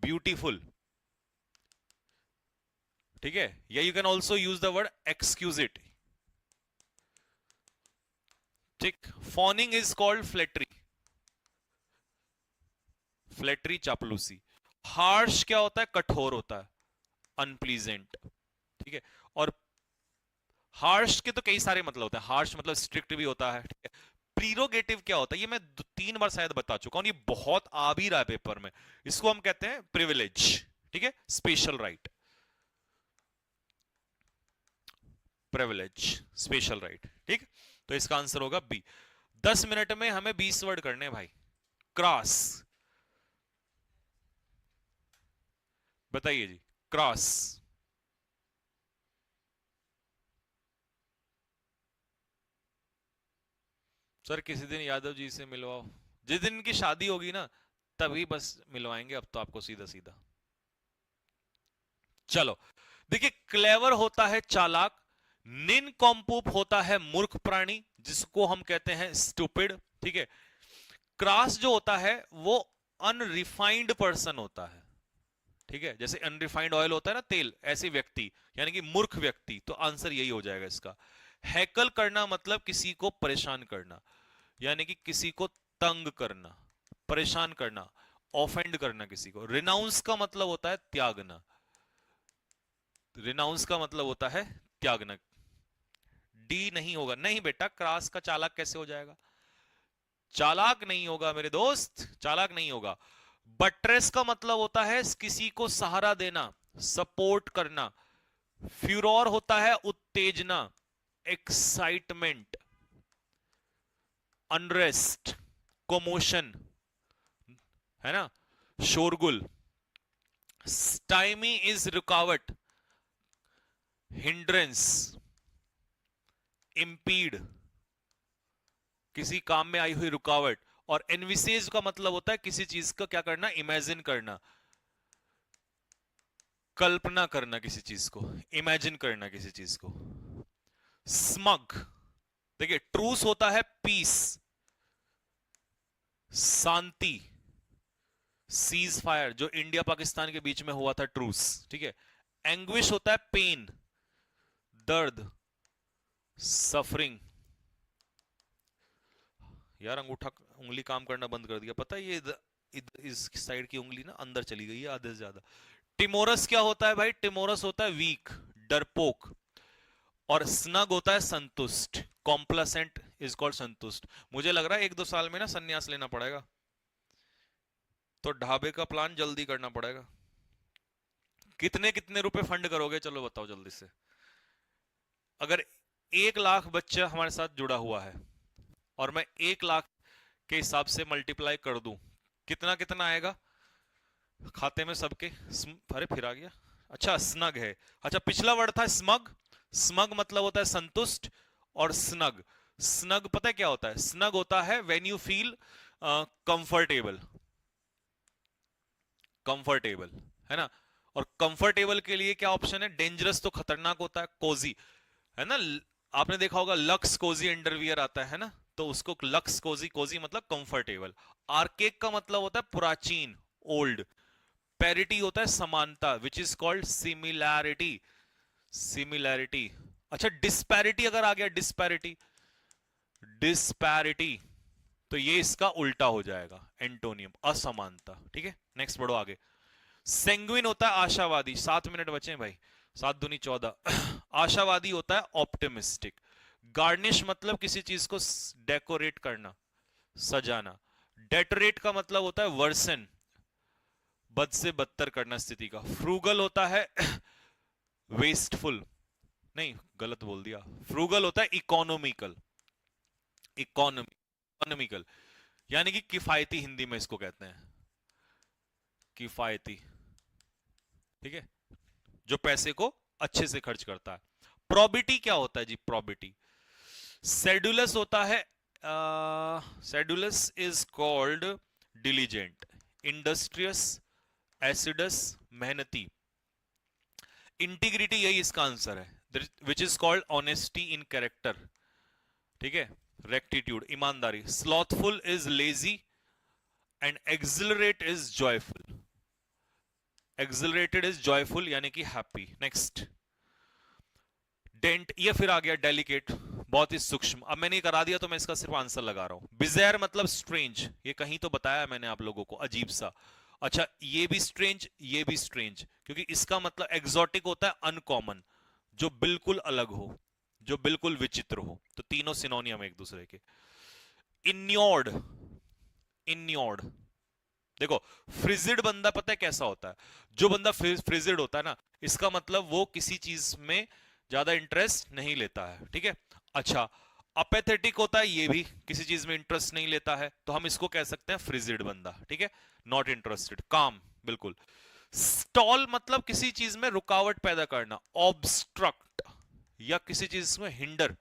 ब्यूटीफुल, ठीक है। या you can also use the word exquisite, ठीक। Fawning is called flattery, flattery चापलूसी। हार्श क्या होता है? कठोर होता है, अनप्लीजेंट, ठीक है। और हार्श के तो कई सारे मतलब होते हैं। हार्श मतलब स्ट्रिक्ट भी होता है, ठीक है। प्रीरोगेटिव क्या होता है? ये मैं 3 बार शायद बता चुका हूं, ये बहुत आ भी रहा है पेपर में। इसको हम कहते हैं प्रिविलेज, ठीक है, special right, privilege, special right, ठीक। तो इसका आंसर होगा बी। 10 मिनट में हमें 20 वर्ड करने हैं भाई। क्रॉस, बताइए जी, क्रॉस। सर किसी दिन यादव जी से मिलवाओ, जिस दिन की शादी होगी ना तभी बस मिलवाएंगे, अब तो आपको सीधा सीधा। चलो देखिए, क्लेवर होता है चालाक, निनकॉम्पूप होता है मूर्ख प्राणी जिसको हम कहते हैं स्टूपिड, ठीक है। क्रास जो होता है वो अनरिफाइंड पर्सन होता है, ठीक है। जैसे अनरिफाइंड ऑयल होता है ना, तेल, ऐसे व्यक्ति यानी कि मूर्ख व्यक्ति। तो आंसर यही हो जाएगा इसका। हैकल करना मतलब किसी को परेशान करना, यानी कि किसी को तंग करना, परेशान करना, ऑफेंड करना किसी को। रिनाउंस का मतलब होता है त्यागना, रिनाउंस का मतलब होता है त्यागना। डी नहीं होगा, नहीं बेटा, क्रास का चालाक कैसे हो जाएगा? चालाक नहीं होगा मेरे दोस्त, चालाक नहीं होगा। बट्रेस का मतलब होता है किसी को सहारा देना, सपोर्ट करना, फ्यूरोर होता है उत्तेजना, एक्साइटमेंट, अनरेस्ट, कोमोशन, है ना, शोरगुल। स्टाइमी इज रुकावट, हिंड्रेंस, इंपीड, किसी काम में आई हुई रुकावट। और एनविसेज का मतलब होता है किसी चीज का क्या करना, इमेजिन करना, कल्पना करना, किसी चीज को इमेजिन करना, किसी चीज को। स्मग, देखिए ट्रूस होता है पीस, शांति, सीज फायर जो इंडिया पाकिस्तान के बीच में हुआ था, ट्रूस, ठीक है। एंग्विश होता है पेन, दर्द, सफरिंग। यार अंगूठा उंगली काम करना बंद कर दिया, पता है ये इस साइड की उंगली ना अंदर चली गई है आधे से ज्यादा। टिमोरस क्या होता है भाई, टिमोरस होता है वीक, डरपोक। और स्नग होता है संतुष्ट, कॉम्प्लासेंट इज कॉल्ड संतुष्ट। मुझे लग रहा है 1-2 साल में ना संन्यास लेना पड़ेगा, तो ढाबे का प्लान जल्दी करना पड़ेगा। कितने कितने रुपए फंड करोगे, चलो बताओ जल्दी से। अगर 1 लाख बच्चा हमारे साथ जुड़ा हुआ है और मैं 1 लाख के हिसाब से मल्टीप्लाई कर दूं, कितना कितना आएगा खाते में सबके? अरे फिर आ गया, अच्छा स्नग है। अच्छा पिछला वर्ड था स्मग, स्मग मतलब होता है संतुष्ट। और स्नग, स्नग पता है क्या होता है? स्नग होता है when you feel comfortable, comfortable, है ना। और कंफर्टेबल के लिए क्या ऑप्शन है? डेंजरस तो खतरनाक होता है, कोजी, है ना। आपने देखा होगा लक्स कोजी अंडरवियर आता है ना, तो उसको लक्स कोजी, कोजी मतलब कंफर्टेबल। आर्केक का मतलब होता है प्राचीन, ओल्ड। पैरिटी होता है समानता, which is called similarity, similarity. अच्छा डिस्पैरिटी अगर आ गया, डिस्पैरिटी, डिस्पैरिटी, तो ये इसका उल्टा हो जाएगा, एंटोनियम, असमानता, ठीक है। नेक्स्ट बढ़ो आगे। सेंग्विन होता है आशावादी, 7 मिनट बचे हैं भाई, 7 दूनी 14। आशावादी होता है ऑप्टिमिस्टिक। गार्निश मतलब किसी चीज को डेकोरेट करना, सजाना। डेटरेट का मतलब होता है वर्सन, बद से बदतर करना स्थिति का। फ्रूगल होता है वेस्टफुल, नहीं गलत बोल दिया, फ्रूगल होता है इकोनॉमिकल, इकोनॉमिकल यानी कि किफायती, हिंदी में इसको कहते हैं किफायती, ठीक है, जो पैसे को अच्छे से खर्च करता है। प्रोबिटी क्या होता है जी? प्रोबिटी, सेडुलस होता है, sedulous is called diligent, industrious, acidus, मेहनती। इंटीग्रिटी यही इसका आंसर है, which is called honesty in character, ठीक है। रेक्टिट्यूड, ईमानदारी। Slothful is lazy and accelerate is joyful, accelerated is joyful यानी कि हैप्पी। नेक्स्ट डेंट, ये फिर आ गया डेलिकेट, बहुत ही सूक्ष्म। अब मैंने करा दिया तो मैं इसका सिर्फ आंसर लगा रहा हूं। बिज़ायर मतलब स्ट्रेंज, ये कहीं तो बताया मैंने आप लोगों को, अजीब सा। अच्छा ये भी स्ट्रेंज, ये भी स्ट्रेंज, क्योंकि इसका मतलब एग्जॉटिक होता है अनकॉमन, जो बिल्कुल अलग हो, जो बिल्कुल विचित्र हो। तो तीनों सिनोनियम एक दूसरे के। इन्योर्ड, इन्योर्ड, देखो फ्रिजिड बंदा पता है कैसा होता है? जो बंदा फ्रिजिड होता है ना, इसका मतलब वो किसी चीज में ज्यादा इंटरेस्ट नहीं लेता है, ठीक है। अच्छा अपेथेटिक होता है, ये भी किसी चीज में इंटरेस्ट नहीं लेता है, तो हम इसको कह सकते हैं फ्रिजिड बंदा, ठीक है, नॉट इंटरेस्टेड, काम, बिल्कुल। स्टॉल मतलब किसी चीज में रुकावट पैदा करना, ऑब्स्ट्रक्ट या किसी चीज में हिंडर,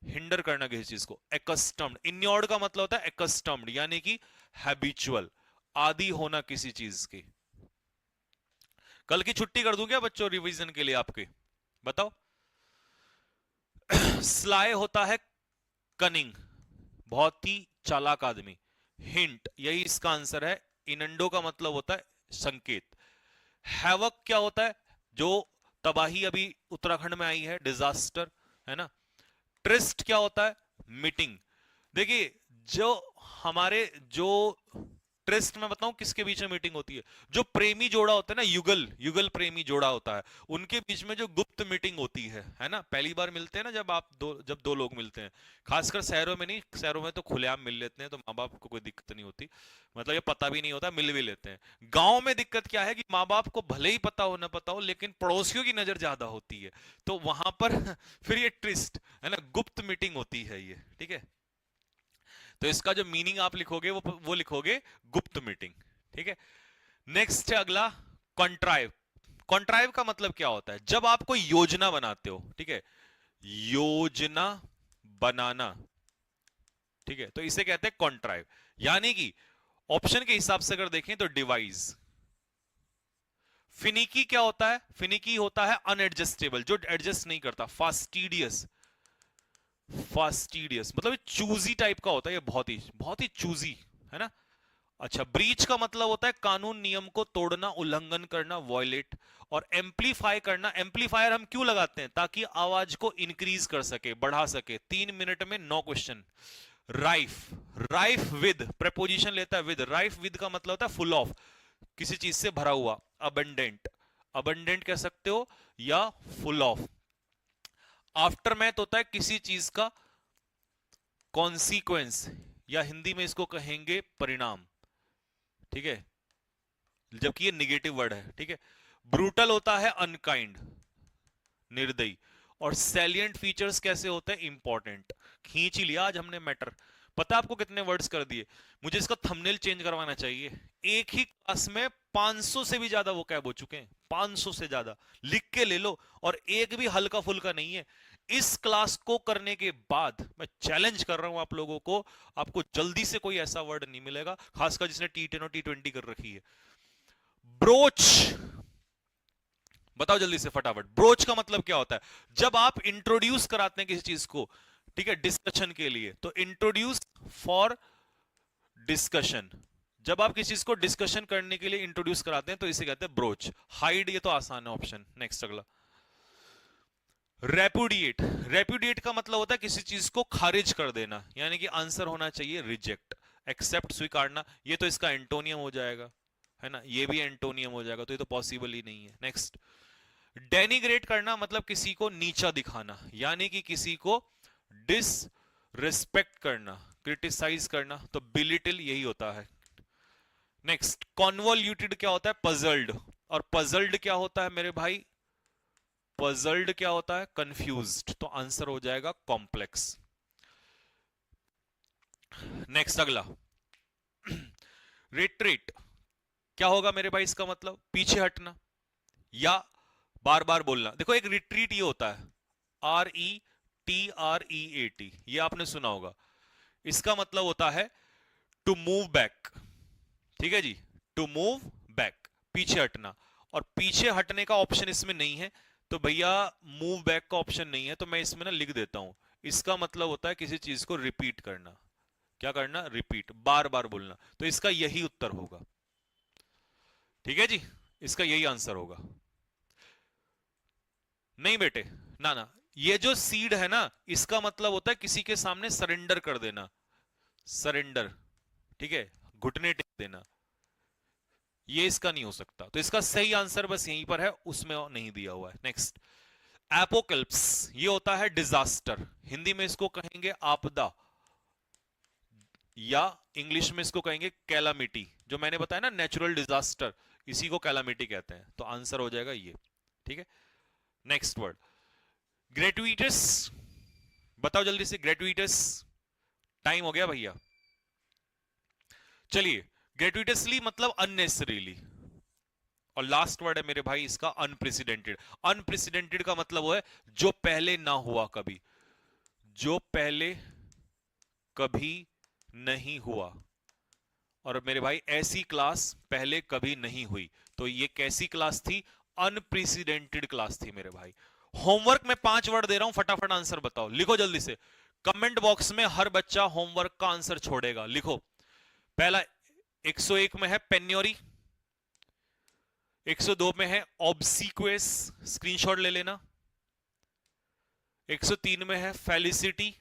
हिंडर करना किसी चीज को। एकस्टम्ड, इन्योर्ड का मतलब होता है एकस्टम्ड यानी कि हैबिचुअल, आदि होना किसी चीज की। कल की छुट्टी कर दूं क्या बच्चों रिवीजन के लिए आपके? बताओ। स्लाय होता है कनिंग, बहुत ही चालाक आदमी। हिंट, यही इसका आंसर है। इनंडो का मतलब होता है संकेत। हैवक क्या होता है? जो तबाही अभी उत्तराखंड में आई है, डिजास्टर, है ना। ट्रिस्ट क्या होता है? मीटिंग। देखिए जो हमारे जो ट्रिस्ट में बताऊं किसके बीच में मीटिंग होती है? जो प्रेमी जोड़ा होता है ना, युगल युगल प्रेमी जोड़ा होता है, उनके बीच में जो गुप्त मीटिंग होती है ना, पहली बार मिलते हैं ना, जब दो लोग मिलते हैं, खासकर शहरों में नहीं, शहरों में तो खुलेआम मिल लेते हैं तो माँ बाप को कोई दिक्कत नहीं होती, मतलब ये पता भी नहीं होता, मिल भी लेते हैं। गांव में दिक्कत क्या है कि माँ बाप को भले ही पता हो ना पता हो, लेकिन पड़ोसियों की नजर ज्यादा होती है, तो वहां पर फिर ये ट्विस्ट है ना, गुप्त मीटिंग होती है ये, ठीक है। तो इसका जो मीनिंग आप लिखोगे वो लिखोगे गुप्त मीटिंग, ठीक है। नेक्स्ट है अगला, कॉन्ट्राइव। कॉन्ट्राइव का मतलब क्या होता है? जब आप कोई योजना बनाते हो, ठीक है, योजना बनाना, ठीक है, तो इसे कहते हैं कॉन्ट्राइव। यानी कि ऑप्शन के हिसाब से अगर देखें तो डिवाइस। फिनिकी क्या होता है? फिनिकी होता है अनएडजस्टेबल, जो एडजस्ट नहीं करता। फास्टिडियस, फास्टिडियस मतलब चूजी टाइप का होता है, ये बहुत ही चूजी है ना। अच्छा, ब्रीच का मतलब होता है कानून नियम को तोड़ना, उल्लंघन करना, वॉयलेट। और एम्पलीफाई करना, एम्पलीफायर हम क्यों लगाते हैं? ताकि आवाज को इंक्रीज कर सके, बढ़ा सके। 3 मिनट में 9 question. Rife, rife with preposition लेता है विद, राइफ विद का मतलब होता है फुल ऑफ, किसी चीज से भरा हुआ। अबंडेंट, अबंडेंट कह सकते हो या फुल ऑफ। आफ्टर मैथ होता है किसी चीज का कॉन्सिक्वेंस, या हिंदी में इसको कहेंगे परिणाम, ठीक है, जबकि ये निगेटिव वर्ड है, ठीक है। ब्रूटल होता है अनकाइंड, निर्दयी। और सैलिएंट फीचर्स कैसे होते हैं? इंपॉर्टेंट। खींच ही लिया आज हमने मैटर। पता है आपको कितने वर्ड्स कर दिए? मुझे इसका थंबनेल चेंज करवाना चाहिए। एक ही क्लास में 500 से भी ज्यादा वो कैब हो चुके हैं, 500 से ज्यादा। लिख के ले लो, और एक भी हल्का फुल्का नहीं है। इस क्लास को करने के बाद मैं चैलेंज कर रहा हूं आप लोगों को, आपको जल्दी से कोई ऐसा वर्ड नहीं मिलेगा, खासकर जिसने T10 और T20 कर रखी है। ब्रोच, बताओ जल्दी से फटाफट, ब्रोच का मतलब क्या होता है? जब आप इंट्रोड्यूस कराते हैं किसी चीज को, ठीक है, डिस्कशन के लिए, तो इंट्रोड्यूस फॉर डिस्कशन। जब आप किसी चीज को डिस्कशन करने के लिए इंट्रोड्यूस कराते हैं तो इसे कहते हैं ब्रोच। हाइड, ये तो आसान है ऑप्शन। नेक्स्ट अगला, रेपुडिएट। रेपुडिएट का मतलब होता है किसी चीज को खारिज कर देना, यानी कि आंसर होना चाहिए रिजेक्ट। एक्सेप्ट, स्वीकारना, ये तो इसका एंटोनियम हो जाएगा, है ना, ये भी एंटोनियम हो जाएगा, तो ये तो पॉसिबल ही नहीं है। नेक्स्ट, डेनिग्रेट करना मतलब किसी को नीचा दिखाना, यानी कि किसी को डिसरिस्पेक्ट करना, क्रिटिसाइज करना, तो बिलिटिल यही होता है। नेक्स्ट, कॉन्वोल्यूटेड क्या होता है? पजल्ड। और पजल्ड क्या होता है मेरे भाई? पजल्ड क्या होता है? कंफ्यूज्ड। तो आंसर हो जाएगा कॉम्प्लेक्स। नेक्स्ट अगला, रिट्रीट क्या होगा मेरे भाई? इसका मतलब पीछे हटना या बार बार बोलना। देखो, एक रिट्रीट ये होता है RETREAT, ये आपने सुना होगा। इसका मतलब होता है टू मूव बैक, ठीक है जी, टू मूव बैक, पीछे हटना। और पीछे हटने का ऑप्शन इसमें नहीं है, तो भैया मूव बैक का ऑप्शन नहीं है, तो मैं इसमें ना लिख देता हूं। इसका मतलब होता है किसी चीज को रिपीट करना। क्या करना? रिपीट, बार बार बोलना। तो इसका यही उत्तर होगा, ठीक है जी, इसका यही आंसर होगा। नहीं बेटे, ना ना, ये जो सीड है ना, इसका मतलब होता है किसी के सामने सरेंडर कर देना, सरेंडर, ठीक है, घुटने टेक देना। ये इसका नहीं हो सकता, तो इसका सही आंसर बस यहीं पर है, उसमें नहीं दिया हुआ है। नेक्स्ट, एपोकलिप्स, ये होता है डिजास्टर, हिंदी में इसको कहेंगे आपदा, या इंग्लिश में इसको कहेंगे कैलामिटी। जो मैंने बताया ना, नेचुरल डिजास्टर, इसी को कैलामिटी कहते हैं। तो आंसर हो जाएगा ये, ठीक है। Next word, gratuitous. बताओ जल्दी से, ग्रेटुइटस। टाइम हो गया भैया। चलिए, ग्रेटुइटसली मतलब अननेसेसरीली। और लास्ट वर्ड है मेरे भाई इसका अनप्रेसिडेंटेड। अनप्रेसिडेंटेड का मतलब वो है जो पहले ना हुआ कभी, जो पहले कभी नहीं हुआ। और मेरे भाई ऐसी क्लास पहले कभी नहीं हुई, तो ये कैसी क्लास थी? अनप्रेसिडेंटेड क्लास थी मेरे भाई। होमवर्क में 5 वर्ड दे रहा हूं, फटाफट आंसर बताओ, लिखो जल्दी से। कमेंट बॉक्स में हर बच्चा होमवर्क का आंसर छोड़ेगा, लिखो। पहला, 101 में है पेन्योरी, 102 में है ऑब्सीक्वेस, स्क्रीनशॉट ले लेना। 103 में है फेलिसिटी,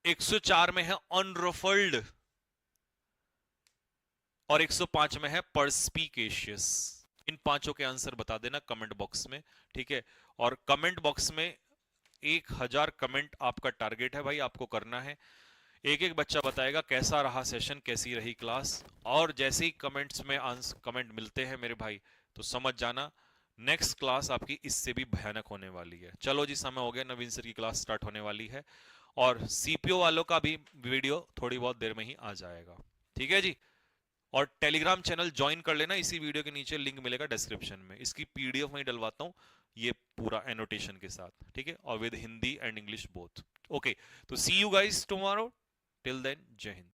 104 में है अनरफल्ड, और 105 में है परस्पिकेशियस। इन पांचों के आंसर बता देना कमेंट बॉक्स में, ठीक है। और कमेंट बॉक्स में 1000 कमेंट आपका टारगेट है भाई, आपको करना है। एक एक बच्चा बताएगा कैसा रहा सेशन, कैसी रही क्लास, और जैसे ही कमेंट्स में आंसर कमेंट मिलते हैं मेरे भाई, तो समझ जाना नेक्स्ट क्लास आपकी इससे भी भयानक होने वाली है। चलो जी, समय हो गया, नवीन सर की क्लास स्टार्ट होने वाली है, और सीपीओ वालों का भी वीडियो थोड़ी बहुत देर में ही आ जाएगा, ठीक है जी। और टेलीग्राम चैनल ज्वाइन कर लेना, इसी वीडियो के नीचे लिंक मिलेगा डिस्क्रिप्शन में, इसकी पीडीएफ में डलवाता हूं ये पूरा एनोटेशन के साथ, ठीक है, और with Hindi and English both. Okay, तो see you guys tomorrow, till then जय हिंद।